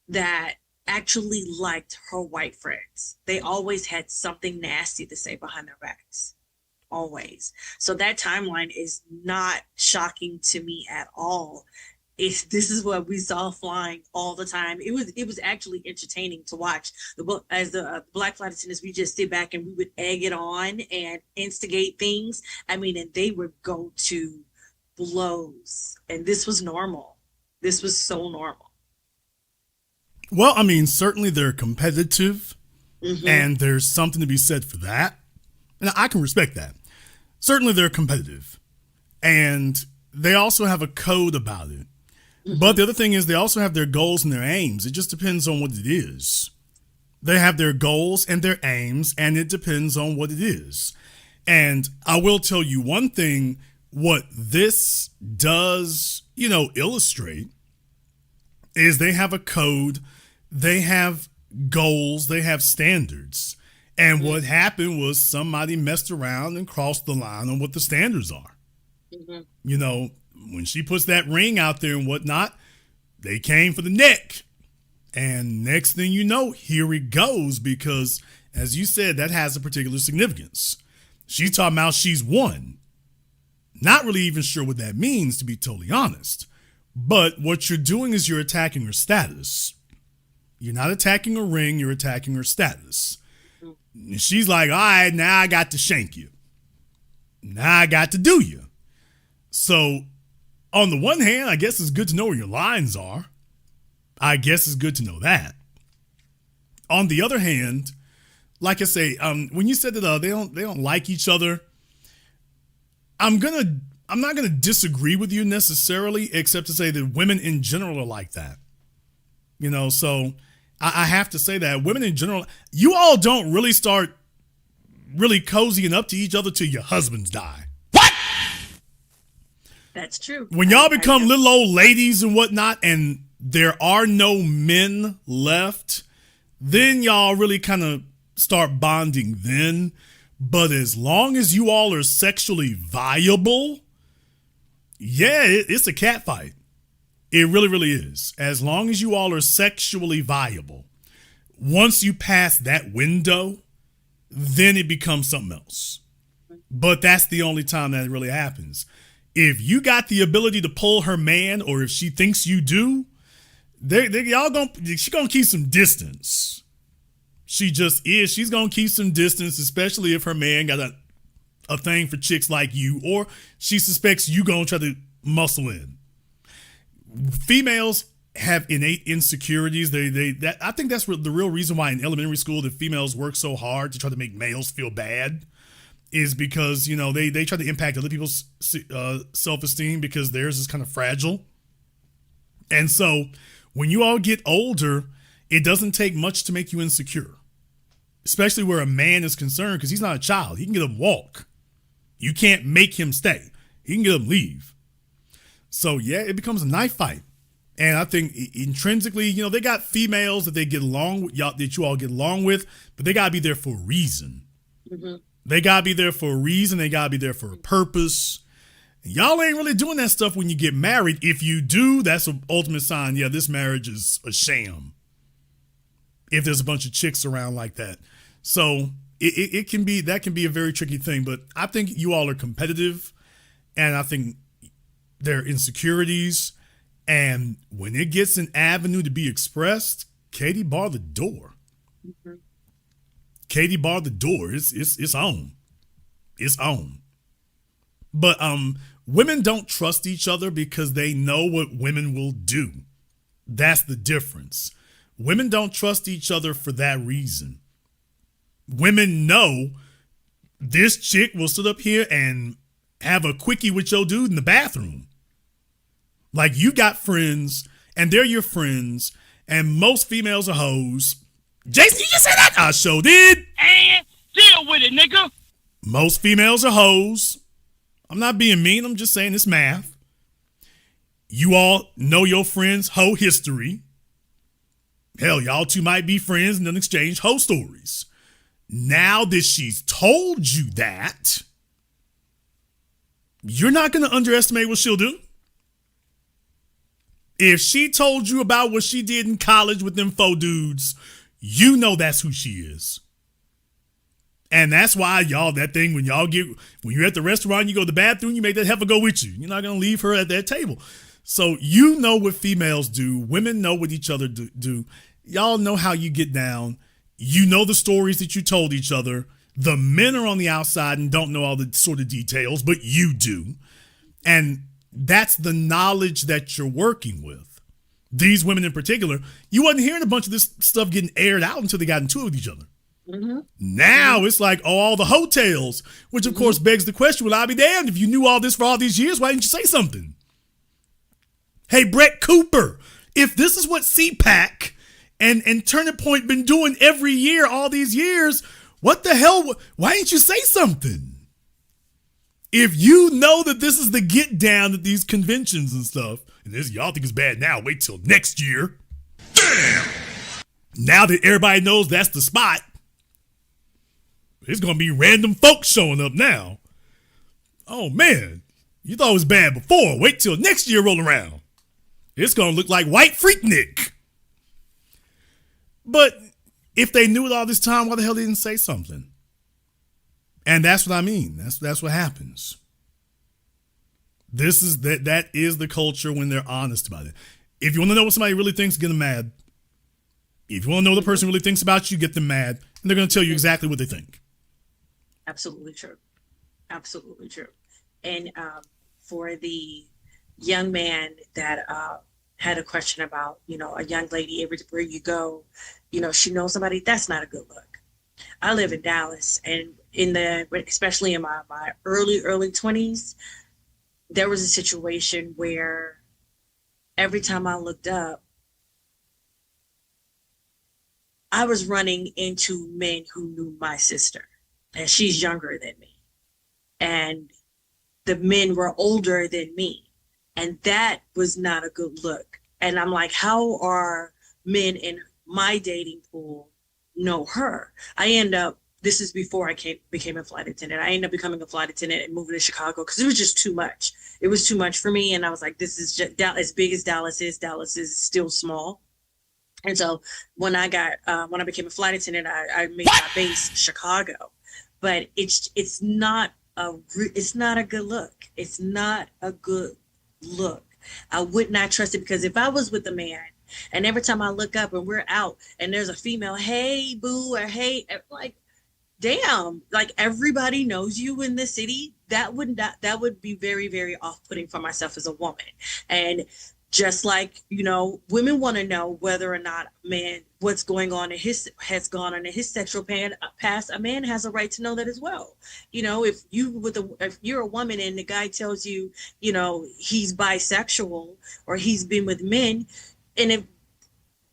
Speaker 9: that actually liked her white friends. They always had something nasty to say behind their backs. Always. So that timeline is not shocking to me at all. This is what we saw flying all the time. It was actually entertaining to watch. As the black flight attendants, we just sit back and we would egg it on and instigate things. I mean, and they would go to blows, and this was normal. This was so normal.
Speaker 1: Well, I mean, certainly they're competitive, and there's something to be said for that. And I can respect that. Certainly they're competitive, and they also have a code about it. But the other thing is they also have their goals and their aims. It just depends on what it is. They have their goals and their aims, and it depends on what it is. And I will tell you one thing, what this does, illustrate is they have a code, they have goals, they have standards. And what happened was somebody messed around and crossed the line on what the standards are. When she puts that ring out there and whatnot, they came for the neck. And next thing you know, here it goes, because as you said, that has a particular significance. She's talking about she's won. Not really even sure what that means, to be totally honest. But what you're doing is you're attacking her status. You're not attacking her ring, you're attacking her status. And she's like, all right, now I got to shank you. Now I got to do you. So on the one hand, I guess it's good to know where your lines are. I guess it's good to know that. On the other hand, like I say, when you said that they don't like each other, I'm not gonna disagree with you necessarily, except to say that women in general are like that. So I have to say that women in general, you all don't really start really cozying up to each other till your husbands die.
Speaker 9: That's true.
Speaker 1: When y'all become little old ladies and whatnot, and there are no men left, then y'all really kind of start bonding then. But as long as you all are sexually viable, yeah, it's a catfight. It really, really is. As long as you all are sexually viable, once you pass that window, then it becomes something else. But that's the only time that it really happens. If you got the ability to pull her man, or if she thinks you do, she's gonna keep some distance. She just is. She's gonna keep some distance, especially if her man got a thing for chicks like you, or she suspects you gonna try to muscle in. Females have innate insecurities. I think that's the real reason why in elementary school the females work so hard to try to make males feel bad, is because they try to impact other people's self-esteem because theirs is kind of fragile. And so when you all get older, it doesn't take much to make you insecure, especially where a man is concerned, because he's not a child. He can get up and walk. You can't make him stay. He can get up and leave. So yeah, it becomes a knife fight. And I think intrinsically, they got females that they get along with, that you all get along with, but they gotta be there for a reason.
Speaker 9: Mm-hmm.
Speaker 1: They gotta be there for a reason. They gotta be there for a purpose. Y'all ain't really doing that stuff when you get married. If you do, that's an ultimate sign. Yeah, this marriage is a sham. If there's a bunch of chicks around like that. So it can be a very tricky thing. But I think you all are competitive, and I think there are insecurities. And when it gets an avenue to be expressed, Katie barred the door. Mm-hmm. Katie barred the door. It's on. It's on. But women don't trust each other because they know what women will do. That's the difference. Women don't trust each other for that reason. Women know this chick will sit up here and have a quickie with your dude in the bathroom. Like, you got friends, and they're your friends, and most females are hoes. Jason, you just said that? I sure did.
Speaker 5: And deal with it, nigga.
Speaker 1: Most females are hoes. I'm not being mean. I'm just saying it's math. You all know your friends' hoe history. Hell, y'all two might be friends and then exchange hoe stories. Now that she's told you that, you're not going to underestimate what she'll do. If she told you about what she did in college with them faux dudes, you know that's who she is. And that's why y'all, that thing, when you're at the restaurant, you go to the bathroom, you make that heifer go with you. You're not going to leave her at that table. So you know what females do. Women know what each other do. Y'all know how you get down. You know the stories that you told each other. The men are on the outside and don't know all the sort of details, but you do. And that's the knowledge that you're working with. These women in particular, you wasn't hearing a bunch of this stuff getting aired out until they got into it with each other. Mm-hmm. Now it's like, all the hotels, which of course begs the question, well, I'll be damned if you knew all this for all these years. Why didn't you say something? Hey, Brett Cooper, if this is what CPAC and Turning Point been doing every year, all these years, what the hell? Why didn't you say something? If you know that this is the get down at these conventions and stuff, and this y'all think is bad now, wait till next year. Damn! Now that everybody knows that's the spot, it's going to be random folks showing up now. Oh, man. You thought it was bad before. Wait till next year roll around. It's going to look like White Freaknik. But if they knew it all this time, why the hell they didn't say something? And that's what I mean. That's what happens. That is the culture when they're honest about it. If you want to know what somebody really thinks, get them mad. If you want to know what the person really thinks about you, get them mad. And they're going to tell you exactly what they think.
Speaker 9: Absolutely true. Absolutely true. And for the young man that had a question about, a young lady, everywhere you go, she knows somebody, that's not a good look. I live in Dallas, and especially in my early 20s, there was a situation where every time I looked up, I was running into men who knew my sister, and she's younger than me. And the men were older than me. And that was not a good look. And I'm like, how are men in my dating pool know her? This is before I became a flight attendant. I ended up becoming a flight attendant and moving to Chicago because it was just too much. It was too much for me. And I was like, this is just as big as Dallas is still small. And so when I became a flight attendant, I made my base Chicago. But it's not a good look. It's not a good look. I would not trust it, because if I was with a man and every time I look up and we're out and there's a female, hey boo, or hey, like, damn, like, everybody knows you in the city, that would be very, very off-putting for myself as a woman. And just like, women want to know whether or not a man, what's going on in his sexual past, a man has a right to know that as well. If you're a woman and the guy tells you, he's bisexual or he's been with men, and if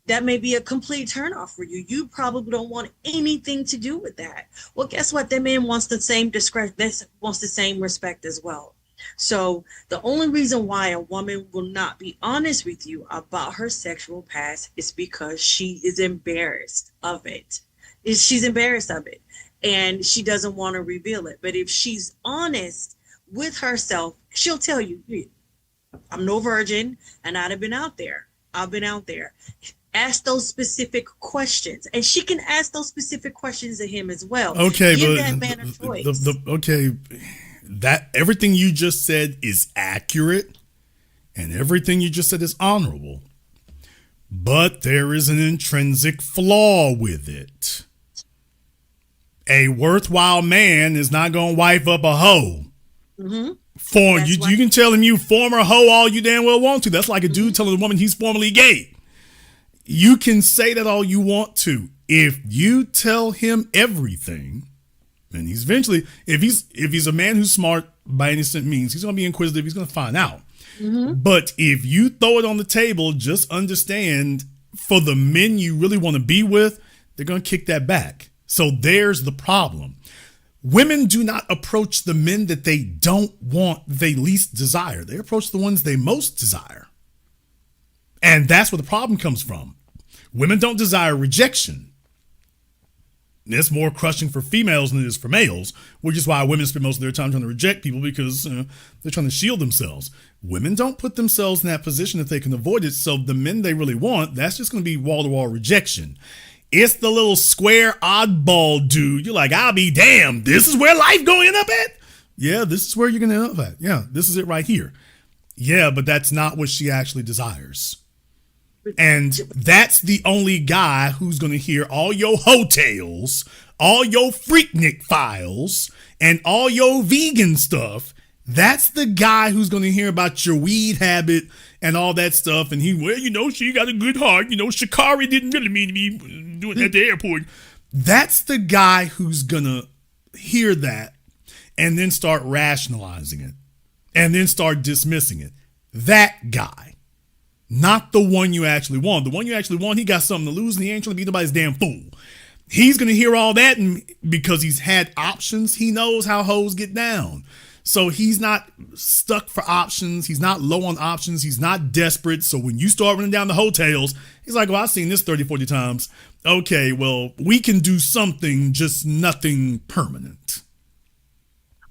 Speaker 9: that may be a complete turnoff for you, you probably don't want anything to do with that. Well, guess what? That man wants the same discretion, wants the same respect as well. So the only reason why a woman will not be honest with you about her sexual past is because she is embarrassed of it. She's embarrassed of it. and she doesn't want to reveal it. But if she's honest with herself, she'll tell you, I'm no virgin and I've been out there. I've been out there. Ask those specific questions, and she can ask those specific questions to him as well.
Speaker 1: Okay,
Speaker 9: give
Speaker 1: but
Speaker 9: that man a choice.
Speaker 1: That everything you just said is accurate, and everything you just said is honorable, but there is an intrinsic flaw with it. A worthwhile man is not gonna wife up a hoe. Mm-hmm. You can tell him you former hoe all you damn well want to. That's like a dude telling a woman he's formerly gay. You can say that all you want to. If you tell him everything, and he's eventually, if he's a man who's smart by any means, he's gonna be inquisitive. He's gonna find out. Mm-hmm. But if you throw it on the table, just understand, for the men you really want to be with, they're gonna kick that back. So there's the problem. Women do not approach the men that they don't want, they least desire. They approach the ones they most desire. And that's where the problem comes from. Women don't desire rejection. It's more crushing for females than it is for males, which is why women spend most of their time trying to reject people, because they're trying to shield themselves. Women don't put themselves in that position if they can avoid it. So the men they really want, that's just going to be wall-to-wall rejection. It's the little square oddball dude. You're like, I'll be damned. This is where life going to end up at? Yeah, this is where you're going to end up at. Yeah, this is it right here. Yeah, but that's not what she actually desires. And that's the only guy who's going to hear all your hotels, all your Freaknik files, and all your vegan stuff. That's the guy who's going to hear about your weed habit and all that stuff. And she got a good heart. Shikari didn't really mean to be doing that at the airport. That's the guy who's going to hear that and then start rationalizing it and then start dismissing it. That guy. Not the one you actually want. The one you actually want, he got something to lose and he ain't trying to be nobody's damn fool. He's going to hear all that, and because he's had options, he knows how hoes get down. So he's not stuck for options. He's not low on options. He's not desperate. So when you start running down the hotels, he's like, well, I've seen this 30, 40 times. Okay, well, we can do something, just nothing permanent.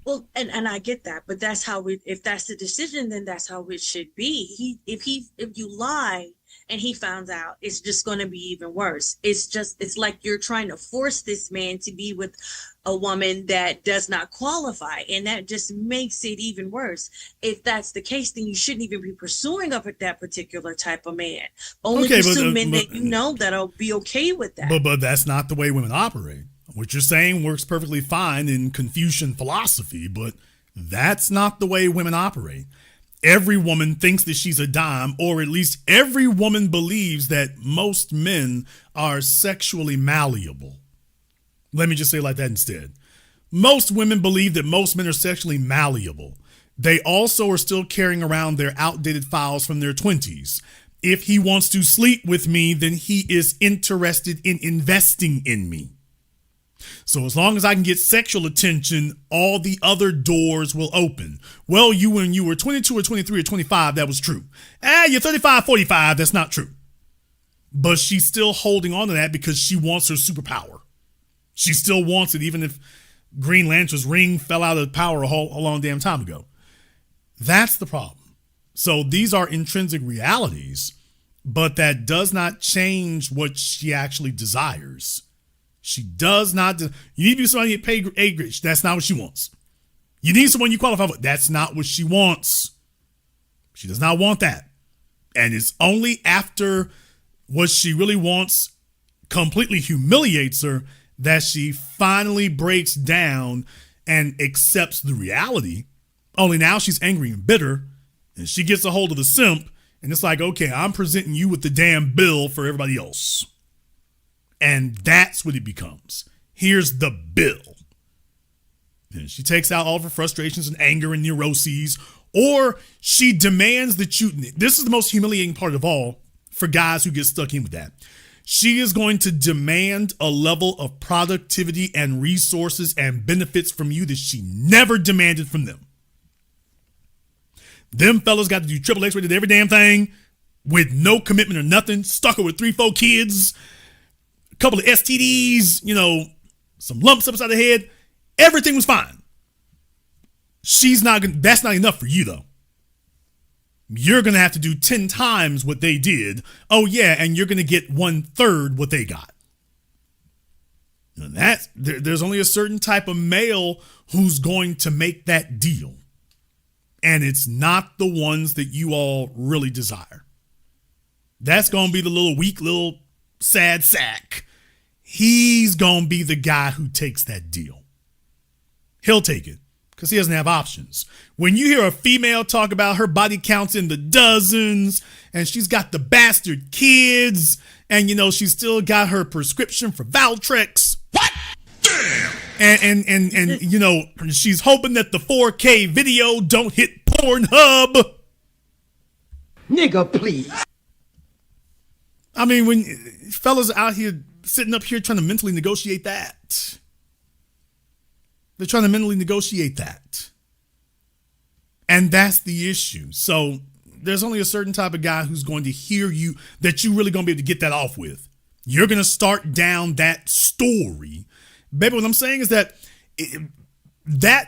Speaker 9: Well, and I get that, but that's how if that's the decision, then that's how it should be. If you lie and he found out, it's just going to be even worse. It's like you're trying to force this man to be with a woman that does not qualify, and that just makes it even worse. If that's the case, then you shouldn't even be pursuing that particular type of man. Only pursue men that you know that'll be okay with that.
Speaker 1: But that's not the way women operate. What you're saying works perfectly fine in Confucian philosophy, but that's not the way women operate. Every woman thinks that she's a dime, or at least every woman believes that most men are sexually malleable. Let me just say it like that instead. Most women believe that most men are sexually malleable. They also are still carrying around their outdated files from their 20s. If he wants to sleep with me, then he is interested in investing in me. So as long as I can get sexual attention, all the other doors will open. Well, when you were 22 or 23 or 25, that was true. You're 35, 45, that's not true. But she's still holding on to that because she wants her superpower. She still wants it, even if Green Lantern's ring fell out of power a long damn time ago. That's the problem. So these are intrinsic realities, but that does not change what she actually desires. She does not. You need to be somebody get paid A grade. That's not what she wants. You need someone you qualify for. That's not what she wants. She does not want that. And it's only after what she really wants completely humiliates her that she finally breaks down and accepts the reality. Only now she's angry and bitter, and she gets a hold of the simp, and it's like, okay, I'm presenting you with the damn bill for everybody else. And that's what it becomes. Here's the bill. And she takes out all of her frustrations and anger and neuroses, or she demands that you, this is the most humiliating part of all for guys who get stuck in with that. She is going to demand a level of productivity and resources and benefits from you that she never demanded from them. Them fellas got to do triple X rated every damn thing with no commitment or nothing, stuck her with 3-4 kids, couple of STDs, some lumps upside the head. Everything was fine. That's not enough for you though. You're going to have to do 10 times what they did. Oh yeah, and you're going to get 1/3 what they got. And there's only a certain type of male who's going to make that deal. And it's not the ones that you all really desire. That's going to be the little weak, little sad sack. He's going to be the guy who takes that deal. He'll take it because he doesn't have options. When you hear a female talk about her body counts in the dozens and she's got the bastard kids and, she's still got her prescription for Valtrex. What? Damn! And she's hoping that the 4K video don't hit Pornhub.
Speaker 3: Nigga, please.
Speaker 1: I mean, when fellas are out here sitting up here trying to mentally negotiate that. They're trying to mentally negotiate that. And that's the issue. So there's only a certain type of guy who's going to hear you that you're really going to be able to get that off with. You're going to start down that story. Baby, what I'm saying is that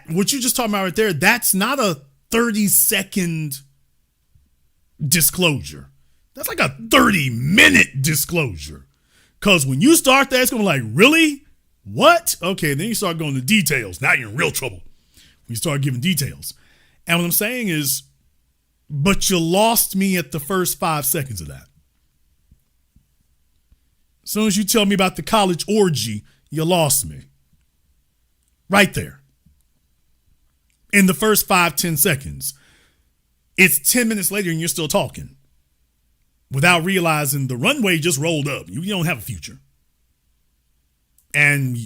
Speaker 1: what you're just talking about right there, that's not a 30-second disclosure. That's like a 30-minute disclosure. Because when you start that, it's going to be like, really? What? Okay, then you start going to details. Now you're in real trouble when you start giving details. And what I'm saying is, but you lost me at the first 5 seconds of that. As soon as you tell me about the college orgy, you lost me. Right there. In the first 5-10 seconds. It's 10 minutes later and you're still talking. Without realizing the runway just rolled up. You don't have a future. And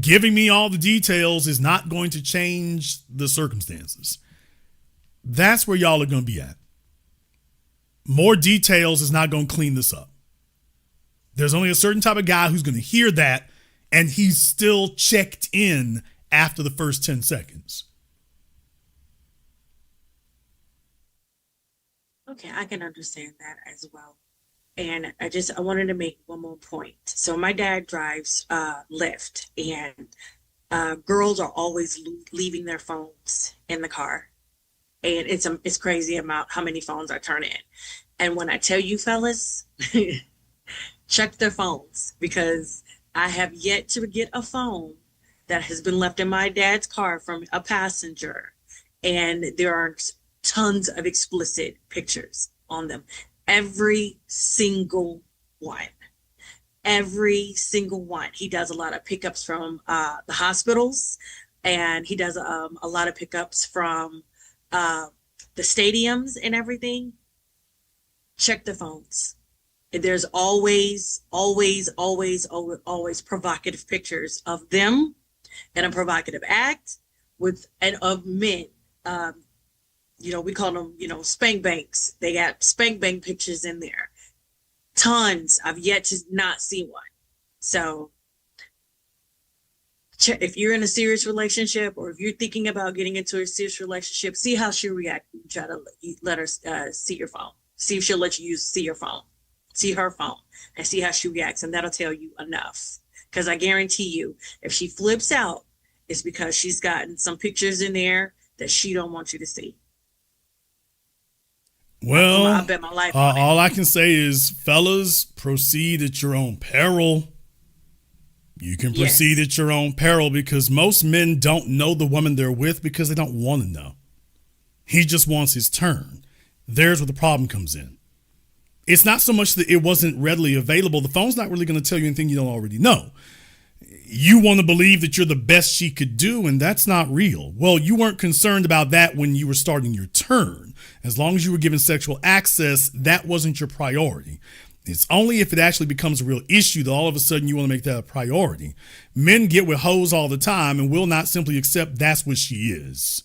Speaker 1: giving me all the details is not going to change the circumstances. That's where y'all are going to be at. More details is not going to clean this up. There's only a certain type of guy who's going to hear that and he's still checked in after the first 10 seconds.
Speaker 9: Okay, I can understand that as well. And I wanted to make one more point. So my dad drives Lyft, and girls are always leaving their phones in the car. And it's crazy amount how many phones I turn in. And when I tell you fellas, check their phones, because I have yet to get a phone that has been left in my dad's car from a passenger. And there are tons of explicit pictures on them. Every single one. Every single one. He does a lot of pickups from the hospitals, and he does a lot of pickups from the stadiums and everything. Check the phones. There's always provocative pictures of them in a provocative act of men. We call them, spank banks. They got spank bank pictures in there. Tons. I've yet to not see one. So if you're in a serious relationship, or if you're thinking about getting into a serious relationship, see how she reacts. Try to let her see your phone. See if she'll let you see your phone. See her phone and see how she reacts. And that'll tell you enough. Because I guarantee you, if she flips out, it's because she's gotten some pictures in there that she don't want you to see.
Speaker 1: Well,
Speaker 9: I bet my life on it.
Speaker 1: All I can say is, fellas, proceed at your own peril. You can proceed at your own peril, because most men don't know the woman they're with because they don't want to know. He just wants his turn. There's where the problem comes in. It's not so much that it wasn't readily available. The phone's not really going to tell you anything you don't already know. You want to believe that you're the best she could do, and that's not real. Well, you weren't concerned about that when you were starting your turn. As long as you were given sexual access, that wasn't your priority. It's only if it actually becomes a real issue that all of a sudden you want to make that a priority. Men get with hoes all the time and will not simply accept that's what she is.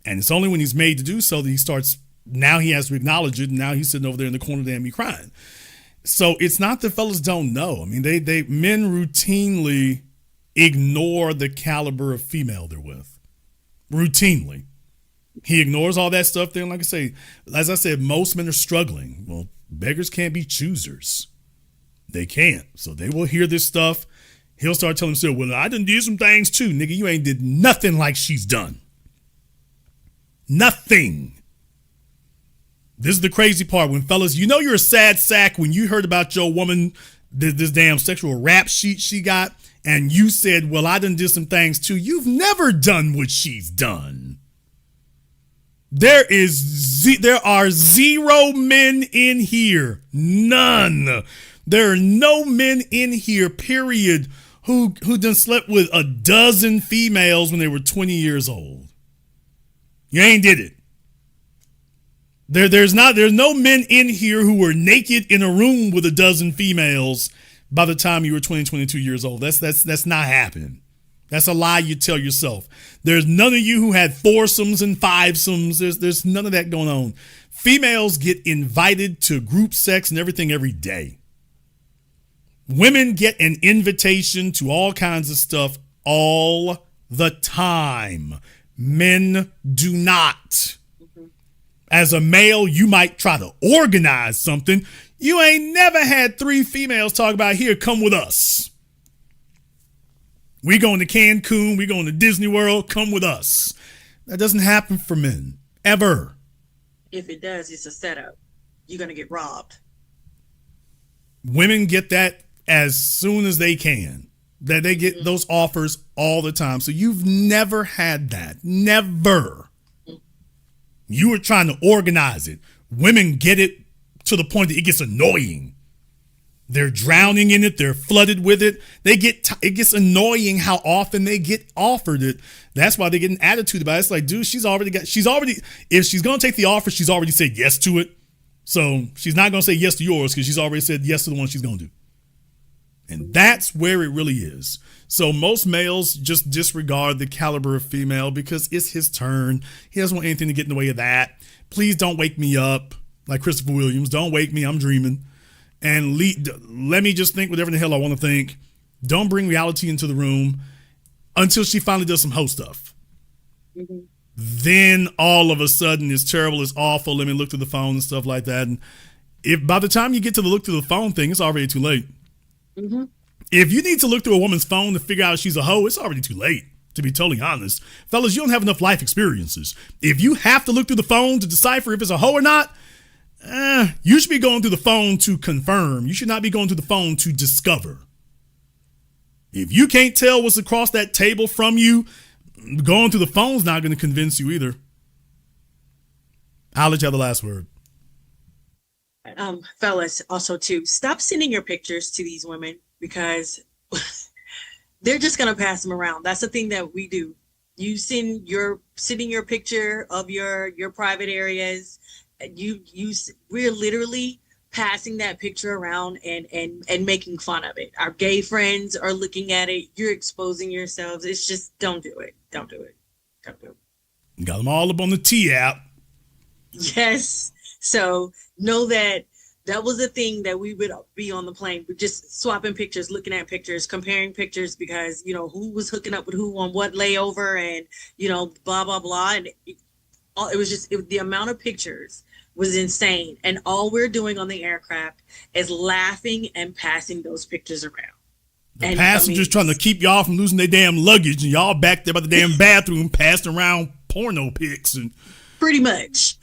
Speaker 1: And it's only when he's made to do so that now he has to acknowledge it, and now he's sitting over there in the corner damn me crying. So it's not that fellas don't know. I mean, men routinely ignore the caliber of female they're with. Routinely. He ignores all that stuff there. And as I said, most men are struggling. Well, beggars can't be choosers. They can't. So they will hear this stuff. he'll start telling himself, well, I done did some things too. Nigga, you ain't did nothing like she's done. Nothing. This is the crazy part. When fellas, you know you're a sad sack when you heard about your woman, this damn sexual rap sheet she got, and you said, well, I done did some things too. You've never done what she's done. There are 0 men in here. None. There are no men in here, period, who done slept with a dozen females when they were 20 years old. You ain't did it. There's no men in here who were naked in a room with a dozen females by the time you were 20, 22 years old. That's not happening. That's a lie you tell yourself. There's none of you who had foursomes and fivesomes. There's none of that going on. Females get invited to group sex and everything every day. Women get an invitation to all kinds of stuff all the time. Men do not. As a male, you might try to organize something. You ain't never had 3 females talk about, here, come with us. We going to Cancun, we going to Disney World, come with us. That doesn't happen for men, ever.
Speaker 9: If it does, it's a setup. You're going to get robbed.
Speaker 1: Women get that as soon as they can. That they get those offers all the time. So you've never had that. Never. You were trying to organize it. Women get it to the point that it gets annoying. They're drowning in it. They're flooded with it. It gets annoying how often they get offered it. That's why they get an attitude about it. It's like, dude, if she's going to take the offer, she's already said yes to it. So she's not going to say yes to yours because she's already said yes to the one she's going to do. And that's where it really is. So most males just disregard the caliber of female because it's his turn. He doesn't want anything to get in the way of that. Please don't wake me up like Christopher Williams. Don't wake me. I'm dreaming. And let me just think whatever the hell I want to think. Don't bring reality into the room until she finally does some hoe stuff. Mm-hmm. Then all of a sudden it's terrible, it's awful. Let me look through the phone and stuff like that. And if by the time you get to the look through the phone thing, it's already too late. Mm-hmm. If you need to look through a woman's phone to figure out if she's a hoe, it's already too late, to be totally honest. Fellas, you don't have enough life experiences. If you have to look through the phone to decipher if it's a hoe or not, you should be going through the phone to confirm. You should not be going through the phone to discover. If you can't tell what's across that table from you, going through the phone's not going to convince you either. I'll let you have the last word.
Speaker 9: Fellas, also too, stop sending your pictures to these women because they're just gonna pass them around. That's the thing that we do. You sending your picture of your private areas. We're literally passing that picture around and making fun of it. Our gay friends are looking at it. You're exposing yourselves. It's just don't do it. Don't do it. Don't do it.
Speaker 1: Got them all up on the T app.
Speaker 9: Yes. So know that was a thing that we would be on the plane. We're just swapping pictures, looking at pictures, comparing pictures because, who was hooking up with who on what layover and, blah, blah, blah. And the amount of pictures was insane. And all we're doing on the aircraft is laughing and passing those pictures around.
Speaker 1: The passengers trying to keep y'all from losing their damn luggage and y'all back there by the damn bathroom passing around porno pics and...
Speaker 9: Pretty much.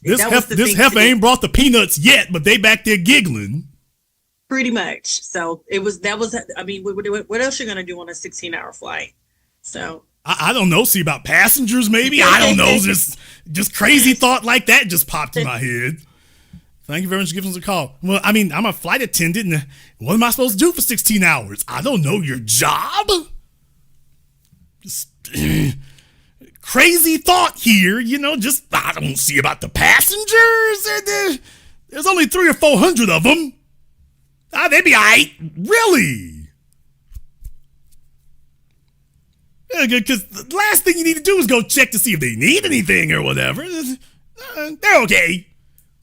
Speaker 1: This heifer ain't brought the peanuts yet, but they back there giggling.
Speaker 9: Pretty much. So what else you gonna do on a 16-hour flight? So
Speaker 1: I don't know. See about passengers, maybe. I don't know. Just crazy thought like that just popped in my head. Thank you very much for giving us a call. Well, I'm a flight attendant, and what am I supposed to do for 16 hours? I don't know your job. Just. Crazy thought here, I don't see about the passengers. There's only 300 or 400 of them. They be all right. Really? Because the last thing you need to do is go check to see if they need anything or whatever. They're okay.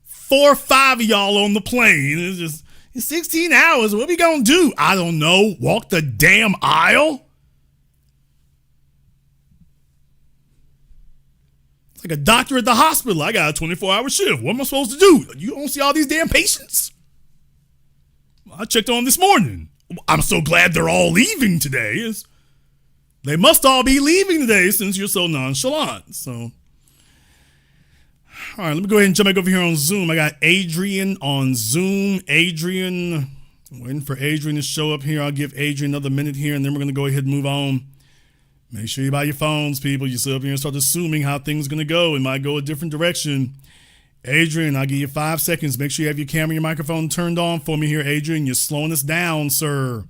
Speaker 1: 4 or 5 of y'all on the plane. It's 16 hours. What we gonna do? I don't know. Walk the damn aisle? It's like a doctor at the hospital. I got a 24-hour shift. What am I supposed to do? You don't see all these damn patients? I checked on this morning. I'm so glad they're all leaving today. They must all be leaving today since you're so nonchalant. So, all right, let me go ahead and jump back over here on Zoom. I got Adrian on Zoom. Adrian, I'm waiting for Adrian to show up here. I'll give Adrian another minute here, and then we're going to go ahead and move on. Make sure you buy your phones, people. You sit up here and start assuming how things are going to go. It might go a different direction. Adrian, I'll give you 5 seconds. Make sure you have your camera and your microphone turned on for me here, Adrian. You're slowing us down, sir.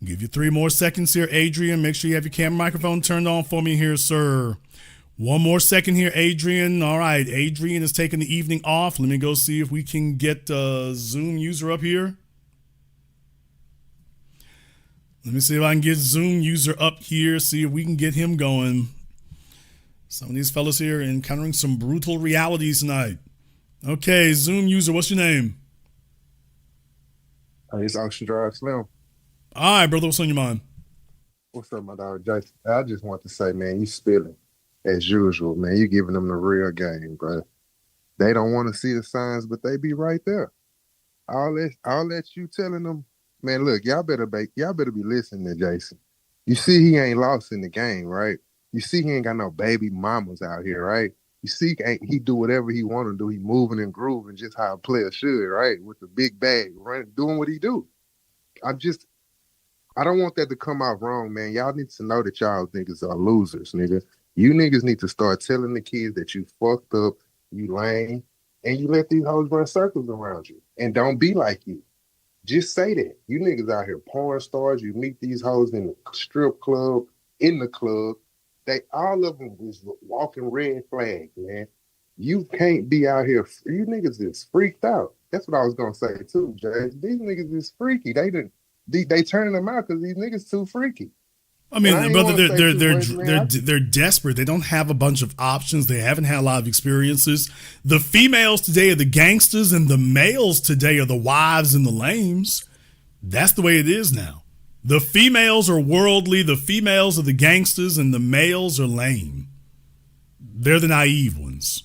Speaker 1: I'll give you 3 more seconds here, Adrian. Make sure you have your camera and microphone turned on for me here, sir. 1 more second here, Adrian. All right, Adrian is taking the evening off. Let me go see if we can get a Zoom user up here. Let me see if I can get Zoom user up here, see if we can get him going. Some of these fellas here are encountering some brutal realities tonight. Okay, Zoom user, what's your name?
Speaker 10: It's Ocean Drive Slim.
Speaker 1: All right, brother, what's on your mind?
Speaker 10: What's up, my dog Jason? I just want to say, man, you spilling as usual, man. You giving them the real game, bro. They don't want to see the signs, but they be right there. All that you telling them, man. Look, y'all better be listening to Jason. You see, he ain't lost in the game, right? You see, he ain't got no baby mamas out here, right? You see, he do whatever he want to do. He moving and grooving just how a player should, right? With the big bag, running, doing what he do. I don't want that to come out wrong, man. Y'all need to know that y'all niggas are losers, nigga. You niggas need to start telling the kids that you fucked up, you lame, and you let these hoes run circles around you. And don't be like you. Just say that. You niggas out here porn stars. You meet these hoes in the strip club, in the club. All of them is walking red flags, man. You can't be out here. You niggas is freaked out. That's what I was gonna say too, Jay. These niggas is freaky. They turning them out because these niggas too freaky.
Speaker 1: I mean, brother, they're desperate. They don't have a bunch of options. They haven't had a lot of experiences. The females today are the gangsters, and the males today are the wives and the lames. That's the way it is now. The females are worldly, the females are the gangsters, and the males are lame. They're the naive ones.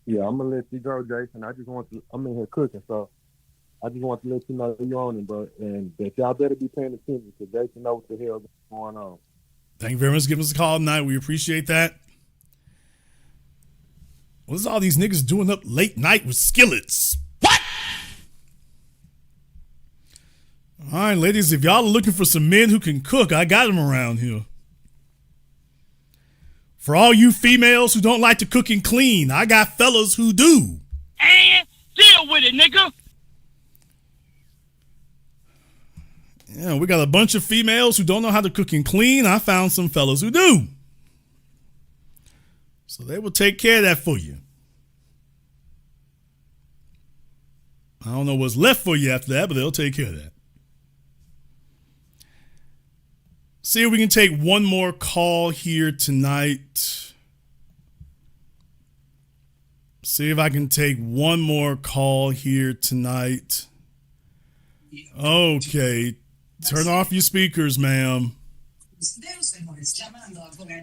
Speaker 10: Yeah, I'm gonna let you go, Jason. I'm in here cooking, so I just want to let you know you're on it, bro, and that y'all better be paying attention because Jason knows what the hell is going on.
Speaker 1: Thank you very much for giving us a call tonight. We appreciate that. What is all these niggas doing up late night with skillets? What? All right, ladies, if y'all are looking for some men who can cook, I got them around here. For all you females who don't like to cook and clean, I got fellas who do.
Speaker 5: And deal with it, nigga.
Speaker 1: Yeah, we got a bunch of females who don't know how to cook and clean. I found some fellas who do. So they will take care of that for you. I don't know what's left for you after that, but they'll take care of that. See if we can take one more call here tonight. See if I can take one more call here tonight. Okay. Turn off your speakers, ma'am.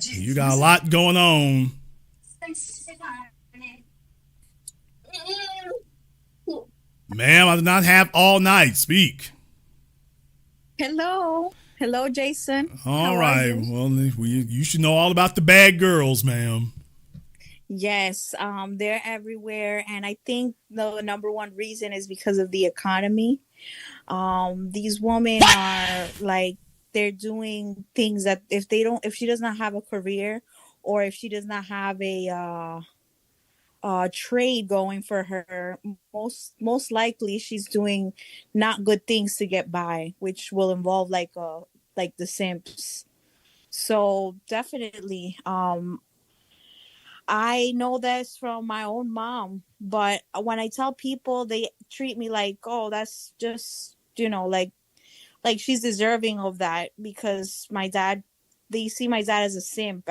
Speaker 1: You got a lot going on. Ma'am, I did not have all night. Speak.
Speaker 11: Hello, Jason.
Speaker 1: All right. Well, you should know all about the bad girls, ma'am.
Speaker 11: Yes, they're everywhere, and I think the number one reason is because of the economy. These women are like, they're doing things that if she does not have a career, or if she does not have a trade going for her, most likely she's doing not good things to get by, which will involve like the simps. So definitely, I know this from my own mom, but when I tell people, they treat me like, oh, that's just, like she's deserving of that, because they see my dad as a simp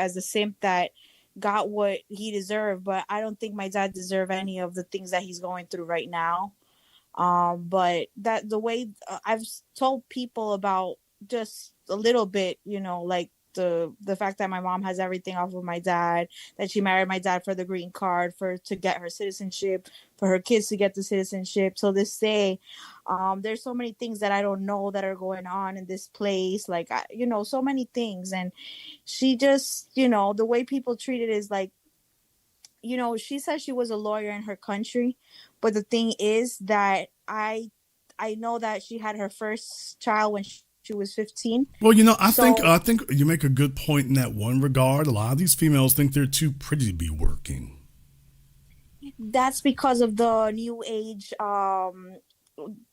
Speaker 11: that got what he deserved, but I don't think my dad deserved any of the things that he's going through right now. But that the way I've told people about just a little bit, like the fact that my mom has everything off of my dad, that she married my dad for the green card, to get her citizenship, for her kids to get the citizenship. So this day, there's so many things that I don't know that are going on in this place, like so many things. And she just, the way people treat it is like, she said she was a lawyer in her country, but the thing is that I know that she had her first child when she was 15.
Speaker 1: Well, I think you make a good point in that one regard. A lot of these females think they're too pretty to be working.
Speaker 11: That's because of the new age.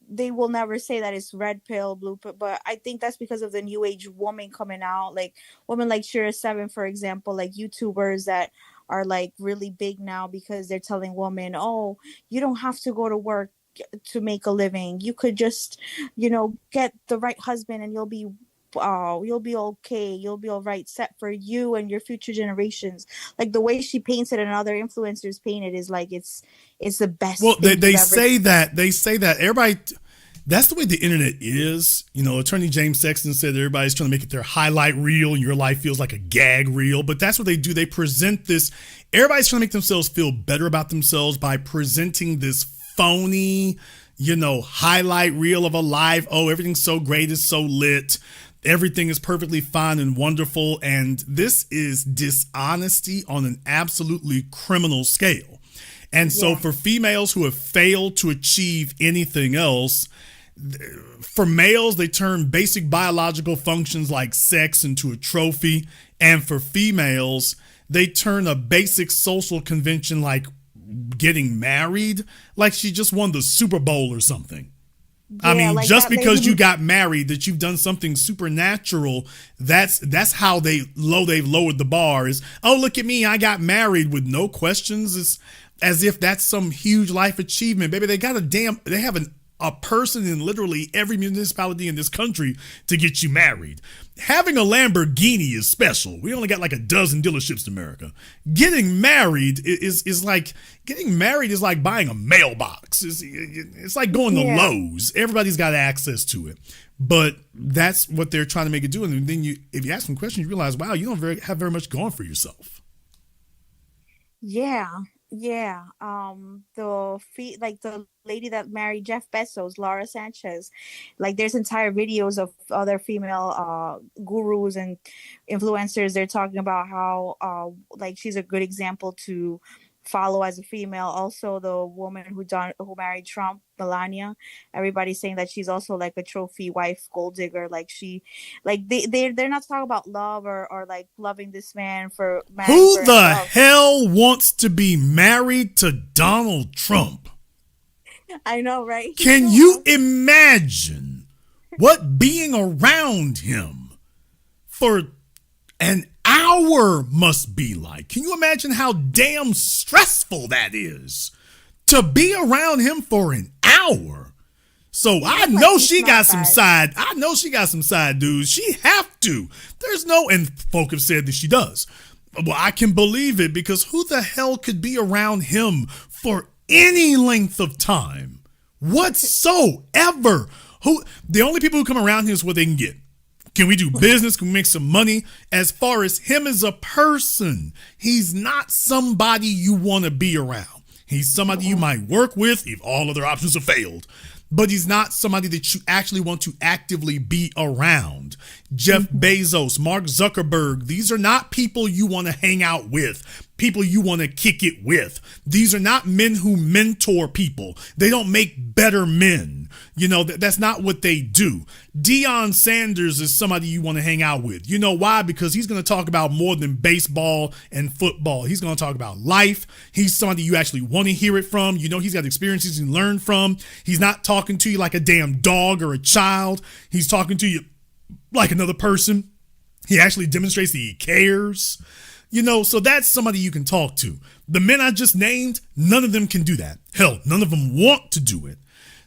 Speaker 11: They will never say that it's red pill, blue pill, but I think that's because of the new age woman coming out, like women like Shira 7, for example, like YouTubers that are like really big now because they're telling women, oh, you don't have to go to work to make a living. You could just, get the right husband and you'll be okay. You'll be all right, set for you and your future generations. Like the way she paints it and other influencers paint it is like it's the best.
Speaker 1: Well, they say that everybody. That's the way the internet is. Attorney James Sexton said everybody's trying to make it their highlight reel and your life feels like a gag reel. But that's what they do. They present this. Everybody's trying to make themselves feel better about themselves by presenting this phony, highlight reel of a life. Oh, everything's so great. It's so lit. Everything is perfectly fine and wonderful. And this is dishonesty on an absolutely criminal scale. And so for females who have failed to achieve anything else, for males, they turn basic biological functions like sex into a trophy. And for females, they turn a basic social convention like getting married, like she just won the Super Bowl or something. I mean, like just because you got married, that you've done something supernatural, that's how they've lowered the bar. Is, oh, look at me, I got married with no questions. It's as if that's some huge life achievement. Baby, they have a person in literally every municipality in this country to get you married. Having a Lamborghini is special. We only got like a dozen dealerships in America. Getting married is like buying a mailbox. It's like going to Lowe's. Everybody's got access to it. But that's what they're trying to make it do. And then if you ask them questions, you realize, wow, you don't have very much going for yourself.
Speaker 11: Yeah. The lady that married Jeff Bezos, Laura Sanchez, like there's entire videos of other female gurus and influencers. They're talking about how like she's a good example to follow as a female. Also, the woman who married Trump, Melania, everybody's saying that she's also like a trophy wife, gold digger. Like they're not talking about love or like loving this man for
Speaker 1: who the hell wants to be married to Donald Trump?
Speaker 11: I know, right?
Speaker 1: Can you imagine what being around him for an hour must be like? Can you imagine how damn stressful that is to be around him for an hour? So I know she got some side. I know she got some side dudes. She have to. And folk have said that she does. Well, I can believe it, because who the hell could be around him for any length of time whatsoever? The only people who come around him is what they can get. Can we do business? Can we make some money? As far as him as a person, he's not somebody you want to be around. He's somebody you might work with if all other options have failed. But he's not somebody that you actually want to actively be around. Jeff Bezos, Mark Zuckerberg, these are not people you want to hang out with, people you want to kick it with. These are not men who mentor people. They don't make better men. That's not what they do. Deion Sanders is somebody you want to hang out with. You know why? Because he's going to talk about more than baseball and football. He's going to talk about life. He's somebody you actually want to hear it from. He's got experiences you learn from. He's not talking to you like a damn dog or a child. He's talking to you like another person. He actually demonstrates that he cares. So that's somebody you can talk to. The men I just named, none of them can do that. Hell, none of them want to do it.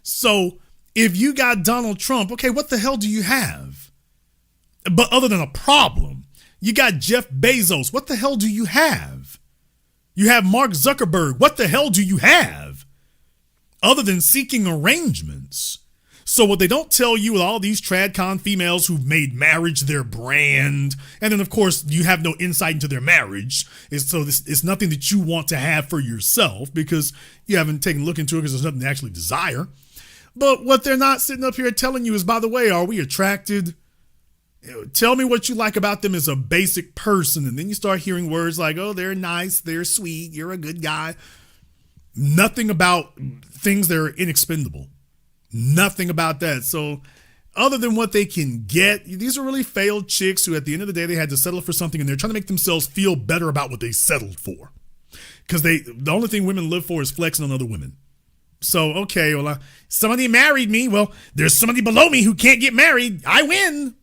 Speaker 1: So if you got Donald Trump, okay, what the hell do you have? But other than a problem, you got Jeff Bezos. What the hell do you have? You have Mark Zuckerberg. What the hell do you have? Other than seeking arrangements. So what they don't tell you with all these TradCon females who've made marriage their brand, and then of course you have no insight into their marriage, is so it's nothing that you want to have for yourself because you haven't taken a look into it because there's nothing to actually desire. But what they're not sitting up here telling you is, by the way, are we attracted? Tell me what you like about them as a basic person. And then you start hearing words like, oh, they're nice, they're sweet, you're a good guy. Nothing about things that are inexpendable. Nothing about that. So other than what they can get, these are really failed chicks who at the end of the day, they had to settle for something and they're trying to make themselves feel better about what they settled for. Because the only thing women live for is flexing on other women. So, okay, well, somebody married me. Well, there's somebody below me who can't get married. I win.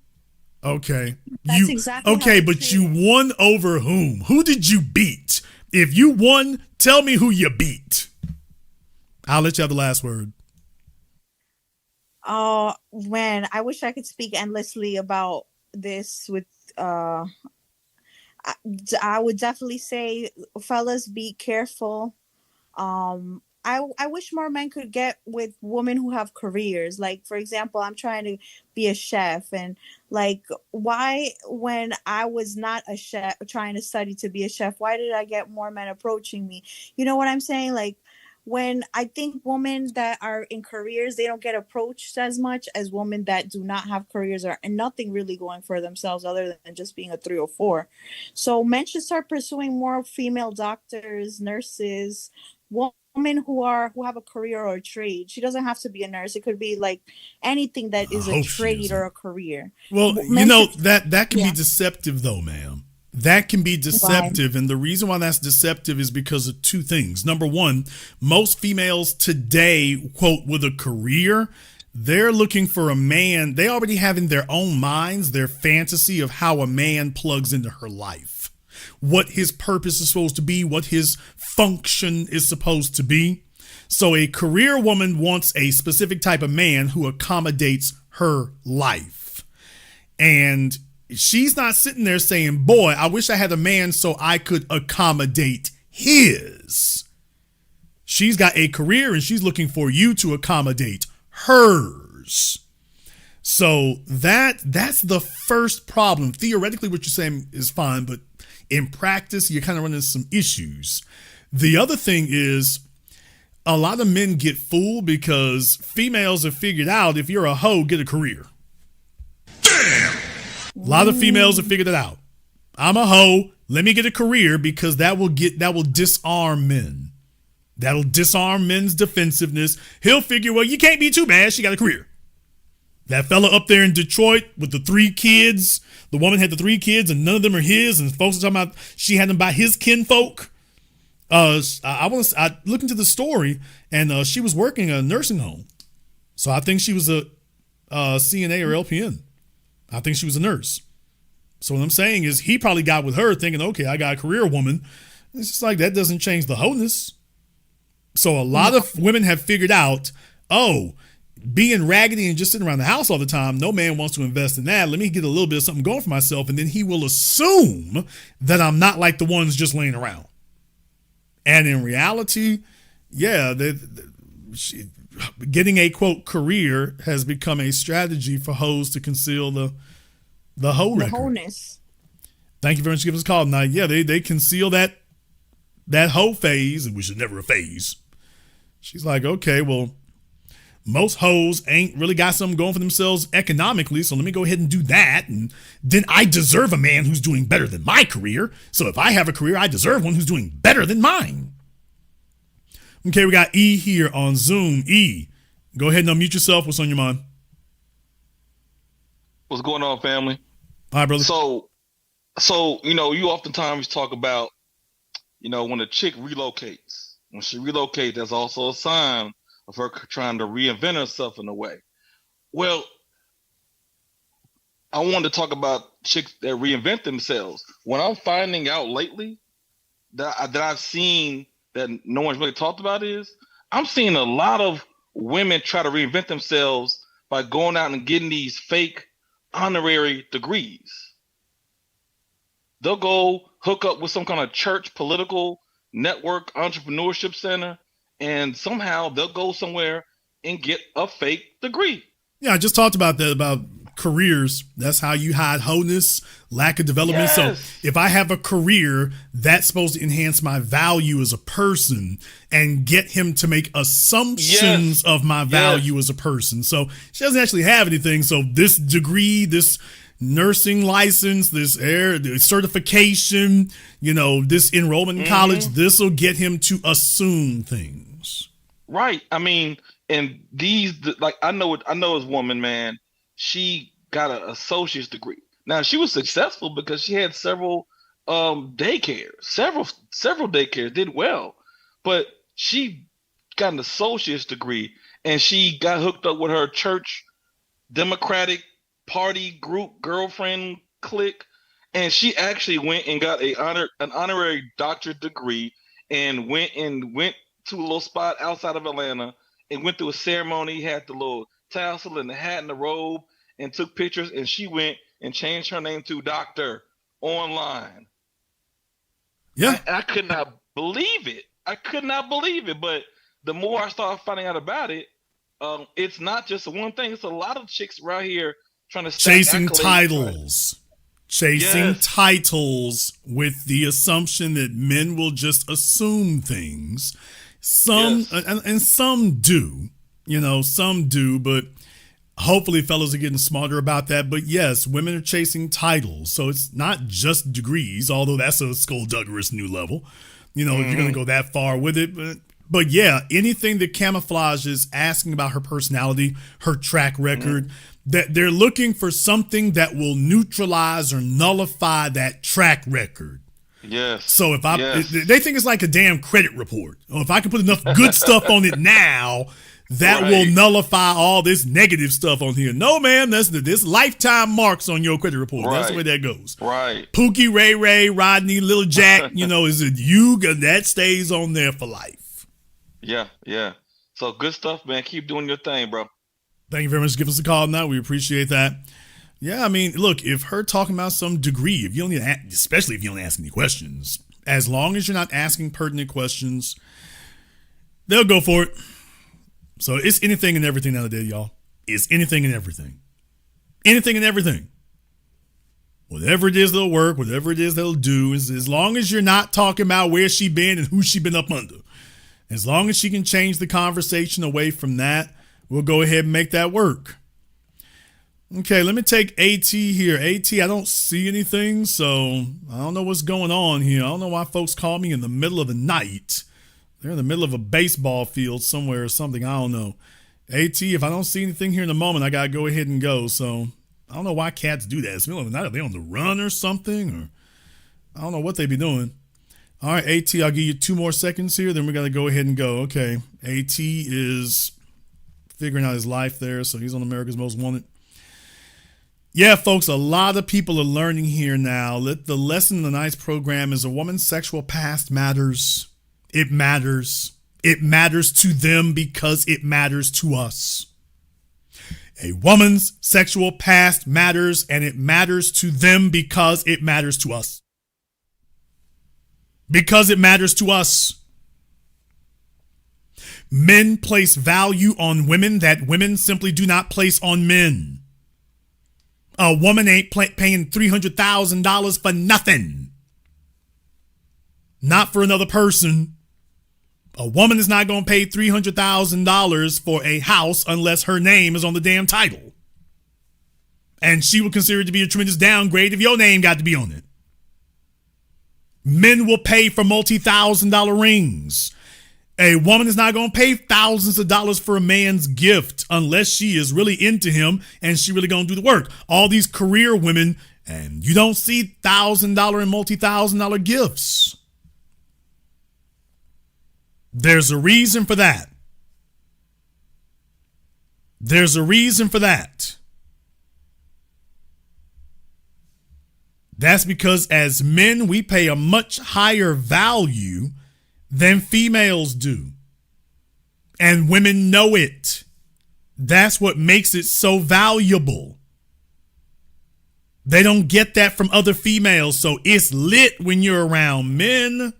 Speaker 1: Okay.
Speaker 11: That's exactly
Speaker 1: okay, but you won over whom? Who did you beat? If you won, tell me who you beat. I'll let you have the last word.
Speaker 11: Oh, man, I wish I could speak endlessly about this with I would definitely say, fellas, be careful. I wish more men could get with women who have careers. Like, for example, I'm trying to be a chef, and like, why, when I was not a chef trying to study to be a chef, why did I get more men approaching me? You know what I'm saying? Like, when I think women that are in careers, they don't get approached as much as women that do not have careers and nothing really going for themselves other than just being a 304. So men should start pursuing more female doctors, nurses, women who have a career or a trade. She doesn't have to be a nurse. It could be like anything that is a trade or a career.
Speaker 1: Well, that can be deceptive though, ma'am. That can be deceptive. And the reason why that's deceptive is because of two things. Number one, most females today, quote, with a career, they're looking for a man. They already have in their own minds their fantasy of how a man plugs into her life, what his purpose is supposed to be, what his function is supposed to be. So a career woman wants a specific type of man who accommodates her life. And she's not sitting there saying, boy, I wish I had a man so I could accommodate his. She's got a career and she's looking for you to accommodate hers. So that's the first problem. Theoretically, what you're saying is fine, but in practice, you're kind of running into some issues. The other thing is a lot of men get fooled because females have figured out if you're a hoe, get a career. Damn! A lot of females have figured it out. I'm a hoe. Let me get a career because that will disarm men. That'll disarm men's defensiveness. He'll figure, well, you can't be too bad. She got a career. That fella up there in Detroit with the 3 kids, the woman had the 3 kids and none of them are his. And folks are talking about she had them by his kinfolk. I looked into the story and she was working in a nursing home. So I think she was a CNA or LPN. I think she was a nurse. So what I'm saying is he probably got with her thinking, okay, I got a career woman. It's just like that doesn't change the wholeness. So a lot of women have figured out, oh, being raggedy and just sitting around the house all the time, no man wants to invest in that. Let me get a little bit of something going for myself. And then he will assume that I'm not like the ones just laying around. And in reality, yeah, getting a, quote, career has become a strategy for hoes to conceal the hoe record.
Speaker 11: Wholeness.
Speaker 1: Thank you very much for giving us a call. Now, yeah, they conceal that hoe phase, which is never a phase. She's like, okay, well, most hoes ain't really got something going for themselves economically, so let me go ahead and do that. And then I deserve a man who's doing better than my career. So if I have a career, I deserve one who's doing better than mine. Okay, we got E here on Zoom. E, go ahead and unmute yourself. What's on your mind?
Speaker 12: What's going on, family?
Speaker 1: All right, brother.
Speaker 12: So you oftentimes talk about, when a chick relocates. When she relocates, that's also a sign of her trying to reinvent herself in a way. Well, I wanted to talk about chicks that reinvent themselves. What I'm finding out lately that I've seen that no one's really talked about is I'm seeing a lot of women try to reinvent themselves by going out and getting these fake honorary degrees. They'll go hook up with some kind of church, political, network, entrepreneurship center, and somehow they'll go somewhere and get a fake degree.
Speaker 1: Yeah, I just talked about that, about careers. That's how you hide wholeness, lack of development.
Speaker 12: Yes.
Speaker 1: So if I have a career, that's supposed to enhance my value as a person and get him to make assumptions of my value as a person. So she doesn't actually have anything. So this degree, this nursing license, this certification, this enrollment in college, this will get him to assume things.
Speaker 12: Right. I mean, and these, like, I know this woman, man. She got an associate's degree. Now, she was successful because she had several daycares, several daycares, did well. But she got an associate's degree, and she got hooked up with her church Democratic Party group girlfriend clique, and she actually went and got an honorary doctorate degree, and went to a little spot outside of Atlanta and went through a ceremony, had the little tassel and the hat and the robe, and took pictures, and she went and changed her name to Doctor online.
Speaker 1: Yeah.
Speaker 12: I could not believe it. But the more I started finding out about it, it's not just one thing. It's a lot of chicks right here trying to
Speaker 1: chasing titles. Chasing titles with the assumption that men will just assume things. Some and some do. Some do, but hopefully fellas are getting smarter about that. But yes, women are chasing titles. So it's not just degrees, although that's a skullduggerous new level. If you're going to go that far with it. But yeah, anything that camouflages asking about her personality, her track record, that they're looking for something that will neutralize or nullify that track record.
Speaker 12: Yes.
Speaker 1: So if they think it's like a damn credit report. Or if I can put enough good stuff on it now, that will nullify all this negative stuff on here. No, man, this lifetime marks on your credit report. That's the way that goes.
Speaker 12: Right.
Speaker 1: Pookie, Ray, Rodney, Lil Jack, is it that stays on there for life.
Speaker 12: Yeah. So good stuff, man. Keep doing your thing, bro.
Speaker 1: Thank you very much. Give us a call now. We appreciate that. Yeah, I mean, look, if her talking about some degree, especially if you don't ask any questions, as long as you're not asking pertinent questions, they'll go for it. So it's anything and everything nowadays, y'all. It's anything and everything. Anything and everything. Whatever it is they'll work, whatever it is they'll do, as long as you're not talking about where she been and who she been up under. As long as she can change the conversation away from that, we'll go ahead and make that work. Okay, let me take AT here. AT, I don't see anything, so I don't know what's going on here. I don't know why folks call me in the middle of the night. They're in the middle of a baseball field somewhere or something. I don't know. AT, if I don't see anything here in the moment, I got to go ahead and go. So I don't know why cats do that. It's the middle of the night. Are they on the run or something? Or I don't know what they be doing. All right, AT, I'll give you 2 more seconds here. Then we got to go ahead and go. Okay, AT is figuring out his life there. So he's on America's Most Wanted. Yeah, folks, a lot of people are learning here now. The lesson in the night's program is a woman's sexual past matters. It matters. It matters to them because it matters to us. A woman's sexual past matters, and it matters to them because it matters to us. Because it matters to us. Men place value on women that women simply do not place on men. A woman ain't paying $300,000 for nothing. Not for another person. A woman is not going to pay $300,000 for a house unless her name is on the damn title. And she would consider it to be a tremendous downgrade if your name got to be on it. Men will pay for multi-$1,000 rings. A woman is not going to pay thousands of dollars for a man's gift unless she is really into him and she really going to do the work. All these career women, and you don't see $1,000 and multi-$1,000 gifts. There's a reason for that. There's a reason for that. That's because as men, we pay a much higher value than females do. And women know it. That's what makes it so valuable. They don't get that from other females, so it's lit when you're around men.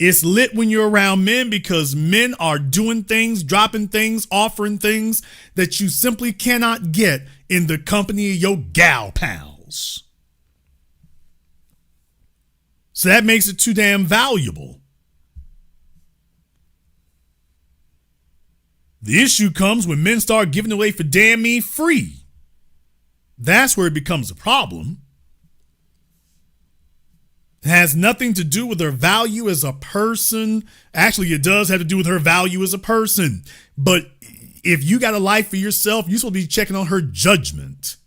Speaker 1: It's lit when you're around men because men are doing things, dropping things, offering things that you simply cannot get in the company of your gal pals. So that makes it too damn valuable. The issue comes when men start giving away for damn me free. That's where it becomes a problem. It has nothing to do with her value as a person. Actually, it does have to do with her value as a person. But if you got a life for yourself, you're supposed to be checking on her judgment.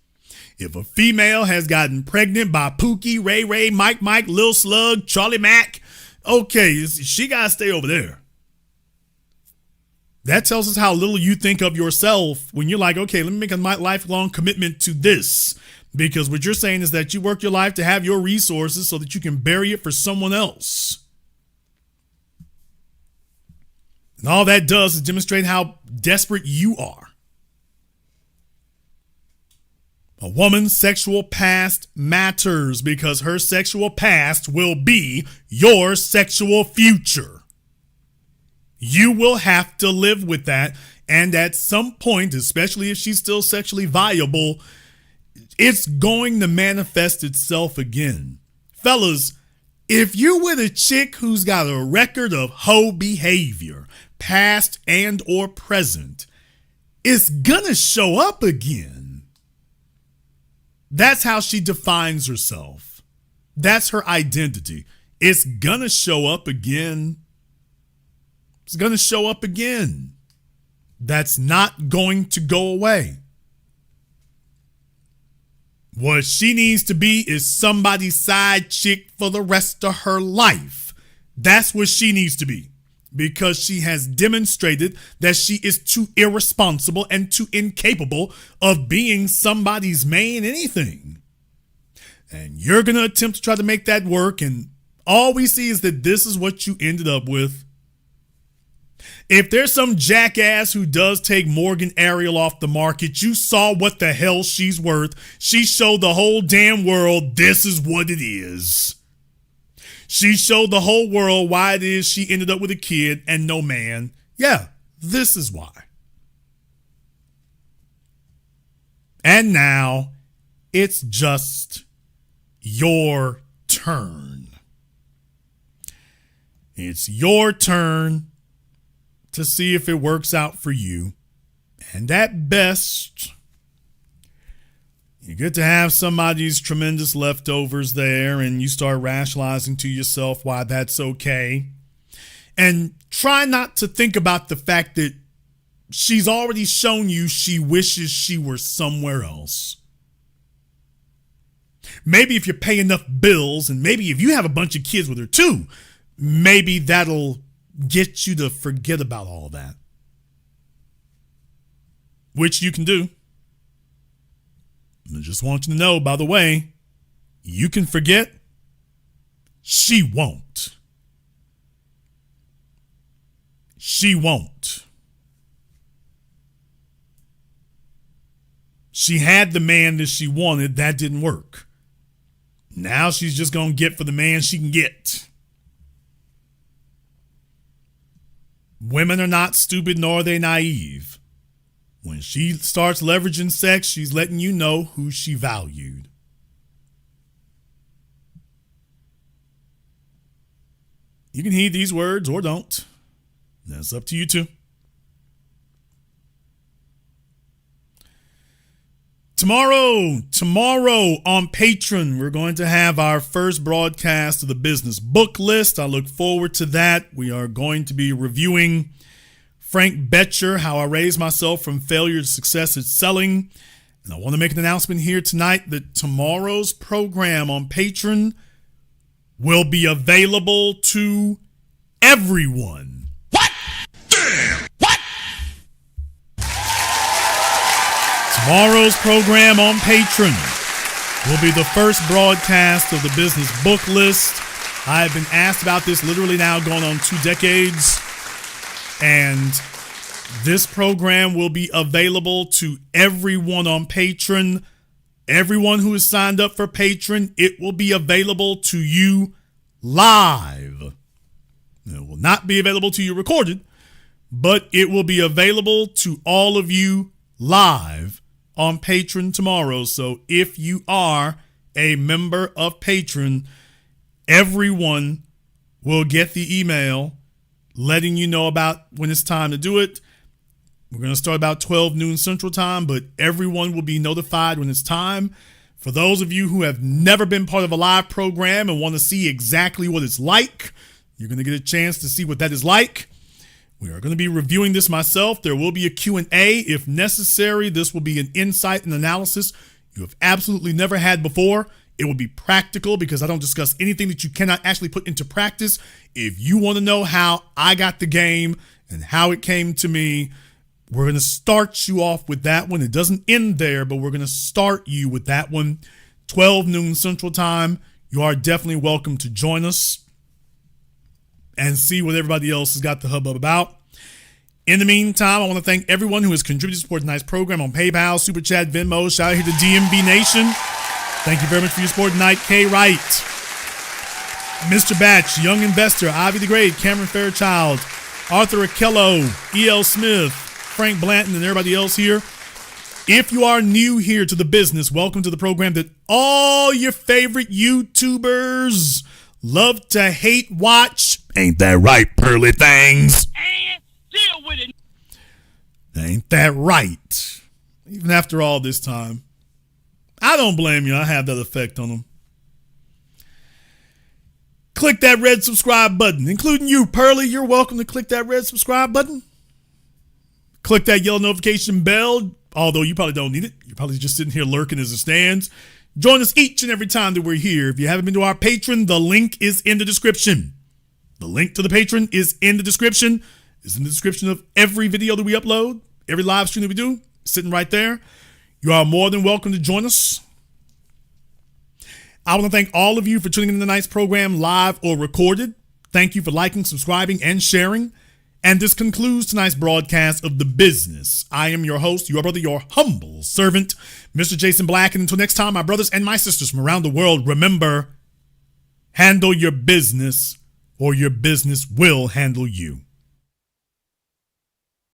Speaker 1: If a female has gotten pregnant by Pookie, Ray, Mike, Lil Slug, Charlie Mack, okay, she got to stay over there. That tells us how little you think of yourself when you're like, okay, let me make a lifelong commitment to this. Because what you're saying is that you work your life to have your resources so that you can bury it for someone else. And all that does is demonstrate how desperate you are. A woman's sexual past matters because her sexual past will be your sexual future. You will have to live with that. And at some point, especially if she's still sexually viable, it's going to manifest itself again. Fellas, if you're with a chick who's got a record of hoe behavior, past and or present, it's gonna show up again. That's how she defines herself. That's her identity. It's gonna show up again. It's gonna show up again. That's not going to go away. What she needs to be is somebody's side chick for the rest of her life. That's what she needs to be. Because she has demonstrated that she is too irresponsible and too incapable of being somebody's main anything. And you're going to attempt to try to make that work. And all we see is that this is what you ended up with. If there's some jackass who does take Morgan Ariel off the market, you saw what the hell she's worth. She showed the whole damn world this is what it is. She showed the whole world why it is she ended up with a kid and no man. Yeah, this is why. And now it's just your turn. It's your turn to see if it works out for you. And at best, you get to have somebody's tremendous leftovers there and you start rationalizing to yourself why that's okay. And try not to think about the fact that she's already shown you she wishes she were somewhere else. Maybe if you pay enough bills and maybe if you have a bunch of kids with her too, maybe that'll get you to forget about all that. Which you can do. I just want you to know, by the way, you can forget. She won't. She won't. She had the man that she wanted. That didn't work. Now she's just going to get for the man she can get. Women are not stupid, nor are they naive. When she starts leveraging sex, she's letting you know who she valued. You can heed these words or don't. That's up to you too. Tomorrow on Patreon, we're going to have our first broadcast of the business book list. I look forward to that. We are going to be reviewing Frank Betcher, How I Raised Myself from Failure to Success at Selling. And I want to make an announcement here tonight that tomorrow's program on Patreon will be available to everyone.
Speaker 3: What? Damn! What?
Speaker 1: Tomorrow's program on Patreon will be the first broadcast of the business book list. I have been asked about this literally now going on 2 decades. And this program will be available to everyone on Patreon. Everyone who is signed up for Patreon, it will be available to you live. It will not be available to you recorded, but it will be available to all of you live on Patreon tomorrow. So if you are a member of Patreon, everyone will get the email letting you know about when it's time to do it. We're going to start about 12 noon Central Time, but everyone will be notified when it's time. For those of you who have never been part of a live program and want to see exactly what it's like, you're going to get a chance to see what that is like. We are going to be reviewing this myself. There will be a Q&A if necessary. This will be an insight and analysis you have absolutely never had before. It will be practical because I don't discuss anything that you cannot actually put into practice. If you want to know how I got the game and how it came to me, we're going to start you off with that one. It doesn't end there, but we're going to start you with that one. 12 noon Central Time. You are definitely welcome to join us and see what everybody else has got the hubbub about. In the meantime, I want to thank everyone who has contributed to support tonight's program on PayPal, Super Chat, Venmo. Shout out here to DMV Nation. Thank you very much for your support tonight. K. Wright, Mr. Batch, Young Investor, Ivy the Great, Cameron Fairchild, Arthur Akello, E.L. Smith, Frank Blanton, and everybody else here. If you are new here to the business, welcome to the program that all your favorite YouTubers love to hate watch. Ain't that right, Pearly Things?
Speaker 5: And deal with it.
Speaker 1: Ain't that right? Even after all this time, I don't blame you. I have that effect on them. Click that red subscribe button, including you, Pearly. You're welcome to click that red subscribe button. Click that yellow notification bell, although you probably don't need it. You're probably just sitting here lurking as it stands. Join us each and every time that we're here. If you haven't been to our Patreon, the link is in the description. The link to the Patreon is in the description. It's in the description of every video that we upload, every live stream that we do, sitting right there. You are more than welcome to join us. I want to thank all of you for tuning in to tonight's program, live or recorded. Thank you for liking, subscribing, and sharing. And this concludes tonight's broadcast of The Business. I am your host, your brother, your humble servant, Mr. Jason Black. And until next time, my brothers and my sisters from around the world, remember, handle your business or your business will handle you.